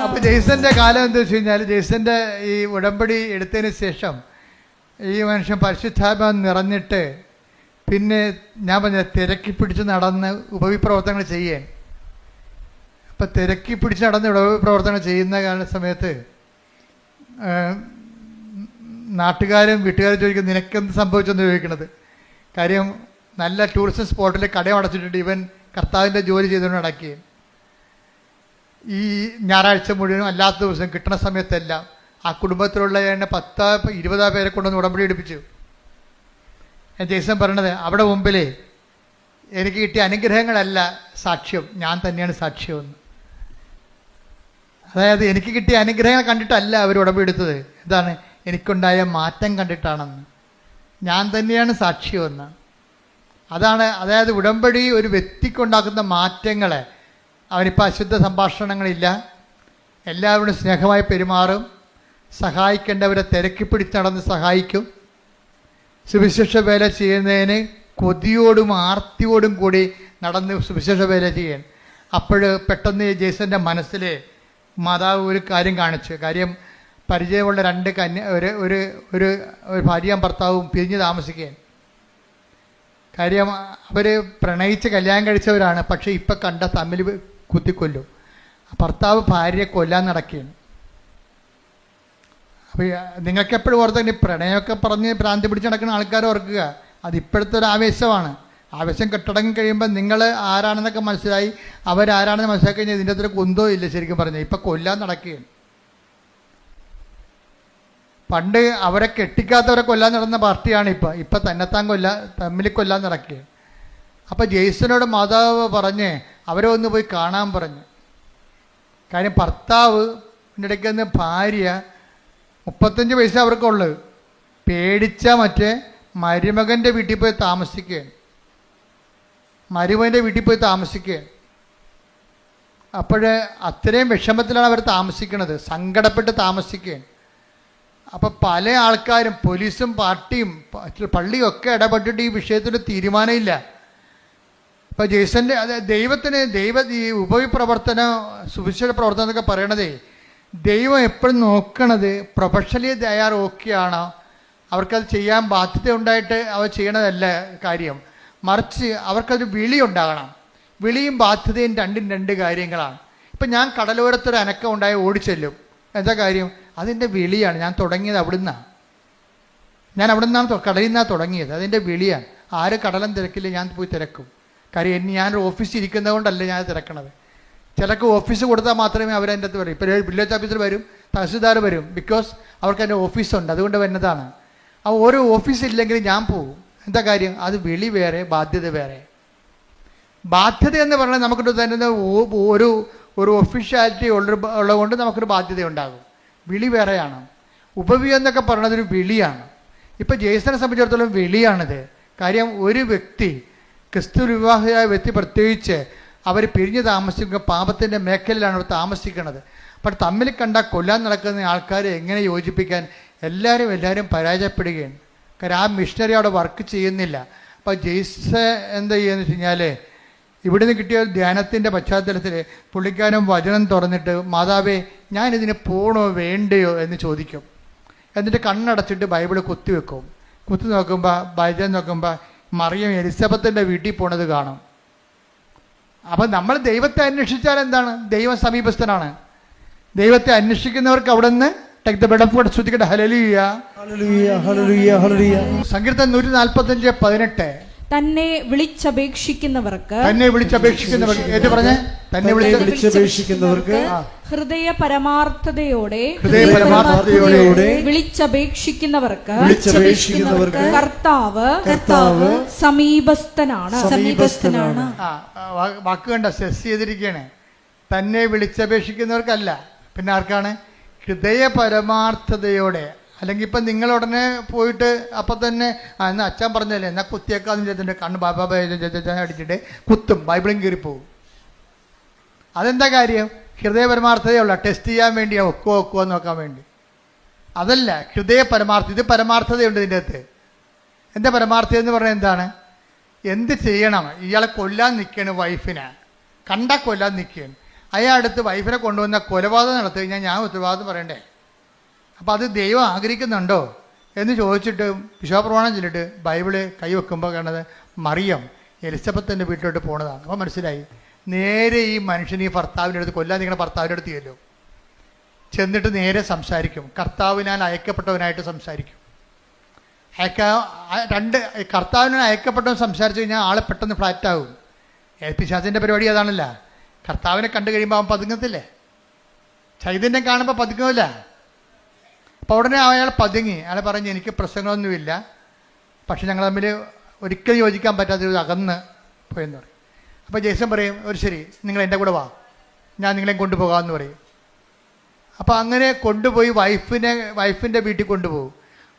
അപ്പൊ ജെയ്സന്റെ കാലം എന്താ വെച്ച് കഴിഞ്ഞാൽ, ജെയ്സന്റെ ഈ ഉടമ്പടി എടുത്തതിന് ശേഷം ഈ മനുഷ്യൻ പരിശുദ്ധാത്മാവ് നിറഞ്ഞിട്ട് പിന്നെ ഞാൻ പറഞ്ഞ തിരക്കി പിടിച്ച് നടന്ന് ഉപവിപ്രവർത്തനങ്ങൾ ചെയ്യാൻ. അപ്പം തിരക്കി പിടിച്ച് നടന്ന് ഉപവിപ്രവർത്തനങ്ങൾ ചെയ്യുന്ന സമയത്ത് നാട്ടുകാരും വീട്ടുകാരും ചോദിക്കും നിനക്കെന്ത് സംഭവിച്ചെന്ന് ചോദിക്കണത്. കാര്യം നല്ല ടൂറിസ്റ്റ് സ്പോട്ടിൽ കടയും അടച്ചിട്ടിട്ട് ഇവൻ കർത്താവിൻ്റെ ജോലി ചെയ്തുകൊണ്ട് നടക്കുകയും ഈ ഞായറാഴ്ച മുഴുവനും അല്ലാത്ത ദിവസം കിട്ടുന്ന സമയത്തെല്ലാം ആ കുടുംബത്തിലുള്ള 10-20 പേരെ കൊണ്ടുവന്ന് ഉടമ്പടി എടുപ്പിച്ചു. ജെയ്സൺ പറയണത് അവിടെ മുമ്പിലേ എനിക്ക് കിട്ടിയ അനുഗ്രഹങ്ങളല്ല സാക്ഷ്യം, ഞാൻ തന്നെയാണ് സാക്ഷ്യമെന്ന്. അതായത് എനിക്ക് കിട്ടിയ അനുഗ്രഹങ്ങൾ കണ്ടിട്ടല്ല അവർ ഉടമ്പടി എടുത്തത്, എന്താണ് എനിക്കുണ്ടായ മാറ്റം കണ്ടിട്ടാണെന്ന്. ഞാൻ തന്നെയാണ് സാക്ഷ്യമെന്ന്. അതാണ്, അതായത് ഉടമ്പടി ഒരു വ്യക്തിക്കുണ്ടാക്കുന്ന മാറ്റങ്ങളെ. അവനിപ്പോൾ അശുദ്ധ സംഭാഷണങ്ങളില്ല, എല്ലാവരോടും സ്നേഹമായി പെരുമാറും, സഹായിക്കേണ്ടവരെ തിരക്കി പിടിച്ച് നടന്ന് സഹായിക്കും, സുവിശേഷ വേല ചെയ്യുന്നതിന് കൊതിയോടും ആർത്തിയോടും കൂടി നടന്ന് സുവിശേഷ വേല ചെയ്യാൻ. അപ്പോൾ പെട്ടെന്ന് ജെയ്സൻ്റെ മനസ്സിൽ മാതാവ് ഒരു കാര്യം കാണിച്ചു. കാര്യം പരിചയമുള്ള 2 ഒരു ഭാര്യയും ഭർത്താവും പിരിഞ്ഞ് താമസിക്കാൻ. കാര്യം അവർ പ്രണയിച്ച് കല്യാണം കഴിച്ചവരാണ്, പക്ഷേ ഇപ്പം കണ്ട തമ്മിൽ കുത്തിക്കൊല്ലും. ഭർത്താവ് ഭാര്യയെ കൊല്ലാൻ നടക്കുകയാണ്. അപ്പോൾ നിങ്ങൾക്കെപ്പോഴും ഓർത്ത പ്രണയമൊക്കെ പറഞ്ഞ് ഭ്രാന്തി പിടിച്ച് നടക്കുന്ന ആൾക്കാർ ഓർക്കുക, അതിപ്പോഴത്തെ ഒരു ആവേശമാണ്. ആവേശം കെട്ടടങ്ങി കഴിയുമ്പോൾ നിങ്ങൾ ആരാണെന്നൊക്കെ മനസ്സിലായി, അവരാരാണെന്ന് മനസ്സിലാക്കി കഴിഞ്ഞാൽ ഇതിൻ്റെ അത്ര കുന്തോ ഇല്ല. ശരിക്കും പറഞ്ഞാൽ ഇപ്പം കൊല്ലാൻ നടക്കുകയാണ്. പണ്ട് അവരെ കെട്ടിക്കാത്തവരെ കൊല്ലാൻ നടന്ന പാർട്ടിയാണ് ഇപ്പം തന്നെത്താൻ തമ്മിൽ കൊല്ലാൻ നടക്കുകയാണ്. അപ്പം ജെയ്സനോട് മാതാവ് പറഞ്ഞ് അവരെ ഒന്ന് പോയി കാണാൻ പറഞ്ഞു. കാര്യം ഭർത്താവ് ഇടയ്ക്ക് നിന്ന് ഭാര്യ 35 വയസ്സേ അവർക്കുള്ളു, പേടിച്ച മറ്റേ മരുമകൻ്റെ വീട്ടിൽ പോയി താമസിക്കുകയാണ്. മരുമകൻ്റെ വീട്ടിൽ പോയി താമസിക്കുകയാണ്. അപ്പോൾ അത്രയും വിഷമത്തിലാണ് അവർ താമസിക്കുന്നത്, സങ്കടപ്പെട്ട് താമസിക്കുകയാണ്. അപ്പം പല ആൾക്കാരും പോലീസും പാർട്ടിയും പള്ളിയും ഒക്കെ ഇടപെട്ടിട്ട് ഈ വിഷയത്തിൽ തീരുമാനമില്ല. ഇപ്പം ജെയ്സൻ്റെ ദൈവത്തിന് ഈ ഉപവിപ്രവർത്തനം സുവിശേഷ പ്രവർത്തനം എന്നൊക്കെ പറയണതേ, ദൈവം എപ്പോഴും നോക്കണത് പ്രൊഫഷണലി തയ്യാർ ഓക്കെയാണോ, അവർക്കത് ചെയ്യാൻ ബാധ്യത ഉണ്ടായിട്ട് അവർ ചെയ്യണതല്ല കാര്യം, മറിച്ച് അവർക്കതൊരു വിളി ഉണ്ടാകണം. വിളിയും ബാധ്യതയും രണ്ടും 2 കാര്യങ്ങളാണ്. ഇപ്പം ഞാൻ കടലോരത്തൊരു അനക്കം ഉണ്ടായി ഓടിച്ചെല്ലും, എന്താ കാര്യം? അതിൻ്റെ വിളിയാണ്. ഞാൻ തുടങ്ങിയത് അവിടുന്നാണ്, ഞാൻ അവിടെ നിന്നാണ് കടലിൽ നിന്നാണ് തുടങ്ങിയത്, അതിൻ്റെ വിളിയാണ്. ആര് കടലും തിരക്കില്ല, ഞാൻ പോയി തിരക്കും. കാര്യം ഞാനൊരു ഓഫീസിൽ ഇരിക്കുന്നത് കൊണ്ടല്ല ഞാൻ തിരക്കണത്. ചിലർക്ക് ഓഫീസ് കൊടുത്താൽ മാത്രമേ അവരെൻ്റെ അടുത്ത് വരും. ഇപ്പോൾ വില്ലേജ് ഓഫീസർ വരും, തഹസിൽദാർ വരും, ബിക്കോസ് അവർക്ക് എൻ്റെ ഓഫീസുണ്ട്, അതുകൊണ്ട് വരുന്നതാണ്. ആ ഓരോ ഓഫീസില്ലെങ്കിൽ ഞാൻ പോകും. എന്താ കാര്യം? അത് വിളി വേറെ, ബാധ്യത വേറെ. ബാധ്യത എന്ന് പറഞ്ഞാൽ നമുക്കിട്ട് തന്നെ ഒരു ഒഫീഷ്യാലിറ്റി ഉള്ളതുകൊണ്ട് നമുക്കൊരു ബാധ്യത ഉണ്ടാകും. വിളി വേറെയാണ്. ഉപവി എന്നൊക്കെ പറയുന്നതൊരു വിളിയാണ്. ഇപ്പം ജെയ്സനെ സംബന്ധിച്ചിടത്തോളം വിളിയാണിത്. കാര്യം ഒരു വ്യക്തി, ക്രിസ്തു വിവാഹിയായ വ്യക്തി പ്രത്യേകിച്ച്, അവർ പിരിഞ്ഞ് താമസിക്കുക പാപത്തിൻ്റെ മേഖലയിലാണ് അവർ താമസിക്കുന്നത്. അപ്പോൾ തമ്മിൽ കണ്ട കൊല്ലാൻ നടക്കുന്ന ആൾക്കാരെ എങ്ങനെ യോജിപ്പിക്കാൻ? എല്ലാവരും പരാജയപ്പെടുകയാണ്. കാര്യം ആ മിഷണറി അവിടെ വർക്ക് ചെയ്യുന്നില്ല. അപ്പോൾ ജെയ്സ എന്താ ചെയ്യുകയെന്ന് വെച്ച് കഴിഞ്ഞാൽ, ഇവിടുന്ന് കിട്ടിയ ധ്യാനത്തിൻ്റെ പശ്ചാത്തലത്തിൽ പുള്ളിക്കാരൻ വചനം തുറന്നിട്ട്, മാതാവേ ഞാനിതിന് പോകണോ വേണ്ടയോ എന്ന് ചോദിക്കും. എന്നിട്ട് കണ്ണടച്ചിട്ട് ബൈബിൾ കുത്തിവെക്കും. കുത്തി നോക്കുമ്പോൾ വചനം നോക്കുമ്പോൾ മറിയം എലിസബത്തിൻ്റെ വീട്ടിൽ പോണത് കാണും. അപ്പം നമ്മൾ ദൈവത്തെ അന്വേഷിച്ചാൽ എന്താണ്? ദൈവം സമീപസ്ഥനാണ്. ദൈവത്തെ അന്വേഷിക്കുന്നവർക്ക് അവിടെ നിന്ന് സങ്കീർത്തനം 145:18. തന്നെ വിളിച്ചപേക്ഷിക്കുന്നവർക്ക് ഏറ്റു പറഞ്ഞേ, തന്നെ വിളിച്ചപേക്ഷിക്കുന്നവർക്ക് ഹൃദയ പരമാർത്ഥതയോടെ വിളിച്ചപേക്ഷിക്കുന്നവർക്ക് കർത്താവ് സമീപസ്ഥനാണ്. വാക്ക് കണ്ട സെസ് ചെയ്തിരിക്കുകയാണ്. തന്നെ വിളിച്ചപേക്ഷിക്കുന്നവർക്കല്ല, പിന്നെ ആർക്കാണ്? ഹൃദയ പരമാർത്ഥതയോടെ. അല്ലെങ്കിൽ ഇപ്പം നിങ്ങളുടനെ പോയിട്ട് അപ്പം തന്നെ എന്നാൽ അച്ഛൻ പറഞ്ഞല്ലേ എന്നാൽ കുത്തിയേക്കാന്ന് ചെയ്തിട്ടുണ്ട്, കണ്ണ് ബാബാ അടിച്ചിട്ട് കുത്തും, ബൈബിളും കീറിപ്പോവും. അതെന്താ കാര്യം? ഹൃദയ പരമാർത്ഥതയുള്ള ടെസ്റ്റ് ചെയ്യാൻ വേണ്ടിയാ, ഒക്കുവോ നോക്കാൻ വേണ്ടി. അതല്ല ഹൃദയ പരമാർത്ഥത. ഇത് പരമാർത്ഥതയുണ്ട് ഇതിൻ്റെ അകത്ത്. എന്താ പരമാർത്ഥത എന്ന് പറഞ്ഞാൽ എന്താണ്? എന്ത് ചെയ്യണം? ഇയാളെ കൊല്ലാൻ നിൽക്കുകയാണ്, വൈഫിനെ കണ്ടാൽ കൊല്ലാൻ നിൽക്കുകയാണ്. അയാളടുത്ത് വൈഫിനെ കൊണ്ടുവന്ന കൊലപാതകം നടത്തി കഴിഞ്ഞാൽ ഞാൻ ഉത്തരവാദിത്വം പറയണ്ടേ? അപ്പം അത് ദൈവം ആഗ്രഹിക്കുന്നുണ്ടോ എന്ന് ചോദിച്ചിട്ട് വിശ്വാസപ്രമാണം ചൊല്ലിട്ട് ബൈബിള് കൈവെക്കുമ്പോൾ കാണുന്നത് മറിയം എലിസബത്തിൻ്റെ വീട്ടിലോട്ട് പോണതാണ്. അപ്പോൾ മനസ്സിലായി, നേരെ ഈ മനുഷ്യൻ ഈ ഭർത്താവിൻ്റെ അടുത്ത് കൊല്ലാൻ നിങ്ങളുടെ ഭർത്താവിൻ്റെ അടുത്ത് ചെല്ലും, ചെന്നിട്ട് നേരെ സംസാരിക്കും. കർത്താവിനാൽ അയക്കപ്പെട്ടവനായിട്ട് സംസാരിക്കും. കർത്താവിനാൽ അയക്കപ്പെട്ടവൻ സംസാരിച്ചു കഴിഞ്ഞാൽ ആളെ പെട്ടെന്ന് ഫ്ലാറ്റാകും. പിശാചിൻ്റെ പരിപാടി അതാണല്ല. കർത്താവിനെ കണ്ടു കഴിയുമ്പോൾ അവൻ പതുങ്ങത്തില്ലേ? ചൈതന്യം കാണുമ്പോൾ പതുങ്ങില്ല. അപ്പോൾ ഉടനെ അയാൾ പതുങ്ങി. അയാൾ പറഞ്ഞ് എനിക്ക് പ്രശ്നങ്ങളൊന്നുമില്ല, പക്ഷെ ഞങ്ങൾ തമ്മിൽ ഒരിക്കലും യോജിക്കാൻ പറ്റാത്ത അകന്ന് പോയെന്ന് പറയും. അപ്പോൾ ജേസൺ പറയും, ഒരു ശരി, നിങ്ങൾ എൻ്റെ കൂടെ വാ, ഞാൻ നിങ്ങളെ കൊണ്ടുപോകാമെന്ന് പറയും. അപ്പോൾ അങ്ങനെ കൊണ്ടുപോയി വൈഫിൻ്റെ വീട്ടിൽ കൊണ്ടുപോകും.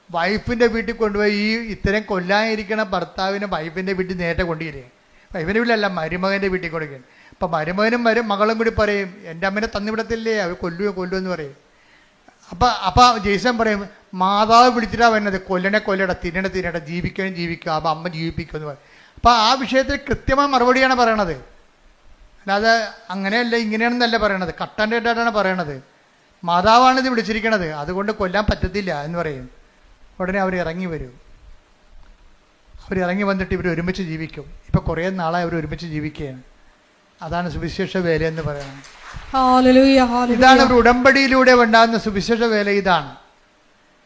വൈഫിൻ്റെ വീട്ടിൽ കൊണ്ടുപോയി ഈ ഇത്തരം കൊല്ലാനിരിക്കണ ഭർത്താവിനെ വൈഫിൻ്റെ വീട്ടിൽ നേരത്തെ കൊണ്ടുവരിക. വൈഫിൻ്റെ വീട്ടിലല്ല, മരുമകൻ്റെ വീട്ടിൽ കൊടുക്കുകയാണ്. അപ്പം മരുമകനും മകളും കൂടി പറയും, എൻ്റെ അമ്മേനെ തന്നിവിടത്തില്ലേ, അവർ കൊല്ലുമെന്ന് പറയും. അപ്പം ജെയ്സൺ പറയും, മാതാവ് വിളിച്ചിട്ടാണ് വരുന്നത്, കൊല്ലട തിന്നട ജീവിക്കുക, അപ്പം അമ്മ ജീവിപ്പിക്കുമെന്ന് പറയും. അപ്പം ആ വിഷയത്തിൽ കൃത്യമായ മറുപടിയാണ് പറയണത്. അല്ലാതെ അങ്ങനെയല്ല ഇങ്ങനെയാണെന്നല്ല പറയണത്, കട്ടാൻ്റെ ആയിട്ടാണ് പറയണത്. മാതാവാണ് ഇത് വിളിച്ചിരിക്കണത്, അതുകൊണ്ട് കൊല്ലാൻ പറ്റത്തില്ല എന്ന് പറയും. ഉടനെ അവർ ഇറങ്ങി വരും. അവരിറങ്ങി വന്നിട്ട് ഇവർ ഒരുമിച്ച് ജീവിക്കും. ഇപ്പം കുറേ നാളായി അവർ ഒരുമിച്ച് ജീവിക്കുകയാണ്. അതാണ് സുവിശേഷ വേല എന്ന് പറയുന്നത്. ഇതാണ് ഒരു ഉടമ്പടിയിലൂടെ ഉണ്ടാകുന്ന സുവിശേഷ വേല. ഇതാണ്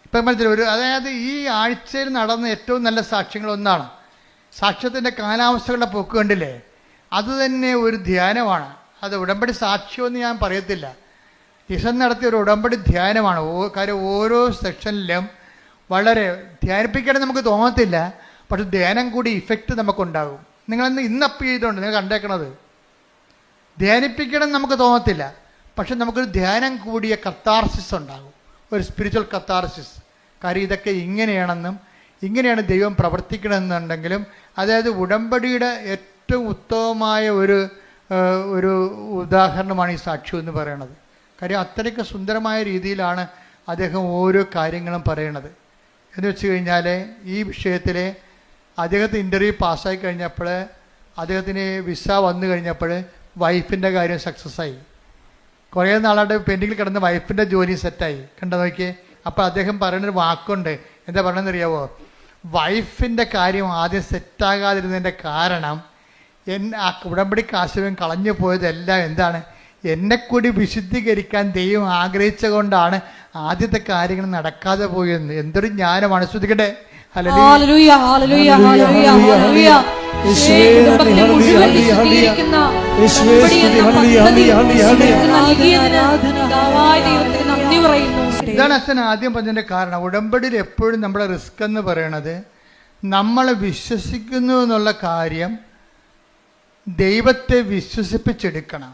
ഇപ്പം മനസ്സിലായി. അതായത് ഈ ആഴ്ചയിൽ നടന്ന ഏറ്റവും നല്ല സാക്ഷ്യങ്ങളൊന്നാണ് സാക്ഷ്യത്തിൻ്റെ കാലാവസ്ഥകളുടെ പോക്ക് കണ്ടില്ലേ? അത് തന്നെ ഒരു ധ്യാനമാണ്. അത് ഉടമ്പടി സാക്ഷ്യമെന്ന് ഞാൻ പറയത്തില്ല, ഈശൻ നടത്തിയ ഒരു ഉടമ്പടി ധ്യാനമാണ്. കാര്യം ഓരോ സെക്ഷനിലും വളരെ ധ്യാനിപ്പിക്കണം നമുക്ക് തോന്നത്തില്ല, പക്ഷെ ധ്യാനം കൂടി ഇഫക്റ്റ് നമുക്കുണ്ടാകും. ഇന്ന് അപ്പ് ചെയ്തുകൊണ്ട് നിങ്ങൾ കണ്ടേക്കണത് ധ്യാനിപ്പിക്കണം നമുക്ക് തോന്നത്തില്ല, പക്ഷെ നമുക്കൊരു ധ്യാനം കൂടിയ കത്താർസിസ് ഉണ്ടാകും, ഒരു സ്പിരിച്വൽ കത്താർസിസ്. കാര്യം ഇതൊക്കെ ഇങ്ങനെയാണെന്നും ഇങ്ങനെയാണ് ദൈവം പ്രവർത്തിക്കണമെന്നുണ്ടെങ്കിലും, അതായത് ഉടമ്പടിയുടെ ഏറ്റവും ഉത്തമമായ ഒരു ഉദാഹരണമാണ് ഈ സാക്ഷ്യം എന്ന് പറയുന്നത്. കാര്യം അത്രയ്ക്ക് സുന്ദരമായ രീതിയിലാണ് അദ്ദേഹം ഓരോ കാര്യങ്ങളും പറയണത്. എന്ന് വെച്ച് കഴിഞ്ഞാൽ ഈ വിഷയത്തിൽ അദ്ദേഹത്തിന് ഇൻ്റർവ്യൂ പാസ്സായി കഴിഞ്ഞപ്പോൾ, അദ്ദേഹത്തിന് വിസ വന്നു കഴിഞ്ഞപ്പോൾ വൈഫിൻ്റെ കാര്യം സക്സസ്സായി. കുറേ നാളുടെ പെൻഡിങ്ങിൽ കിടന്ന് വൈഫിൻ്റെ ജോലി സെറ്റായി. കണ്ടോ നോക്കിയേ. അപ്പോൾ അദ്ദേഹം പറയുന്നൊരു വാക്കുണ്ട്, എന്താ പറയണമെന്നറിയാവോ? വൈഫിൻ്റെ കാര്യം ആദ്യം സെറ്റാകാതിരുന്നതിൻ്റെ കാരണം ആ ഉടമ്പടി കാശും കളഞ്ഞു പോയതെല്ലാം എന്താണ്? എന്നെക്കൂടി വിശുദ്ധീകരിക്കാൻ ദൈവം ആഗ്രഹിച്ച കൊണ്ടാണ് ആദ്യത്തെ കാര്യങ്ങൾ നടക്കാതെ പോയെന്ന്. എന്തൊരു ജ്ഞാനമാണ്. ശ്രദ്ധിക്കട്ടെ. ഇതാണ് അച്ഛൻ ആദ്യം പറഞ്ഞതിന്റെ കാരണം. ഉടമ്പടിയിൽ എപ്പോഴും നമ്മുടെ റിസ്ക് എന്ന് പറയണത് നമ്മളെ വിശ്വസിക്കുന്നു എന്നുള്ള കാര്യം ദൈവത്തെ വിശ്വസിപ്പിച്ചെടുക്കണം.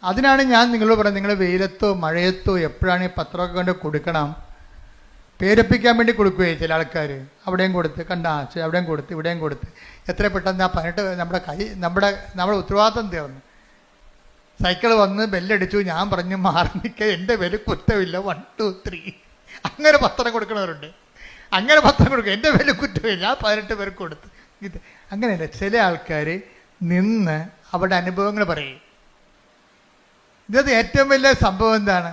അതിനാണ് ഞാൻ നിങ്ങളോട് പറയുന്നത്, നിങ്ങൾ വെയിലത്തോ മഴയത്തോ എപ്പോഴാണ് ഈ പത്രമൊക്കെ കൊണ്ട് കൊടുക്കണം. പേരപ്പിക്കാൻ വേണ്ടി കൊടുക്കുകയെ ചില ആൾക്കാർ, അവിടെയും കൊടുത്ത് അവിടെയും കൊടുത്ത് ഇവിടെയും കൊടുത്ത്. എത്ര പെട്ടെന്ന് ആ 18 നമ്മുടെ ഉത്തരവാദിത്തം തീർന്നു. സൈക്കിൾ വന്ന് ബെല്ലടിച്ചു, ഞാൻ പറഞ്ഞു മാറി നിൽക്കുക, എൻ്റെ വില കുറ്റമില്ല, 1 2 3 അങ്ങനെ പത്രം കൊടുക്കണവരുണ്ട്. അങ്ങനെ പത്രം കൊടുക്കുക, എൻ്റെ വില കുറ്റമില്ല, ഞാൻ 18 പേർക്ക് കൊടുത്ത്. ഇത് അങ്ങനെയല്ല. ചില ആൾക്കാർ നിന്ന് അവരുടെ അനുഭവങ്ങൾ പറയും. ഇത് ഏറ്റവും വലിയ സംഭവം എന്താണ്?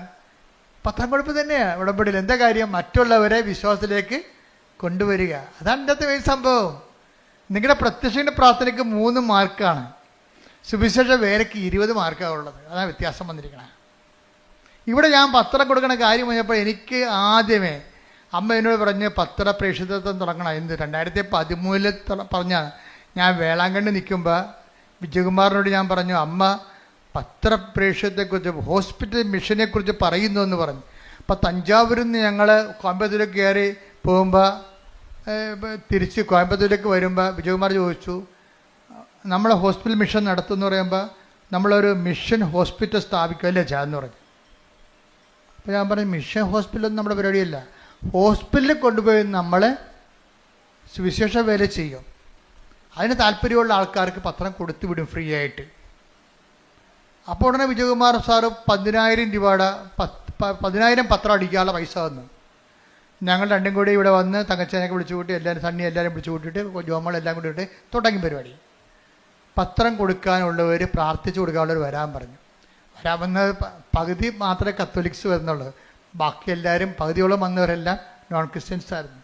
പത്രം കൊടുപ്പ് തന്നെയാണ് ഉടമ്പടിയിൽ. എന്താ കാര്യം? മറ്റുള്ളവരെ വിശ്വാസത്തിലേക്ക് കൊണ്ടുവരിക. അതാണ് എൻ്റെ വലിയ സംഭവം. നിങ്ങളുടെ പ്രത്യക്ഷയുടെ പ്രാർത്ഥനയ്ക്ക് 3 മാർക്കാണ്, സുവിശേഷ വേലയ്ക്ക് 20 മാർക്കാണ് ഉള്ളത്. അതാണ് വ്യത്യാസം വന്നിരിക്കണം. ഇവിടെ ഞാൻ പത്രം കൊടുക്കുന്ന കാര്യം പറഞ്ഞപ്പോൾ എനിക്ക് ആദ്യമേ അമ്മ എന്നോട് പറഞ്ഞ് പത്രപ്രേക്ഷിതത്വം തുടങ്ങണം. എന്ത് 2013 പറഞ്ഞാണ്. ഞാൻ വേളാങ്കണ്ണി നിൽക്കുമ്പോൾ വിജയകുമാറിനോട് ഞാൻ പറഞ്ഞു, അമ്മ പത്രപ്രേക്ഷിതത്തെക്കുറിച്ച് ഹോസ്പിറ്റൽ മിഷനെക്കുറിച്ച് പറയുന്നു എന്ന് പറഞ്ഞു. അപ്പോൾ തഞ്ചാവൂരിൽ നിന്ന് ഞങ്ങൾ കോയമ്പത്തൂരിലേക്ക് കയറി പോകുമ്പോൾ തിരിച്ച് കോയമ്പത്തൂരിലേക്ക് വരുമ്പോൾ വിജയകുമാർ ചോദിച്ചു, നമ്മൾ ഹോസ്പിറ്റൽ മിഷൻ നടത്തുമെന്ന് പറയുമ്പോൾ നമ്മളൊരു മിഷൻ ഹോസ്പിറ്റൽ സ്ഥാപിക്കുകയല്ലേ ചെയ്യാമെന്ന് പറഞ്ഞു. അപ്പോൾ ഞാൻ പറഞ്ഞു, മിഷൻ ഹോസ്പിറ്റലൊന്നും നമ്മുടെ പരിപാടിയല്ല. ഹോസ്പിറ്റലിൽ കൊണ്ടുപോയി നമ്മൾ സുവിശേഷ വേല ചെയ്യും. അതിന് താല്പര്യമുള്ള ആൾക്കാർക്ക് പത്രം കൊടുത്തു വിടും ഫ്രീ ആയിട്ട്. അപ്പോൾ ഉടനെ വിജയകുമാർ സാറ് 10,000 രൂപയുടെ 10,000 പത്രം അടിക്കാനുള്ള പൈസ വന്നു. ഞങ്ങൾ രണ്ടും കൂടി ഇവിടെ വന്ന് തങ്കച്ചേനൊക്കെ വിളിച്ചു കൂട്ടി, എല്ലാവരും സണ്ണി എല്ലാവരും വിളിച്ചു കൂട്ടിയിട്ട് ജോമളെല്ലാം കൂടി ഇട്ട് തുടങ്ങി പരിപാടി. പത്രം കൊടുക്കാനുള്ളവർ, പ്രാർത്ഥിച്ചു കൊടുക്കാനുള്ളവർ വരാൻ പറഞ്ഞു. വരാമെന്ന് പകുതി മാത്രമേ കത്തോലിക്സ് വരുന്നുള്ളൂ. ബാക്കി എല്ലാവരും പകുതിയോളം വന്നവരെല്ലാം നോൺ ക്രിസ്ത്യൻസ് ആയിരുന്നു.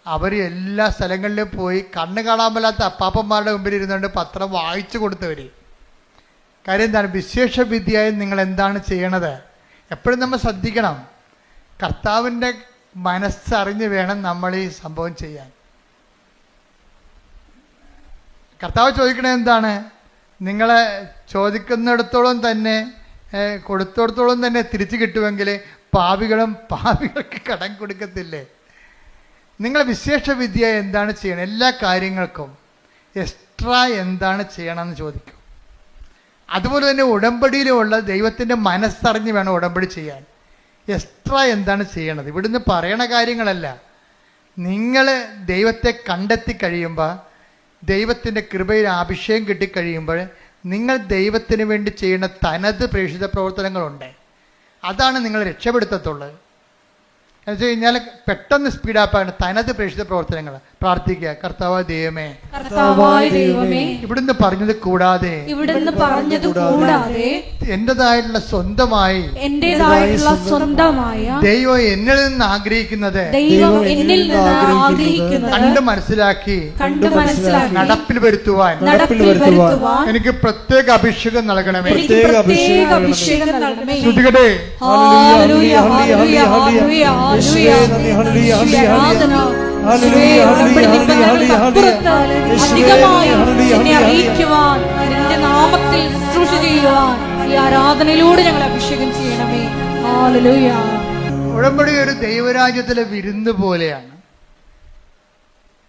അവർ എല്ലാ സ്ഥലങ്ങളിലും പോയി കണ്ണ് കാണാൻ മേലാത്ത അപ്പാപ്പന്മാരുടെ മുമ്പിൽ ഇരുന്നുകൊണ്ട് പത്രം വായിച്ചു കൊടുത്തവർ. കാര്യം എന്താണ്? വിശേഷ വിദ്യയായി നിങ്ങൾ എന്താണ് ചെയ്യണത്? എപ്പോഴും നമ്മൾ ശ്രദ്ധിക്കണം. കർത്താവിൻ്റെ മനസ്സറിഞ്ഞ് വേണം നമ്മൾ ഈ സംഭവം ചെയ്യാൻ. കർത്താവ് ചോദിക്കണത് എന്താണ്? നിങ്ങളെ ചോദിക്കുന്നിടത്തോളം തന്നെ കൊടുത്തിടത്തോളം തന്നെ തിരിച്ചു കിട്ടുമെങ്കിൽ പാപികൾക്ക് കടം കൊടുക്കത്തില്ലേ? നിങ്ങൾ വിശേഷ വിദ്യ എന്താണ് ചെയ്യണം? എല്ലാ കാര്യങ്ങൾക്കും എക്സ്ട്രാ എന്താണ് ചെയ്യണമെന്ന് ചോദിക്കും. അതുപോലെ തന്നെ ഉടമ്പടിയിലുമുള്ള ദൈവത്തിൻ്റെ മനസ്സറിഞ്ഞ് വേണം ഉടമ്പടി ചെയ്യാൻ. എക്സ്ട്രാ എന്താണ് ചെയ്യണത്? ഇവിടുന്ന് പറയണ കാര്യങ്ങളല്ല. നിങ്ങൾ ദൈവത്തെ കണ്ടെത്തി കഴിയുമ്പോൾ, ദൈവത്തിൻ്റെ കൃപയിൽ അഭിഷേകം കിട്ടിക്കഴിയുമ്പോൾ, നിങ്ങൾ ദൈവത്തിന് വേണ്ടി ചെയ്യുന്ന തനത് പ്രേക്ഷിത പ്രവർത്തനങ്ങളുണ്ട്. അതാണ് നിങ്ങൾ രക്ഷപ്പെടുത്തത്തുള്ളത്. എന്ന് വെച്ച് കഴിഞ്ഞാൽ പെട്ടെന്ന് സ്പീഡാപ്പാണ് തനത് പ്രേക്ഷിത പ്രവർത്തനങ്ങൾ. പ്രാർത്ഥിക്കുക, കർത്താവായ ദൈവമേ, ഇവിടുന്ന് പറഞ്ഞത് കൂടാതെ എന്റേതായിട്ടുള്ള സ്വന്തമായി ദൈവം എന്നിൽ നിന്ന് ആഗ്രഹിക്കുന്നത് കണ്ട് മനസ്സിലാക്കി നടപ്പിൽ വരുത്തുവാൻ എനിക്ക് പ്രത്യേക അഭിഷേകം നൽകണമേ. ശ്രുതികടേ ആരാധനയിലൂടെ ഞങ്ങൾ അഭിഷേകം ചെയ്യണമേ. ഹല്ലേലൂയ. ഉടമ്പടി ഒരു ദൈവരാജ്യത്തിലെ വിരുന്ന് പോലെയാണ്.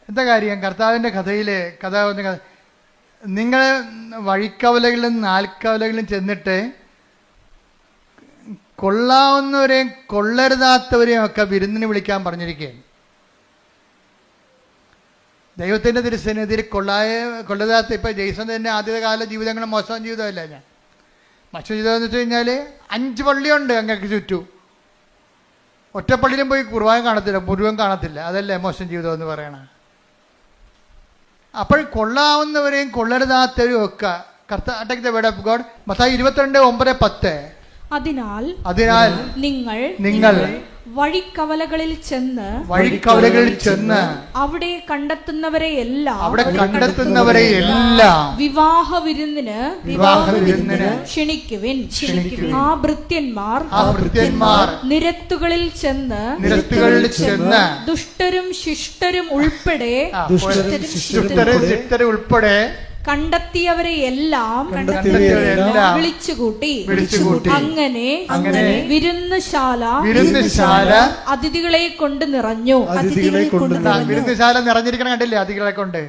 എന്താ കാര്യം? കർത്താവിൻ്റെ കഥ നിങ്ങൾ വഴിക്കവലകളിലും നാൽക്കവലകളിലും ചെന്നിട്ട് കൊള്ളാവുന്നവരെയും കൊള്ളരുതാത്തവരെയും ഒക്കെ വിരുന്നിന് വിളിക്കാൻ പറഞ്ഞിരിക്കുകയാണ്. ദൈവത്തിൻ്റെ തിരുസന്നിധിയിൽ കൊള്ളരുതാത്ത, ഇപ്പം ജെയ്സൺ തന്നെ ആദ്യകാല ജീവിതങ്ങൾ മോശം ജീവിതമല്ല. ഞാൻ മോശം ജീവിതം എന്ന് വെച്ച് കഴിഞ്ഞാൽ 5 പള്ളിയുണ്ട് അങ്ങക്ക് ചുറ്റും. ഒറ്റപ്പള്ളിയിലും പോയി കുർബാന കാണത്തില്ല, മുഴുവൻ കാണത്തില്ല. അതല്ലേ മോശം ജീവിതം എന്ന് പറയണത്. അപ്പോൾ കൊള്ളാവുന്നവരെയും കൊള്ളരുതാത്തവരെയും ഒക്കെ take the word of God. Mathai 22:9-10. അതിനാൽ നിങ്ങൾ വഴിക്കവലകളിൽ ചെന്ന് അവിടെ കണ്ടെത്തുന്നവരെ എല്ലാം വിവാഹ വിരുന്നിന് ക്ഷണിക്കുവിൻ. ആ ഭൃത്യന്മാർ നിരത്തുകളിൽ ചെന്ന് ദുഷ്ടരും ശിഷ്ടരും ഉൾപ്പെടെ കണ്ടെത്തിയവരെ എല്ലാം വിളിച്ചുകൂട്ടി. അങ്ങനെ വിരുന്നുശാല അതിഥികളെ കൊണ്ട് നിറഞ്ഞു. വിരുന്നുശാല നിറഞ്ഞിരിക്കണം, കണ്ടില്ലേ? അതിഥികളെ കൊണ്ട്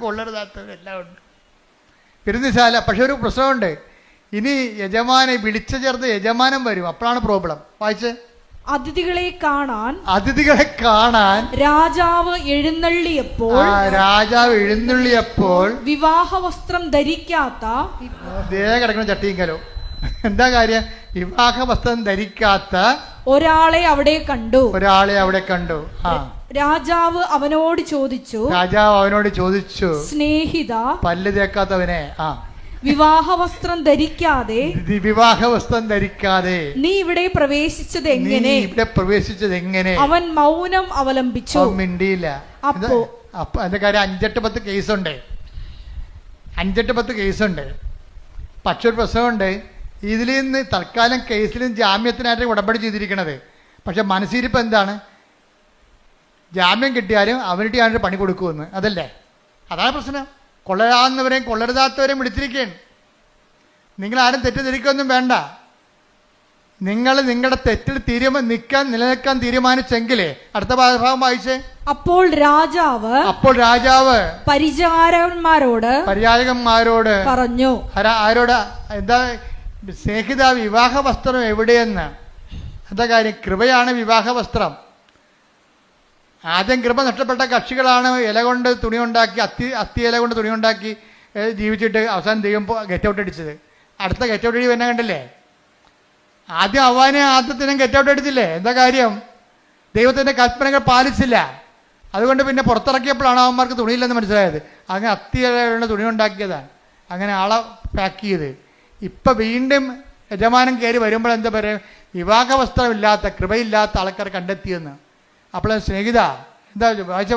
കൊള്ളരുതാത്തവരെല്ലാം ഉണ്ട് വിരുന്നുശാല. പക്ഷെ ഒരു പ്രശ്നമുണ്ട്. ഇനി യജമാനെ വിളിച്ചു ചേർത്ത് യജമാനം വരും. അപ്പോഴാണ് പ്രോബ്ലം. വായിച്ച്. അതിഥികളെ കാണാൻ രാജാവ് എഴുന്നള്ളിയപ്പോൾ വിവാഹ വസ്ത്രം ധരിക്കാത്ത കിടക്കുന്ന ചട്ടിങ്കലോ എന്താ കാര്യം? വിവാഹ വസ്ത്രം ധരിക്കാത്ത ഒരാളെ അവിടെ കണ്ടു. രാജാവ് അവനോട് ചോദിച്ചു, സ്നേഹിത, പല്ല് തേക്കാത്തവനെ, വിവാഹ വസ്ത്രം ധരിക്കാതെ നീ ഇവിടെ പ്രവേശിച്ചത് എങ്ങനെ? അവൻ മൗനം അവലംബിച്ചു, മിണ്ടിയില്ല. അപ്പൊ അതിന്റെ കാര്യം 5-10 കേസുണ്ട്. 5-10 കേസുണ്ട്. പക്ഷെ ഒരു പ്രശ്നമുണ്ട്. ഇതിൽ നിന്ന് തൽക്കാലം കേസിലും ജാമ്യത്തിനായിട്ട് ഉടമ്പടി ചെയ്തിരിക്കണത്. പക്ഷെ മനസ്സിരിപ്പ് എന്താണ്? ജാമ്യം കിട്ടിയാലും അവരുടെ ആയിട്ട് പണി കൊടുക്കുമെന്ന്. അതല്ലേ? അതാണ് പ്രശ്നം. കൊള്ളരാവുന്നവരെയും കൊള്ളരുതാത്തവരെയും വിളിച്ചിരിക്കുകയാണ്. നിങ്ങളാരും തെറ്റിദ്ധരിക്കൊന്നും വേണ്ട. നിങ്ങൾ നിങ്ങളുടെ തെറ്റിൽ നിലനിൽക്കാൻ തീരുമാനിച്ചെങ്കിലേ, അടുത്ത ഭാഗം വായിച്ചേ. അപ്പോൾ രാജാവ് പരിചാരകന്മാരോട് പറഞ്ഞു. ആരോട്? എന്താ സ്നേഹിത, വിവാഹ വസ്ത്രം എവിടെയെന്ന്? എന്താ കാര്യം? കൃപയാണ് വിവാഹ വസ്ത്രം. ആദ്യം കൃപ നഷ്ടപ്പെട്ട കക്ഷികളാണ് ഇല കൊണ്ട് തുണി ഉണ്ടാക്കി, അത്തി ഇല കൊണ്ട് തുണി ഉണ്ടാക്കി ജീവിച്ചിട്ട് അവസാനം ദൈവം ഗെറ്റ് ഔട്ട് അടിച്ചത്. അടുത്ത ഗെറ്റ് ഔട്ട് അടി തന്നെ കണ്ടില്ലേ? ആദ്യം ആദ്യത്തിനും ഗെറ്റ് ഔട്ട് അടിച്ചില്ലേ? എന്താ കാര്യം? ദൈവത്തിൻ്റെ കൽപ്പനകൾ പാലിച്ചില്ല. അതുകൊണ്ട് പിന്നെ പുറത്തിറക്കിയപ്പോഴാണ് അവന്മാർക്ക് തുണിയില്ലെന്ന് മനസ്സിലായത്. അങ്ങനെ അത്തി ഇല തുണി ഉണ്ടാക്കിയതാണ്. അങ്ങനെ ആളെ പാക്ക് ചെയ്ത് ഇപ്പം വീണ്ടും യജമാനം കയറി വരുമ്പോൾ എന്താ പറയുക? വിവാഹ വസ്ത്രമില്ലാത്ത, കൃപയില്ലാത്ത ആൾക്കാർ കണ്ടെത്തിയെന്ന്. അപ്പോൾ സ്നേഹിത, എന്താ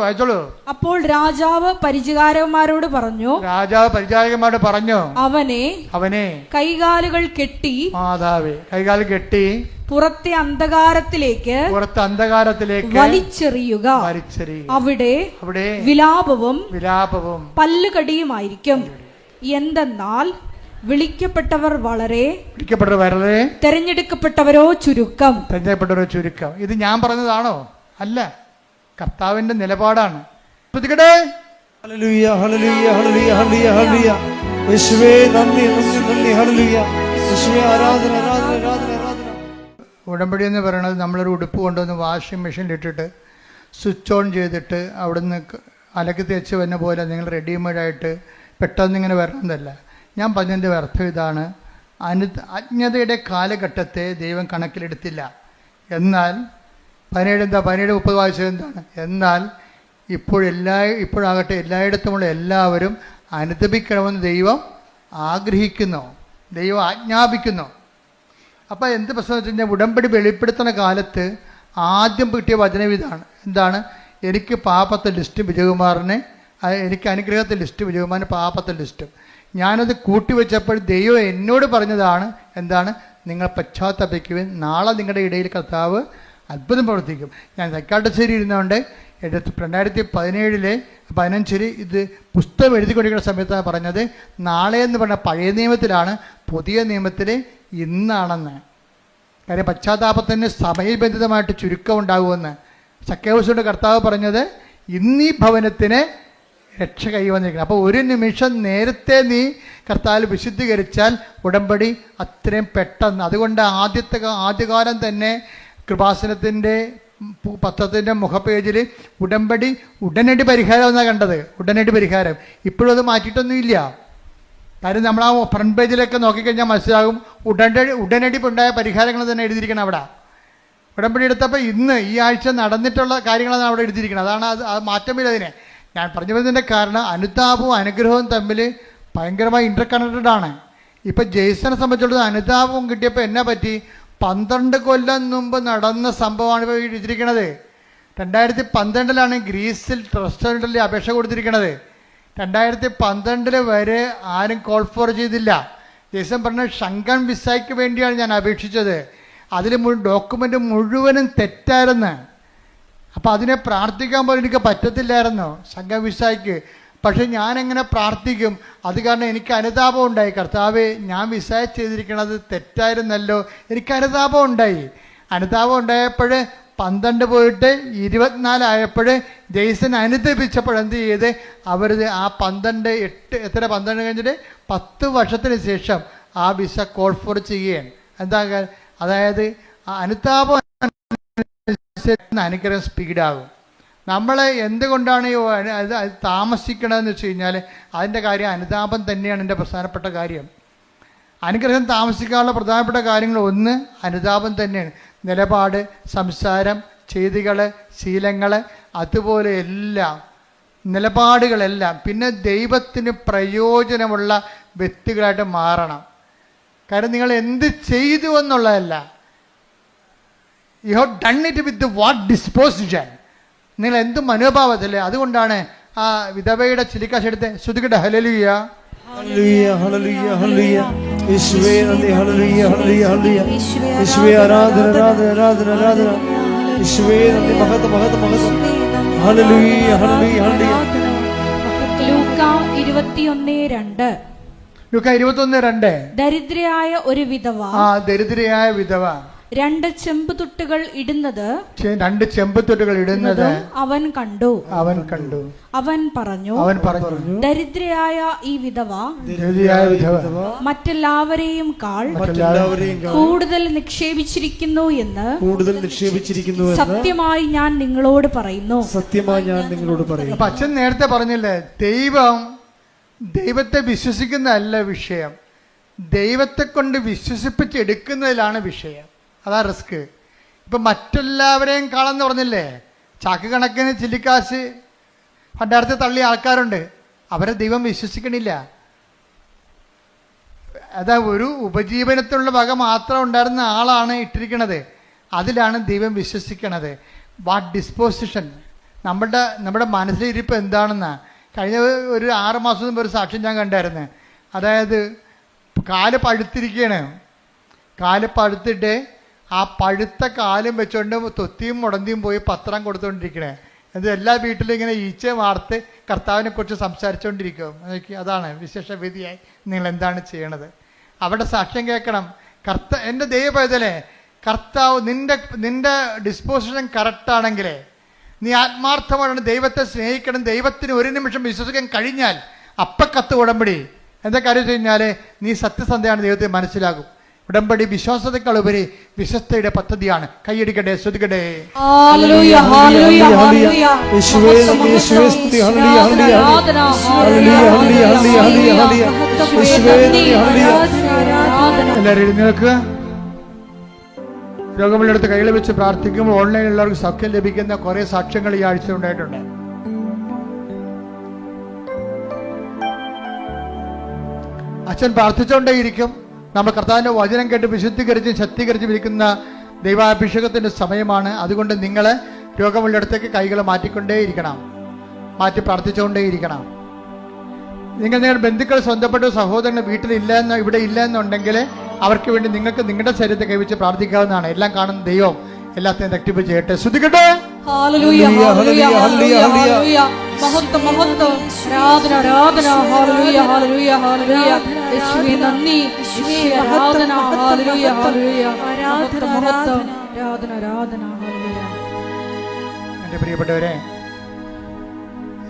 വായിച്ചോളൂ. അപ്പോൾ രാജാവ് പരിചാരകന്മാരോട് പറഞ്ഞു. അവനെ കൈകാലുകൾ കെട്ടി പുറത്തെ അന്ധകാരത്തിലേക്ക് വലിച്ചെറിയുക. അവിടെ വിലാപവും പല്ലുകടിയുമായിരിക്കും. എന്തെന്നാൽ വിളിക്കപ്പെട്ടവർ വളരെ, തെരഞ്ഞെടുക്കപ്പെട്ടവരോ ചുരുക്കം. ഇത് ഞാൻ പറഞ്ഞതാണോ? അല്ല, കർത്താവിന്റെ നിലപാടാണ്. ഹല്ലേലൂയ, ഹല്ലേലൂയ, ഹല്ലേലൂയ, ഹല്ലേലൂയ, ഹല്ലേലൂയ. യേശുവേ നന്ദി, നന്ദി, നന്ദി. ഹല്ലേലൂയ. യേശുവേ ആരാധന, ആരാധന, ആരാധന, ആരാധന. ഉടമ്പടി എന്ന് പറയുന്നത് നമ്മളൊരു ഉടുപ്പ് കൊണ്ടുവന്ന് വാഷിംഗ് മെഷീനിലിട്ടിട്ട് സ്വിച്ച് ഓൺ ചെയ്തിട്ട് അവിടുന്ന് അലക്കി തേച്ച് വന്ന പോലെ നിങ്ങൾ റെഡിമെയ്ഡായിട്ട് പെട്ടെന്ന് ഇങ്ങനെ വരണമെന്നല്ല. ഞാൻ പറഞ്ഞതിൻ്റെ അർത്ഥം ഇതാണ്. അജ്ഞതയുടെ കാലഘട്ടത്തെ ദൈവം കണക്കിലെടുത്തില്ല. എന്നാൽ 17-30 വായിച്ചത് എന്താണ്? എന്നാൽ ഇപ്പോഴാകട്ടെ എല്ലായിടത്തുമുള്ള എല്ലാവരും അനുദപിക്കണമെന്ന് ദൈവം ആഗ്രഹിക്കുന്നു, ദൈവം ആജ്ഞാപിക്കുന്നു. അപ്പോൾ എന്ത് പ്രശ്നം വെച്ച് കഴിഞ്ഞാൽ, ഉടമ്പടി വെളിപ്പെടുത്തുന്ന കാലത്ത് ആദ്യം കിട്ടിയ വചനം ഇതാണ്. എന്താണ്? എനിക്ക് പാപത്തെ ലിസ്റ്റും വിജയകുമാറിനെ, എനിക്ക് അനുഗ്രഹത്തെ ലിസ്റ്റും വിജയകുമാറിന് പാപത്തെ ലിസ്റ്റും. ഞാനത് കൂട്ടിവെച്ചപ്പോൾ ദൈവം എന്നോട് പറഞ്ഞതാണ്. എന്താണ്? നിങ്ങൾ പശ്ചാത്തപിക്കുവാൻ, നാളെ നിങ്ങളുടെ ഇടയിൽ കർത്താവ് അത്ഭുതം പ്രവർത്തിക്കും. ഞാൻ തൈക്കാട്ടുശ്ശേരി ഇരുന്നുകൊണ്ട് 2017 ഇത് പുസ്തകം എഴുതിക്കൊണ്ടിരിക്കുന്ന സമയത്താണ് പറഞ്ഞത്. നാളെ എന്ന് പറഞ്ഞ പഴയ നിയമത്തിലാണ്, പുതിയ നിയമത്തിൽ ഇന്നാണെന്ന്. കാര്യം പശ്ചാത്താപത്തിന് സമയബന്ധിതമായിട്ട് ചുരുക്കം ഉണ്ടാകുമെന്ന് സക്കേവൂസിന്റെ കർത്താവ് പറഞ്ഞത്. ഇന്നീ ഭവനത്തിന് രക്ഷ കൈവന്നിരിക്കണം. അപ്പോൾ ഒരു നിമിഷം നേരത്തെ നീ കർത്താവിൽ വിശുദ്ധീകരിച്ചാൽ ഉടമ്പടി അത്രയും പെട്ടെന്ന്. അതുകൊണ്ട് ആദ്യകാലം തന്നെ കൃപാസനത്തിൻ്റെ പത്രത്തിൻ്റെ മുഖപേജിൽ ഉടമ്പടി ഉടനടി പരിഹാരം എന്നാണ് കണ്ടത്. ഉടനടി പരിഹാരം. ഇപ്പോഴും അത് മാറ്റിയിട്ടൊന്നുമില്ല. കാര്യം നമ്മൾ ആ ഫ്രണ്ട് പേജിലൊക്കെ നോക്കിക്കഴിഞ്ഞാൽ മനസ്സിലാകും ഉടനടി ഉണ്ടായ പരിഹാരങ്ങൾ തന്നെ എഴുതിയിരിക്കണം അവിടെ. ഉടമ്പടി എടുത്തപ്പോൾ ഇന്ന് ഈ ആഴ്ച നടന്നിട്ടുള്ള കാര്യങ്ങളാണ് അവിടെ എഴുതിയിരിക്കുന്നത്. അതാണ് അത് മാറ്റമില്ല. അതിനെ ഞാൻ പറഞ്ഞു വരുന്നതിൻ്റെ കാരണം അനുതാപവും അനുഗ്രഹവും തമ്മിൽ ഭയങ്കരമായി ഇൻ്റർ കണക്റ്റഡ് ആണ്. ഇപ്പം ജെയ്സനെ സംബന്ധിച്ചിടത്തോളം അനുതാപവും കിട്ടിയപ്പോൾ എന്നാ പറ്റി? 12 കൊല്ലം മുമ്പ് നടന്ന സംഭവമാണ് ഇപ്പോൾ എഴുതിയിരിക്കുന്നത്. 2012 ഗ്രീസിൽ റെസ്റ്റോറൻറ്റിൽ അപേക്ഷ കൊടുത്തിരിക്കുന്നത്. 2012 വരെ ആരും കോൾ ഫോർ ചെയ്തില്ല. ജെയ്സൺ പറഞ്ഞ ഷങ്കൻ വിസയ്ക്ക് വേണ്ടിയാണ് ഞാൻ അപേക്ഷിച്ചത്. അതിൽ ഡോക്യുമെൻ്റ് മുഴുവനും തെറ്റായിരുന്നു. അപ്പോൾ അതിനെ പ്രാർത്ഥിക്കാൻ പോലും എനിക്ക് പറ്റത്തില്ലായിരുന്നു ഷങ്കൻ വിസയ്ക്ക്. പക്ഷെ ഞാനെങ്ങനെ പ്രാർത്ഥിക്കും? അത് കാരണം എനിക്ക് അനുതാപം ഉണ്ടായി. കർത്താവേ, ഞാൻ വിസയ ചെയ്തിരിക്കുന്നത് തെറ്റായിരുന്നല്ലോ. എനിക്ക് അനുതാപം ഉണ്ടായി. അനുതാപം ഉണ്ടായപ്പോൾ 12 പോയിട്ട് 24 ആയപ്പോൾ ജെയ്സൺ അനുദപിച്ചപ്പോൾ എന്ത് ചെയ്ത് അവർ ആ 12 കഴിഞ്ഞിട്ട് 10 വർഷത്തിന് ശേഷം ആ വിസ കോൾ ഫോർ ചെയ്യുകയാണ്. എന്താ? അതായത് അനുതാപം അനുഗ്രഹം സ്പീഡാകും. നമ്മൾ എന്തുകൊണ്ടാണ് താമസിക്കണമെന്ന് വെച്ച് കഴിഞ്ഞാൽ അതിൻ്റെ കാര്യം അനുതാപം തന്നെയാണ് എൻ്റെ പ്രധാനപ്പെട്ട കാര്യം. അനുഗ്രഹം താമസിക്കാനുള്ള പ്രധാനപ്പെട്ട കാര്യങ്ങൾ ഒന്ന് അനുതാപം തന്നെയാണ്. നിലപാട്, സംസാരം, ചെയ്തികൾ, ശീലങ്ങൾ, അതുപോലെ എല്ലാം നിലപാടുകളെല്ലാം. പിന്നെ ദൈവത്തിന് പ്രയോജനമുള്ള വ്യക്തികളായിട്ട് മാറണം. കാരണം നിങ്ങൾ എന്ത് ചെയ്തു എന്നുള്ളതല്ല, you have done it with what disposition. നിങ്ങൾ എന്ത് മനോഭാവത്തില്ലേ? അതുകൊണ്ടാണ് ആ വിധവയുടെ ചിലിക്കാശ് എടുത്ത് ശ്രുതികട്ടെ. ഹല്ലേലൂയ, ഹല്ലേലൂയ, ഹല്ലേലൂയ, ഹല്ലേലൂയ. യേശുവേ നന്ദി. ഹല്ലേലൂയ, ഹല്ലേലൂയ, ഹല്ലേലൂയ. യേശുവേ ആരാധന, ആരാധന, ആരാധന, ആരാധന. യേശുവേ നന്ദി. മഹത്വം മഹത്വം മഹത്വം. ഹല്ലേലൂയ ഹല്ലേലൂയ ഹല്ലേലൂയ. ലൂക്ക 21:2. ലൂക്ക 21:2. ദരിദ്രയായ ഒരു വിധവ ദരിദ്രയായ വിധവ 2 ചെമ്പുതൊട്ടുകൾ ഇടുന്നത് 2 ചെമ്പുതൊട്ടുകൾ ഇടുന്നത് അവൻ കണ്ടു. അവൻ പറഞ്ഞു, ദരിദ്രയായ ഈ വിധവ മറ്റെല്ലാവരെയും കൂടുതൽ നിക്ഷേപിച്ചിരിക്കുന്നു എന്ന് സത്യമായി ഞാൻ നിങ്ങളോട് പറയുന്നു. അപ്പൊ അച്ഛൻ നേരത്തെ പറഞ്ഞില്ലേ, ദൈവത്തെ വിശ്വസിക്കുന്നതല്ല വിഷയം, ദൈവത്തെ കൊണ്ട് വിശ്വസിപ്പിച്ചെടുക്കുന്നതിലാണ് വിഷയം. അതാ റിസ്ക്. ഇപ്പൊ മറ്റെല്ലാവരെയും കാണാന്ന് പറഞ്ഞില്ലേ, ചാക്ക് കണക്കിന് ചില്ലിക്കാശ് പണ്ടാരത്തെ തള്ളിയ ആൾക്കാരുണ്ട്, അവരെ ദൈവം വിശ്വസിക്കണില്ല. അതാ ഒരു ഉപജീവനത്തിലുള്ള വക മാത്രം ഉണ്ടായിരുന്ന ആളാണ് ഇട്ടിരിക്കണത്, അതിലാണ് ദൈവം വിശ്വസിക്കണത്. വാട്ട് ഡിസ്പോസിഷൻ, നമ്മുടെ മനസ്സിലിരിപ്പ് എന്താണെന്നാ. കഴിഞ്ഞ ഒരു 6 മാസം മുമ്പ് ഒരു സാക്ഷ്യം ഞാൻ കണ്ടായിരുന്നു. അതായത് കാല് പഴുത്തിരിക്കുകയാണ്, കാല് പഴുത്തിട്ട് ആ പഴുത്ത കാലും വെച്ചുകൊണ്ട് തൊത്തിയും മുടന്തിയും പോയി പത്രം കൊടുത്തുകൊണ്ടിരിക്കണേ. അത് എല്ലാ വീട്ടിലും ഇങ്ങനെ ഈച്ച വാർത്ത് കർത്താവിനെ കുറിച്ച് സംസാരിച്ചുകൊണ്ടിരിക്കും. അതാണ് വിശേഷവിധിയായി നിങ്ങൾ എന്താണ് ചെയ്യണത്. അവിടെ സാക്ഷ്യം കേൾക്കണം. എൻ്റെ ദൈവപൈതലേ, കർത്താവ് നിന്റെ ഡിസ്പോസിഷൻ കറക്റ്റാണെങ്കിലേ, നീ ആത്മാർത്ഥമാണ് ദൈവത്തെ സ്നേഹിക്കണം, ദൈവത്തിന് ഒരു നിമിഷം വിശ്വസിക്കാൻ കഴിഞ്ഞാൽ അപ്പക്കത്ത് ഉടമ്പടി. എന്താ കാര്യം വെച്ച് കഴിഞ്ഞാൽ നീ സത്യസന്ധയാണ്, ദൈവത്തെ മനസ്സിലാകും. ഉടമ്പടി വിശ്വാസത്തെക്കാൾ ഉപരി വിശ്വസ്തയുടെ പദ്ധതിയാണ്. കൈയടിക്കട്ടെ, ശ്രുതിക്കട്ടെ. എല്ലാവരും എഴുന്നേൽക്കുക. രോഗമുള്ളടുത്ത് കൈകൾ വെച്ച് പ്രാർത്ഥിക്കുമ്പോൾ ഓൺലൈനിലുള്ളവർക്ക് സൗഖ്യം ലഭിക്കുന്ന കുറെ സാക്ഷ്യങ്ങൾ ഈ ആഴ്ച ഉണ്ടായിട്ടുണ്ട്. അച്ഛൻ പ്രാർത്ഥിച്ചുകൊണ്ടേയിരിക്കും. നമ്മൾ കർത്താവിൻ്റെ വചനം കേട്ട് വിശുദ്ധീകരിച്ചും ശക്തീകരിച്ചും ഇരിക്കുന്ന ദൈവാഭിഷേകത്തിൻ്റെ സമയമാണ്. അതുകൊണ്ട് നിങ്ങൾ രോഗമുള്ളിടത്തേക്ക് കൈകൾ മാറ്റിക്കൊണ്ടേയിരിക്കണം, മാറ്റി പ്രാർത്ഥിച്ചുകൊണ്ടേയിരിക്കണം. നിങ്ങളുടെ ബന്ധുക്കൾ, സ്വന്തപ്പെട്ട സഹോദരങ്ങൾ ഇവിടെ ഇല്ല എന്നുണ്ടെങ്കിൽ അവർക്ക് വേണ്ടി നിങ്ങൾക്ക് നിങ്ങളുടെ ശരീരത്തെ കൈവച്ച് പ്രാർത്ഥിക്കാവുന്നതാണ്. എല്ലാം കാണുന്ന ദൈവം എല്ലാത്തിനും റെക്ടിഫൈ ചെയ്യട്ടെ. ശ്രദ്ധിക്കട്ടെ. എന്റെ പ്രിയപ്പെട്ടവരെ,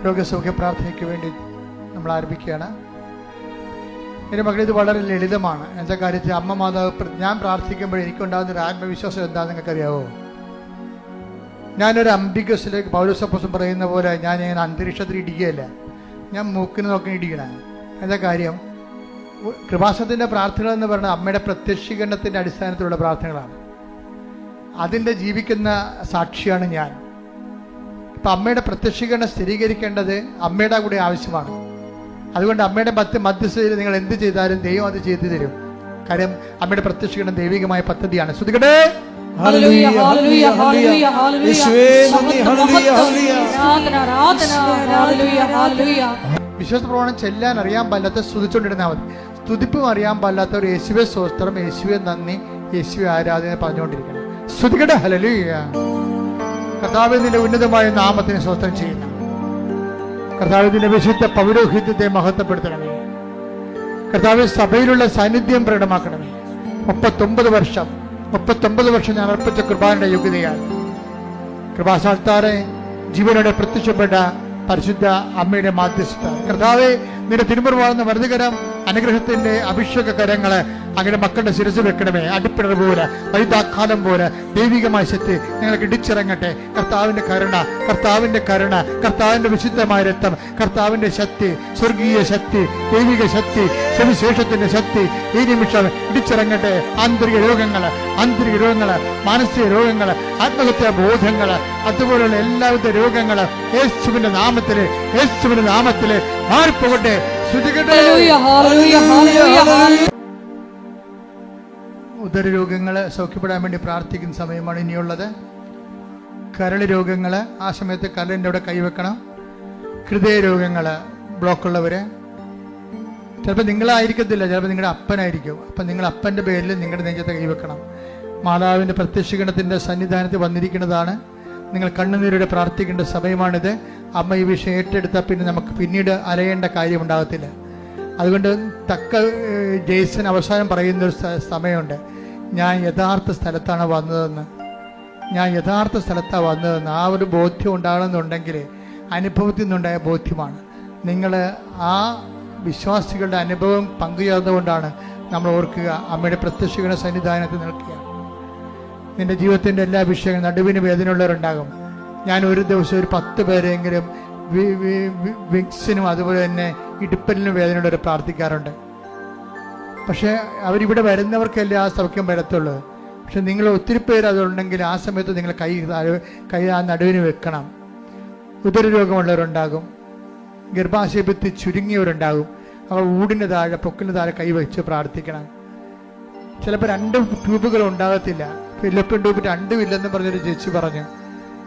രോഗസൗഖ്യ പ്രാർത്ഥനയ്ക്ക് വേണ്ടി നമ്മൾ ആരംഭിക്കുകയാണ്. എൻ്റെ മക്കൾ, ഇത് വളരെ ലളിതമാണ്. എന്താ കാര്യത്തിൽ അമ്മ മാതാവ് ഞാൻ പ്രാർത്ഥിക്കുമ്പോൾ എനിക്കുണ്ടാകുന്ന ഒരു ആത്മവിശ്വാസം എന്താണെന്ന് നിങ്ങൾക്കറിയാവോ? ഞാനൊരു അംബികസിലേക്ക് പൗലോസപ്പോസ്തലൻ പറയുന്ന പോലെ ഞാൻ ഇങ്ങനെ അന്തരീക്ഷത്തിൽ ഇടിക്കുകയല്ല, ഞാൻ മൂക്കിന് നോക്കി ഇടിക്കണം. എന്താ കാര്യം? കൃപാസനത്തിൻ്റെ പ്രാർത്ഥനകൾ എന്ന് പറയുന്നത് അമ്മയുടെ പ്രത്യക്ഷീകരണത്തിൻ്റെ അടിസ്ഥാനത്തിലുള്ള പ്രാർത്ഥനകളാണ്. അതിൻ്റെ ജീവിക്കുന്ന സാക്ഷിയാണ് ഞാൻ. ഇപ്പം അമ്മയുടെ പ്രത്യക്ഷീകരണം സ്ഥിരീകരിക്കേണ്ടത് അമ്മയുടെ കൂടെ ആവശ്യമാണ്. അതുകൊണ്ട് അമ്മയുടെ മധ്യസ്ഥതയിൽ നിങ്ങൾ എന്ത് ചെയ്താലും ദൈവം അത് ചെയ്തു തരും. കാര്യം അമ്മയുടെ പ്രത്യക്ഷീകരണം ദൈവികമായ പദ്ധതിയാണ്. ശ്രദ്ധിക്കട്ടെ. വിശ്വാസ പ്രമാണം ചെല്ലാൻ അറിയാൻ പാടില്ലാത്ത സ്തുതിച്ചുകൊണ്ടിരുന്നാൽ മതി. സ്തുതിപ്പും അറിയാൻ പാടില്ലാത്ത ഒരു യേശുവേ സ്തോത്രം, യേശുവേ നന്ദി, യേശുവേ ആരാധന പറഞ്ഞുകൊണ്ടിരിക്കണം. സ്തുതിക്കട്ടെ. ഹല്ലേലൂയ. കർത്താവേ, നിന്റെ ഉന്നതമായ നാമത്തിന് സ്തോത്രം ചെയ്യുന്നു. കർത്താവിന്റെ വിശുദ്ധ പൗരോഹിത്യത്തെ മഹത്വപ്പെടുത്തണമേ. കർത്താവ് സഭയിലുള്ള സാന്നിധ്യം പ്രകടമാക്കണമേ. 39 വർഷം ഞാൻ അർപ്പിച്ച കൃപാന്റെ യോഗ്യതയാണ്. കൃപാസ്ഥാനത്താറെ ജീവനോടെ പ്രത്യക്ഷപ്പെട്ട പരിശുദ്ധ അമ്മയുടെ മാധ്യസ്ഥ കർത്താവെ, നിന്റെ തിരുമുറിവാകുന്ന വലതുകരം അനുഗ്രഹത്തിന്റെ അഭിഷേക കരങ്ങള് അങ്ങനെ മക്കളുടെ ശിരസ് വെക്കണമേ. അടിപ്പിണർ പോലെ, വൈതാക്കാലം പോലെ ദൈവികമായ ശക്തി നിങ്ങൾക്ക് ഇടിച്ചിറങ്ങട്ടെ. കർത്താവിന്റെ കരുണ, കർത്താവിന്റെ വിശുദ്ധമായ രക്തം, കർത്താവിന്റെ ശക്തി, സ്വർഗീയ ശക്തി, ദൈവിക ശക്തി, സുവിശേഷത്തിന്റെ ശക്തി ഈ നിമിഷം ഇടിച്ചിറങ്ങട്ടെ. ആന്തരിക രോഗങ്ങള്, മാനസിക രോഗങ്ങള്, ആത്മഹത്യാ ബോധങ്ങള്, അതുപോലുള്ള എല്ലാവിധ രോഗങ്ങള് യേശുവിന്റെ നാമത്തില് മാറിപ്പോകട്ടെ. ഉദര രോഗങ്ങള് സൗഖ്യപ്പെടാൻ വേണ്ടി പ്രാർത്ഥിക്കുന്ന സമയമാണ് ഇനിയുള്ളത്. കരള് രോഗങ്ങള്, ആ സമയത്ത് കരളിൻ്റെ അവിടെ കൈവെക്കണം. ഹൃദയ രോഗങ്ങള്, ബ്ലോക്കുള്ളവര്, ചിലപ്പോൾ നിങ്ങളായിരിക്കത്തില്ല, ചിലപ്പോൾ നിങ്ങളുടെ അപ്പനായിരിക്കും. അപ്പം നിങ്ങൾ അപ്പൻ്റെ പേരിൽ നിങ്ങളുടെ നെഞ്ചത്തെ കൈവെക്കണം. മാതാവിൻ്റെ പ്രത്യക്ഷീകരണത്തിൻ്റെ സന്നിധാനത്തിൽ വന്നിരിക്കുന്നതാണ്. നിങ്ങൾ കണ്ണുനീരോടെ പ്രാർത്ഥിക്കേണ്ട സമയമാണിത്. അമ്മ ഈ വിഷയം ഏറ്റെടുത്താൽ പിന്നെ നമുക്ക് പിന്നീട് അലയേണ്ട കാര്യമുണ്ടാകത്തില്ല. അതുകൊണ്ട് ജെയ്സൺ അവസാനം പറയുന്നൊരു സമയമുണ്ട്, ഞാൻ യഥാർത്ഥ സ്ഥലത്താണ് വന്നതെന്ന്, ഞാൻ യഥാർത്ഥ സ്ഥലത്താണ് വന്നതെന്ന്. ആ ഒരു ബോധ്യം ഉണ്ടാകണമെന്നുണ്ടെങ്കിൽ അനുഭവത്തിൽ നിന്നുണ്ടായ ബോധ്യമാണ്. നിങ്ങൾ ആ വിശ്വാസികളുടെ അനുഭവം പങ്കുചേർന്നുകൊണ്ടാണ് നമ്മൾ ഓർക്കുക, അമ്മയുടെ പ്രത്യക്ഷീകരണ സന്നിധാനത്തിൽ നിൽക്കുക. നിൻ്റെ ജീവിതത്തിൻ്റെ എല്ലാ വിഷയങ്ങളും നടുവിന് വേദനയുള്ളവരുണ്ടാകും. ഞാൻ ഒരു ദിവസം ഒരു 10 പേരെങ്കിലും വിക്സിനും അതുപോലെ തന്നെ ഇടുപ്പലിനും വേദനയുള്ളവർ പ്രാർത്ഥിക്കാറുണ്ട്. പക്ഷേ അവരിവിടെ വരുന്നവർക്കല്ലേ ആ സൗഖ്യം വരത്തുള്ളൂ. പക്ഷെ നിങ്ങൾ ഒത്തിരി പേര് അതുണ്ടെങ്കിൽ ആ സമയത്ത് നിങ്ങൾ കൈ ആ നടുവിന് വെക്കണം. ഉദരരോഗമുള്ളവരുണ്ടാകും, ഗർഭാശയത്തിൽ ചുരുങ്ങിയവരുണ്ടാകും. അവർ ഊടിന് താഴെ പൊക്കിന് താഴെ കൈവച്ച് പ്രാർത്ഥിക്കണം. ചിലപ്പോൾ 2 ട്യൂബുകൾ ഉണ്ടാകത്തില്ല. ഫിലിപ്പിൻ ട്യൂബ് 2 ഇല്ലെന്ന് പറഞ്ഞൊരു ചേച്ചി പറഞ്ഞു.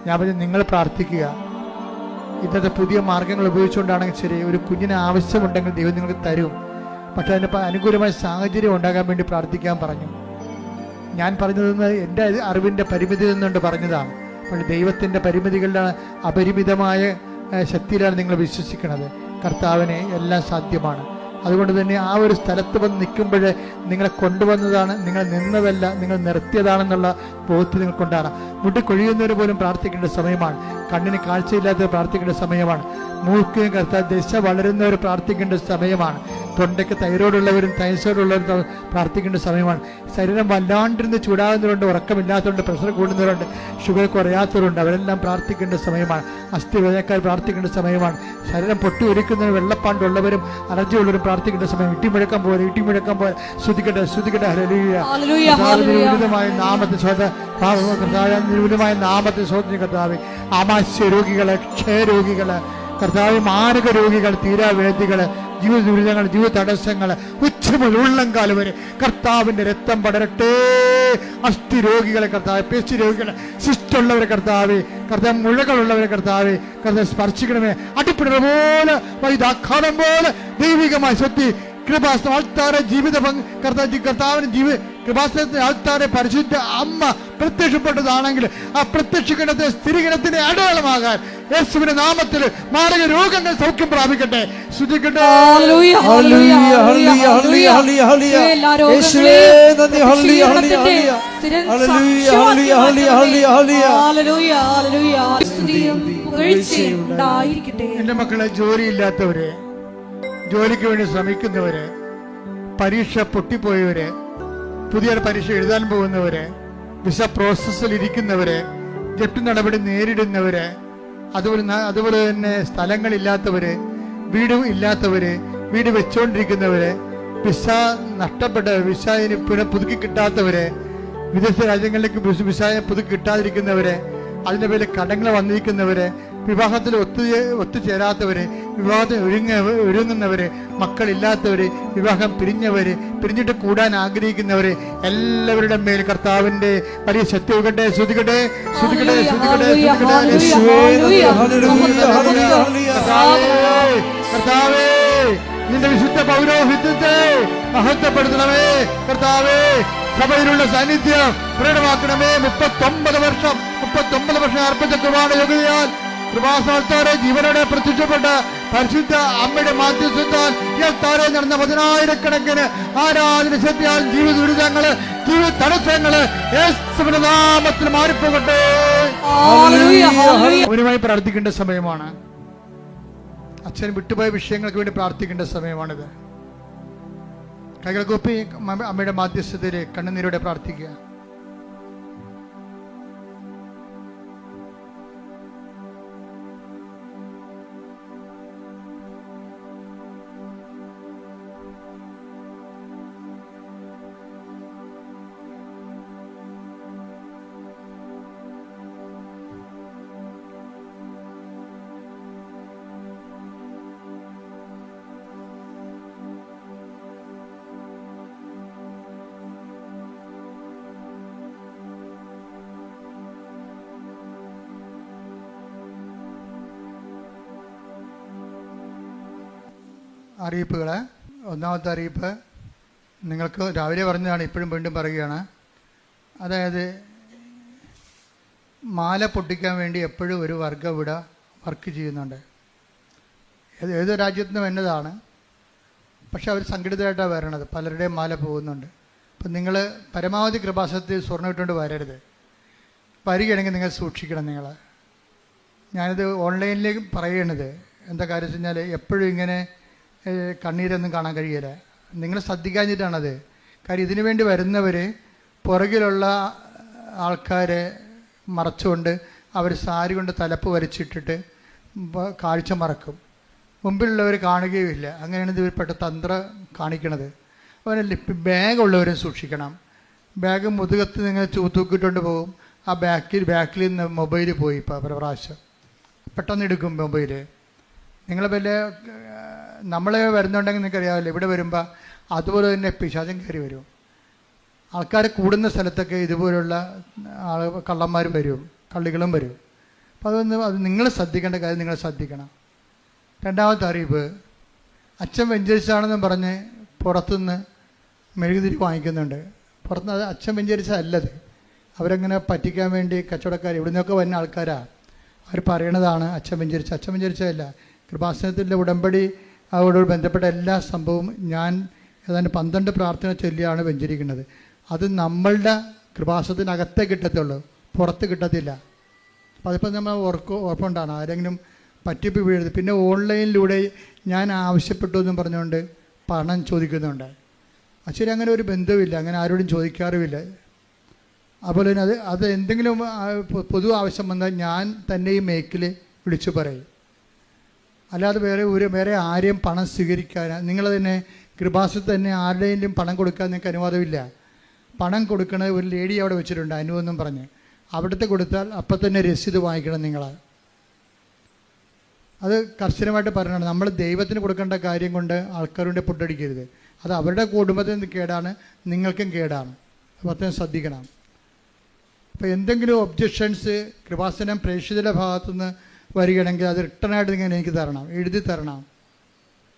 ഞാൻ പറഞ്ഞു, നിങ്ങൾ പ്രാർത്ഥിക്കുക. ഇന്നത്തെ പുതിയ മാർഗങ്ങൾ ഉപയോഗിച്ചുകൊണ്ടാണെങ്കിൽ ശരി, ഒരു കുഞ്ഞിന് ആവശ്യമുണ്ടെങ്കിൽ ദൈവം നിങ്ങൾക്ക് തരും. പക്ഷെ അതിന് അനുകൂലമായ സാഹചര്യം ഉണ്ടാകാൻ വേണ്ടി പ്രാർത്ഥിക്കാൻ പറഞ്ഞു. ഞാൻ പറഞ്ഞതെന്ന് എൻ്റെ അറിവിൻ്റെ പരിമിതി നിന്നുകൊണ്ട് പറഞ്ഞതാണ്. പക്ഷേ ദൈവത്തിൻ്റെ പരിമിതികളുടെ അപരിമിതമായ ശക്തിയിലാണ് നിങ്ങൾ വിശ്വസിക്കുന്നത്. കർത്താവിന് എല്ലാം സാധ്യമാണ്. അതുകൊണ്ട് തന്നെ ആ ഒരു സ്ഥലത്ത് വന്ന് നിൽക്കുമ്പോൾ നിങ്ങളെ കൊണ്ടുവന്നതാണ്, നിങ്ങൾ നിന്നതല്ല, നിങ്ങൾ നിർത്തിയതാണെന്നുള്ള ബോധ്യം നിങ്ങൾക്കുണ്ടാകണം. മുട്ടി കൊഴിയുന്നവർ പോലും പ്രാർത്ഥിക്കേണ്ട സമയമാണ്. കണ്ണിന് കാഴ്ചയില്ലാത്തവർ പ്രാർത്ഥിക്കേണ്ട സമയമാണ്. മൂക്കിന് ദശ വളരുന്നവർ പ്രാർത്ഥിക്കേണ്ട സമയമാണ്. തൊണ്ടയ്ക്ക് തൈറോയ്ഡുള്ളവരും തൈസോയിഡുള്ളവരും പ്രാർത്ഥിക്കേണ്ട സമയമാണ്. ശരീരം വല്ലാണ്ടിരുന്ന് ചൂടാകുന്നവരുണ്ട്, ഉറക്കമില്ലാത്തവരുണ്ട്, പ്രഷർ കൂടുന്നവരുണ്ട്, ഷുഗർ കുറയാത്തവരുണ്ട്. അവരെല്ലാം പ്രാർത്ഥിക്കേണ്ട സമയമാണ്. അസ്ഥി വേദനക്കാർ പ്രാർത്ഥിക്കേണ്ട സമയമാണ്. ശരീരം പൊട്ടി ഒലിക്കുന്നവർ, വെള്ളപ്പാണ്ടുള്ളവരും അലർജി ഉള്ളവരും പ്രാർത്ഥിക്കേണ്ട സമയം. ഇട്ടിമുഴക്കം പോലെ ശ്രുതിക്കട്ടെ ഹല്ലേലൂയ നാമത്തെ നിർവിധമായ നാമത്തെ സ്വന്തം കർത്താവേ. ആമാശയ രോഗികള്, ക്ഷയരോഗികള്, കർത്താവ് മാരക രോഗികൾ, തീരാവേദികള്, ജീവിത ദുരിതങ്ങൾ, ജീവിത തടസ്സങ്ങൾ, ഉച്ചമുതൽ ഉള്ളംകാലം വരെ കർത്താവിന്റെ രക്തം പടരട്ടെ. അസ്ഥി രോഗികളെ കർത്താവ്, പേശി രോഗികളെ, ശിഷ്ടമുള്ളവരെ കർത്താവേ, കർത്താവ് മുഴകളുള്ളവരെ കർത്താവേ, കർത്താവ് സ്പർശിക്കണമേ. അടിപ്പിടുന്ന പോലെ വൈദാഘാതം പോലെ ദൈവികമായി സ്വത്തി കൃപാസനം ആൾത്താരെ ജീവിത കർത്താവിന് കൃപാസനത്തിന്റെ ആൾത്താരെ പരിശുദ്ധ അമ്മ പ്രത്യക്ഷപ്പെട്ടതാണെങ്കിൽ ആ പ്രത്യക്ഷീകരണത്തെ സ്ഥിരീകരണത്തിന്റെ അടയാളമാകാൻ യേശുവിന്റെ നാമത്തിൽ മാരക രോഗങ്ങൾ സൗഖ്യം പ്രാപിക്കട്ടെ. ശ്രുതിക്കട്ടെ. എന്റെ മക്കളെ, ജോലിയില്ലാത്തവര്, ജോലിക്ക് വേണ്ടി ശ്രമിക്കുന്നവര്, പരീക്ഷ പൊട്ടിപ്പോയവര്, പുതിയ പരീക്ഷ എഴുതാൻ പോകുന്നവര്, വിസ പ്രോസസ്സിൽ ഇരിക്കുന്നവര്, ജപ്തി നടപടി നേരിടുന്നവര്, അതുപോലെ തന്നെ സ്ഥലങ്ങളില്ലാത്തവര്, വീട് ഇല്ലാത്തവര്, വീട് വെച്ചുകൊണ്ടിരിക്കുന്നവര്, വിസ നഷ്ടപ്പെട്ട വിസയിന് പുതുക്കി കിട്ടാത്തവര്, വിദേശ രാജ്യങ്ങളിലേക്ക് വിസ പുതുക്കി കിട്ടാതിരിക്കുന്നവര്, അതിൻ്റെ പേരിൽ കടങ്ങൾ വന്നിരിക്കുന്നവര്, വിവാഹത്തിൽ ഒത്തുചേരാത്തവര്, വിവാഹത്തിൽ ഒരുങ്ങുന്നവര്, മക്കളില്ലാത്തവര്, വിവാഹം പിരിഞ്ഞിട്ട് കൂടാൻ ആഗ്രഹിക്കുന്നവര്, എല്ലാവരുടെ മേൽ കർത്താവിന്റെ വലിയ ശക്തി ഒഴുകട്ടെ. ശ്രുതികട്ടെ. കർത്താവേ, നിന്റെ വിശുദ്ധ പൗരോഹിത്യത്തെ മഹത്വപ്പെടുത്തണമേ. കർത്താവേ, സഭയിലുള്ള സാന്നിധ്യം പ്രകടമാക്കണമേ. 39 വർഷം അർപ്പിച്ച കുർബാന യോഗ്യതയാൽ കൃപാസനത്താരെ ജീവനോടെ പ്രത്യക്ഷപ്പെട്ട പരിശുദ്ധ അമ്മയുടെ മാധ്യസ്ഥത്താൽ ഇയാൾത്താരെ നടന്ന 10,000-കണക്കിന് ആരാധന ശക്തിയാൽ ജീവിത ദുരിതങ്ങള്, ജീവിത തടസ്സങ്ങള് യേശുവിന്റെ നാമത്തിൽ മാറിപ്പോകട്ടെ. അവരുമായി പ്രാർത്ഥിക്കേണ്ട സമയമാണ്. അച്ഛൻ വിട്ടുപോയ വിഷയങ്ങൾക്ക് വേണ്ടി പ്രാർത്ഥിക്കേണ്ട സമയമാണിത്. കൈകൾ കൂപ്പി അമ്മയുടെ മാധ്യസ്ഥതയിലെ കണ്ണുനീരോടെ പ്രാർത്ഥിക്കുക. അറിയിപ്പുകൾ. ഒന്നാമത്തെ അറിയിപ്പ് നിങ്ങൾക്ക് രാവിലെ പറഞ്ഞതാണ്, ഇപ്പോഴും വീണ്ടും പറയുകയാണ്. അതായത് മാല പൊട്ടിക്കാൻ വേണ്ടി എപ്പോഴും ഒരു വർഗ്ഗം ഇവിടെ വർക്ക് ചെയ്യുന്നുണ്ട്. ഏത് രാജ്യത്തു നിന്നും എന്നതാണ്, പക്ഷെ അവർ സംഘടിതമായിട്ടാണ് വരണത്. പലരുടെയും മാല പോകുന്നുണ്ട്. അപ്പം നിങ്ങൾ പരമാവധി കൃപാസനത്തിൽ സ്വർണ്ണം ഇട്ടുകൊണ്ട് വരരുത്. വരികയാണെങ്കിൽ നിങ്ങൾ സൂക്ഷിക്കണം. ഞാനിത് ഓൺലൈനിലേക്ക് പറയണത് എന്താ കാര്യം വെച്ച് കഴിഞ്ഞാൽ എപ്പോഴും ഇങ്ങനെ കണ്ണീരൊന്നും കാണാൻ കഴിയില്ല. നിങ്ങൾ ശ്രദ്ധിക്കാഞ്ഞിട്ടാണത്. കാര്യം ഇതിനു വേണ്ടി വരുന്നവർ പുറകിലുള്ള ആൾക്കാരെ മറച്ചുകൊണ്ട് അവർ സാരി കൊണ്ട് തലപ്പ് വരച്ചിട്ടിട്ട് കാഴ്ച മറക്കും. മുമ്പിലുള്ളവർ കാണുകയുമില്ല. അങ്ങനെയാണ് ഇത് പെട്ട തന്ത്രം കാണിക്കണത്. അവരെ ബാഗുള്ളവരും സൂക്ഷിക്കണം. ബാഗ് മുതുകത്ത് നിങ്ങൾ തൂക്കിയിട്ടുണ്ട് പോകും. ആ ബാക്കിൽ നിന്ന് മൊബൈൽ പോയി ഇപ്പോൾ പ്രാവശ്യം പെട്ടെന്ന് എടുക്കും മൊബൈൽ. നിങ്ങൾ വല്ല നമ്മൾ വരുന്നുണ്ടെങ്കിൽ നിങ്ങൾക്കറിയാമല്ലോ, ഇവിടെ വരുമ്പോൾ അതുപോലെ തന്നെ പിശാചം കയറി വരും. ആൾക്കാർ കൂടുന്ന സ്ഥലത്തൊക്കെ ഇതുപോലുള്ള കള്ളന്മാരും വരും, കള്ളികളും വരും. അപ്പോൾ അത് നിങ്ങൾ ശ്രദ്ധിക്കേണ്ട കാര്യം നിങ്ങൾ ശ്രദ്ധിക്കണം. രണ്ടാമത്തെ അറിയിപ്പ്, അച്ഛൻ വെഞ്ചരിച്ചാണെന്നും പറഞ്ഞ് പുറത്തുനിന്ന് മെഴുകുതിരി വാങ്ങിക്കുന്നുണ്ട്. പുറത്തുനിന്ന് അത് അച്ഛൻ വെഞ്ചരിച്ചതല്ലത്. അവരങ്ങനെ പറ്റിക്കാൻ വേണ്ടി കച്ചവടക്കാർ ഇവിടെ നിന്നൊക്കെ വരുന്ന ആൾക്കാരാണ്. അവർ പറയണതാണ് അച്ഛൻ വെഞ്ചരിച്ചതല്ല. കൃപാസനത്തിൻ്റെ ഉടമ്പടി അവരോട് ബന്ധപ്പെട്ട എല്ലാ സംഭവവും ഞാൻ ഏതാണ്ട് 12 പ്രാർത്ഥന ചൊല്ലിയാണ് വെഞ്ചരിക്കുന്നത്. അത് നമ്മളുടെ കൃപാസനത്തിനകത്തേ കിട്ടത്തുള്ളൂ, പുറത്ത് കിട്ടത്തില്ല. അപ്പോൾ അതിപ്പോൾ നമ്മൾ ഉറപ്പുണ്ടാണ് ആരെങ്കിലും പറ്റിപ്പ് വീഴരുത്. പിന്നെ ഓൺലൈനിലൂടെ ഞാൻ ആവശ്യപ്പെട്ടു എന്നും പറഞ്ഞുകൊണ്ട് പണം ചോദിക്കുന്നുണ്ട്. ശരി, അങ്ങനെ ഒരു ബന്ധവുമില്ല, അങ്ങനെ ആരോടും ചോദിക്കാറുമില്ല. അതുപോലെ തന്നെ അത് എന്തെങ്കിലും പൊതു ആവശ്യം വന്നാൽ ഞാൻ തന്നെ ഈ മേക്കിൽ വിളിച്ചു പറയും. അല്ലാതെ വേറെ ആരെയും പണം സ്വീകരിക്കാൻ നിങ്ങൾ തന്നെ കൃപാസനത്തിൽ തന്നെ ആരുടെയും പണം കൊടുക്കാൻ നിങ്ങൾക്ക് അനുവാദമില്ല. പണം കൊടുക്കണത് ഒരു ലേഡി അവിടെ വെച്ചിട്ടുണ്ട്, അനുവെന്നും പറഞ്ഞ്. അവിടുത്തെ കൊടുത്താൽ അപ്പം തന്നെ രസീത് വാങ്ങിക്കണം നിങ്ങൾ. അത് കർശനമായിട്ട് പറയണം. നമ്മൾ ദൈവത്തിന് കൊടുക്കേണ്ട കാര്യം കൊണ്ട് ആൾക്കാരുടെ പൊട്ടടിക്കരുത്. അത് അവരുടെ കുടുംബത്തിന് കേടാണ്, നിങ്ങൾക്കും കേടാണ്. പ്രത്യേകം ശ്രദ്ധിക്കണം. അപ്പോൾ എന്തെങ്കിലും ഒബ്ജക്ഷൻസ് കൃപാസനം പ്രേക്ഷിതരുടെ ഭാഗത്തുനിന്ന് വരികയാണെങ്കിൽ അത് റിട്ടേണായിട്ട് നിങ്ങൾ എനിക്ക് തരണം, എഴുതി തരണം.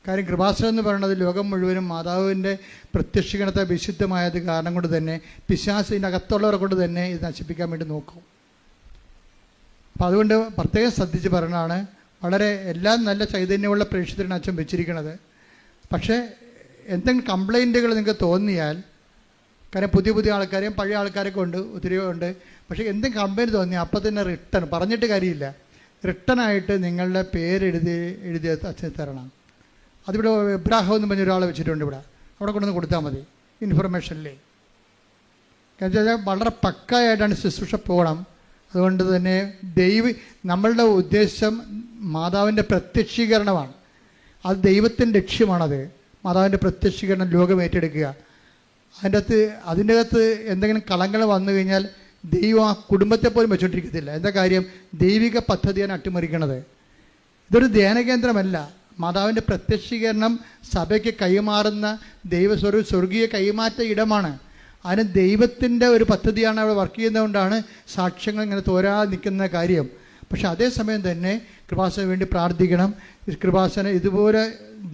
കാര്യം കൃപാസനം എന്ന് പറയുന്നത് ലോകം മുഴുവനും മാതാവിൻ്റെ പ്രത്യക്ഷീകരണത്തെ വിശുദ്ധമായത് കാരണം കൊണ്ട് തന്നെ പിശാചിൻ്റെ അകത്തുള്ളവരെ കൊണ്ട് തന്നെ ഇത് നശിപ്പിക്കാൻ വേണ്ടി നോക്കും. അപ്പം അതുകൊണ്ട് പ്രത്യേകം ശ്രദ്ധിച്ച് പറയണതാണ്. വളരെ എല്ലാം നല്ല ചൈതന്യമുള്ള പ്രേക്ഷിതരാണ് അച്ഛൻ വെച്ചിരിക്കുന്നത്. പക്ഷേ എന്തെങ്കിലും കംപ്ലൈൻറ്റുകൾ നിങ്ങൾക്ക് തോന്നിയാൽ, കാരണം പുതിയ ആൾക്കാരെയും പഴയ ആൾക്കാരൊക്കെ ഉണ്ട്, ഒത്തിരി ഉണ്ട്. പക്ഷേ എന്തെങ്കിലും കംപ്ലൈൻറ്റ് തോന്നിയാൽ അപ്പം തന്നെ റിട്ടേൺ പറഞ്ഞിട്ട് കാര്യമില്ല, റിട്ടേണായിട്ട് നിങ്ങളുടെ എഴുതി അച്ഛൻ തരണം. അതിവിടെ എബ്രാഹം എന്ന് പറഞ്ഞ ഒരാളെ വെച്ചിട്ടുണ്ട് ഇവിടെ, അവിടെ കൊണ്ടുവന്ന് കൊടുത്താൽ മതി ഇൻഫർമേഷനിലേ. കാരണം വെച്ചാൽ വളരെ പക്കായായിട്ടാണ് ശുശ്രൂഷ പോകണം. അതുകൊണ്ട് തന്നെ നമ്മളുടെ ഉദ്ദേശം മാതാവിൻ്റെ പ്രത്യക്ഷീകരണമാണ്. അത് ദൈവത്തിൻ്റെ ലക്ഷ്യമാണത്. മാതാവിൻ്റെ പ്രത്യക്ഷീകരണം ലോകം ഏറ്റെടുക്കുക. അതിൻ്റെ അകത്ത് എന്തെങ്കിലും കളങ്ങൾ വന്നു കഴിഞ്ഞാൽ ദൈവം ആ കുടുംബത്തെ പോലും വെച്ചുകൊണ്ടിരിക്കത്തില്ല. എന്താ കാര്യം? ദൈവിക പദ്ധതിയാണ് അട്ടിമറിക്കണത്. ഇതൊരു ധ്യാനകേന്ദ്രമല്ല. മാതാവിൻ്റെ പ്രത്യക്ഷീകരണം സഭയ്ക്ക് കൈമാറുന്ന സ്വർഗീയ കൈമാറ്റ ഇടമാണ്. അതിന് ദൈവത്തിൻ്റെ ഒരു പദ്ധതിയാണ് അവിടെ വർക്ക് ചെയ്യുന്നതുകൊണ്ടാണ് സാക്ഷ്യങ്ങൾ ഇങ്ങനെ തോരാതെ നിൽക്കുന്ന കാര്യം. പക്ഷെ അതേസമയം തന്നെ കൃപാസനത്തിന് വേണ്ടി പ്രാർത്ഥിക്കണം. കൃപാസനം ഇതുപോലെ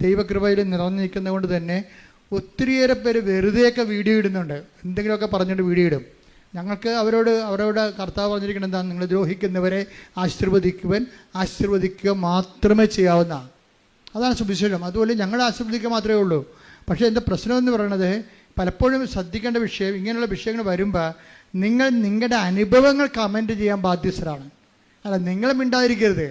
ദൈവകൃപയിൽ നിറഞ്ഞിരിക്കുന്നത് കൊണ്ട് തന്നെ ഒത്തിരിയേറെ പേര് വെറുതെയൊക്കെ വീഡിയോ ഇടുന്നുണ്ട്, എന്തെങ്കിലുമൊക്കെ പറഞ്ഞിട്ട് വീഡിയോ ഇടും. ഞങ്ങൾക്ക് അവരോട് കർത്താവ് പറഞ്ഞിരിക്കുന്നത് എന്താണ്? നിങ്ങൾ ദ്രോഹിക്കുന്നവരെ ആശീർവദിക്കുക മാത്രമേ ചെയ്യാവുന്ന. അതാണ് സുവിശേഷം. അതുപോലെ ഞങ്ങൾ ആശീർവദിക്കുക മാത്രമേ ഉള്ളൂ. പക്ഷേ എൻ്റെ പ്രശ്നമെന്ന് പറയുന്നത് പലപ്പോഴും ശ്രദ്ധിക്കേണ്ട വിഷയം, ഇങ്ങനെയുള്ള വിഷയങ്ങൾ വരുമ്പോൾ നിങ്ങളുടെ അനുഭവങ്ങൾ കമൻറ്റ് ചെയ്യാൻ ബാധ്യസ്ഥരാണ്. അല്ല, നിങ്ങൾ മിണ്ടാതിരിക്കരുത്.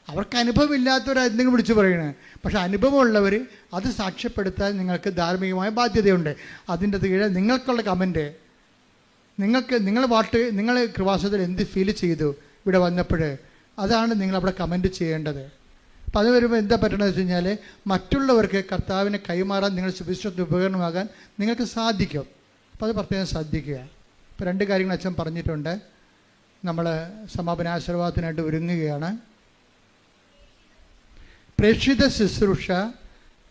അവർക്ക് അനുഭവം ഇല്ലാത്തവർ എന്തെങ്കിലും വിളിച്ചു പറയണേ. പക്ഷെ അനുഭവമുള്ളവർ അത് സാക്ഷ്യപ്പെടുത്താൻ നിങ്ങൾക്ക് ധാർമ്മികമായ ബാധ്യതയുണ്ട്. അതിൻ്റെ കീഴിൽ നിങ്ങൾക്കുള്ള കമൻറ്റ്, നിങ്ങൾ കൃപാസനത്തിൽ എന്ത് ഫീൽ ചെയ്തു ഇവിടെ വന്നപ്പോൾ, അതാണ് നിങ്ങളവിടെ കമൻറ്റ് ചെയ്യേണ്ടത്. അപ്പം അത് വരുമ്പോൾ എന്താ പറ്റണമെന്ന് വെച്ച് കഴിഞ്ഞാൽ മറ്റുള്ളവർക്ക് കർത്താവിനെ കൈമാറാൻ നിങ്ങൾ സുവിശേഷത്തിന് ഉപകരണമാകാൻ നിങ്ങൾക്ക് സാധിക്കും. അപ്പോൾ അത് പ്രത്യേകം ശ്രദ്ധിക്കുക. ഇപ്പോൾ 2 കാര്യങ്ങൾ അച്ഛൻ പറഞ്ഞിട്ടുണ്ട്. നമ്മൾ സമാപനാശീർവാദത്തിനായിട്ട് ഒരുങ്ങുകയാണ്. പ്രേക്ഷിത ശുശ്രൂഷ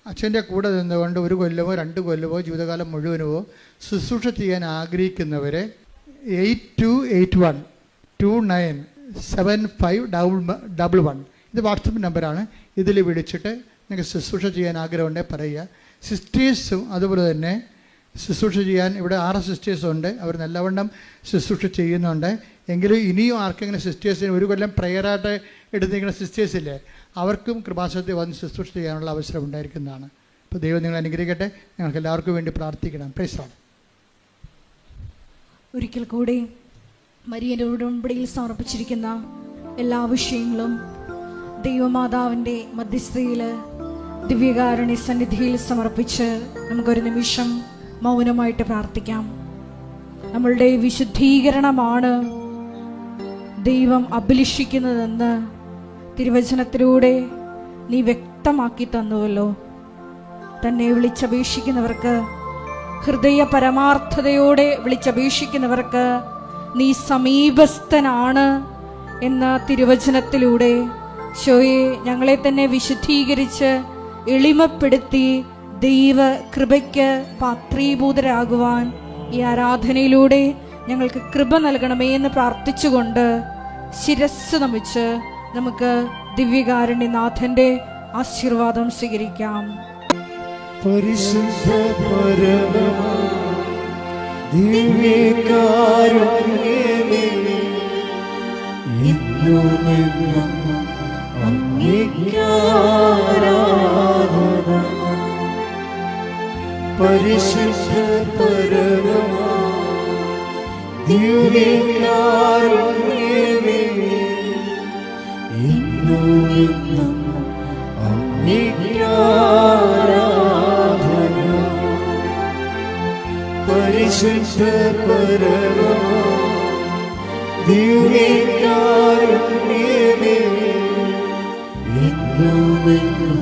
അച്ഛൻ്റെ കൂടെ നിന്നുകൊണ്ട് 1 കൊല്ലമോ 2 കൊല്ലമോ ജീവിതകാലം മുഴുവനോ ശുശ്രൂഷ ചെയ്യാൻ ആഗ്രഹിക്കുന്നവരെ 8281297511 ഇത് വാട്സപ്പ് നമ്പറാണ്. ഇതിൽ വിളിച്ചിട്ട് നിങ്ങൾക്ക് ശുശ്രൂഷ ചെയ്യാൻ ആഗ്രഹമുണ്ടെങ്കിൽ പറയുക. സിസ്റ്റേഴ്സും അതുപോലെ തന്നെ ശുശ്രൂഷ ചെയ്യാൻ ഇവിടെ 6 സിസ്റ്റേഴ്സുണ്ട്. അവർ നല്ലവണ്ണം ശുശ്രൂഷ ചെയ്യുന്നുണ്ട്. എങ്കിലും ഇനിയും ആർക്കെങ്കിലും സിസ്റ്റേഴ്സിന് ഒരു കൊല്ലം പ്രെയറായിട്ട് എടുത്തിരിക്കുന്ന സിസ്റ്റേഴ്സില്ലേ, അവർക്കും കൃപാസനത്തിൽ വന്ന് ശുശ്രൂഷ ചെയ്യാനുള്ള അവസരം ഉണ്ടായിരിക്കുന്നതാണ്. അപ്പോൾ ദൈവം നിങ്ങൾ അനുഗ്രഹിക്കട്ടെ. ഞങ്ങൾക്ക് എല്ലാവർക്കും വേണ്ടി പ്രാർത്ഥിക്കണം. Praise the Lord. ഒരിക്കൽ കൂടി മരിയൻ്റെ ഉടമ്പടിയിൽ സമർപ്പിച്ചിരിക്കുന്ന എല്ലാ വിഷയങ്ങളും ദൈവമാതാവിൻ്റെ മധ്യസ്ഥയിൽ ദിവ്യകാരുണ്യ സന്നിധിയിൽ സമർപ്പിച്ച് നമുക്കൊരു നിമിഷം മൗനമായിട്ട് പ്രാർത്ഥിക്കാം. നമ്മളുടെ വിശുദ്ധീകരണമാണ് ദൈവം അഭിലഷിക്കുന്നതെന്ന് തിരുവചനത്തിലൂടെ നീ വ്യക്തമാക്കി തന്നുവല്ലോ. തന്നെ വിളിച്ചപേക്ഷിക്കുന്നവർക്ക്, ഹൃദയ പരമാർത്ഥതയോടെ വിളിച്ചപേക്ഷിക്കുന്നവർക്ക് നീ സമീപസ്ഥനാണ് എന്ന തിരുവചനത്തിലൂടെ ശോയെ ഞങ്ങളെ തന്നെ വിശുദ്ധീകരിച്ച് എളിമപ്പെടുത്തി ദൈവ കൃപയ്ക്ക് പാത്രീഭൂതരാകുവാൻ ഈ ആരാധനയിലൂടെ ഞങ്ങൾക്ക് കൃപ നൽകണമേ എന്ന് പ്രാർത്ഥിച്ചുകൊണ്ട് ശിരസ്സ് നമിച്ച് നമുക്ക് ദിവ്യകാരുണ്യനാഥന്റെ ആശീർവാദം സ്വീകരിക്കാം. പരിശുദ്ധ പരമമാ ദിവ്യകാരുണ്യമേ, ഇന്നുമെന്നും അങ്ങേയ്ക്കാരാധന. പരിശുദ്ധ പരമമാ ദിവ്യകാരുണ്യമേ, ഇന്നുമെന്നും അങ്ങേയ്ക്കാരാധന. പരിശുദ്ധ പരമമാ ദിവ്യകാരുണ്യമേ, ഇന്നുമെന്നും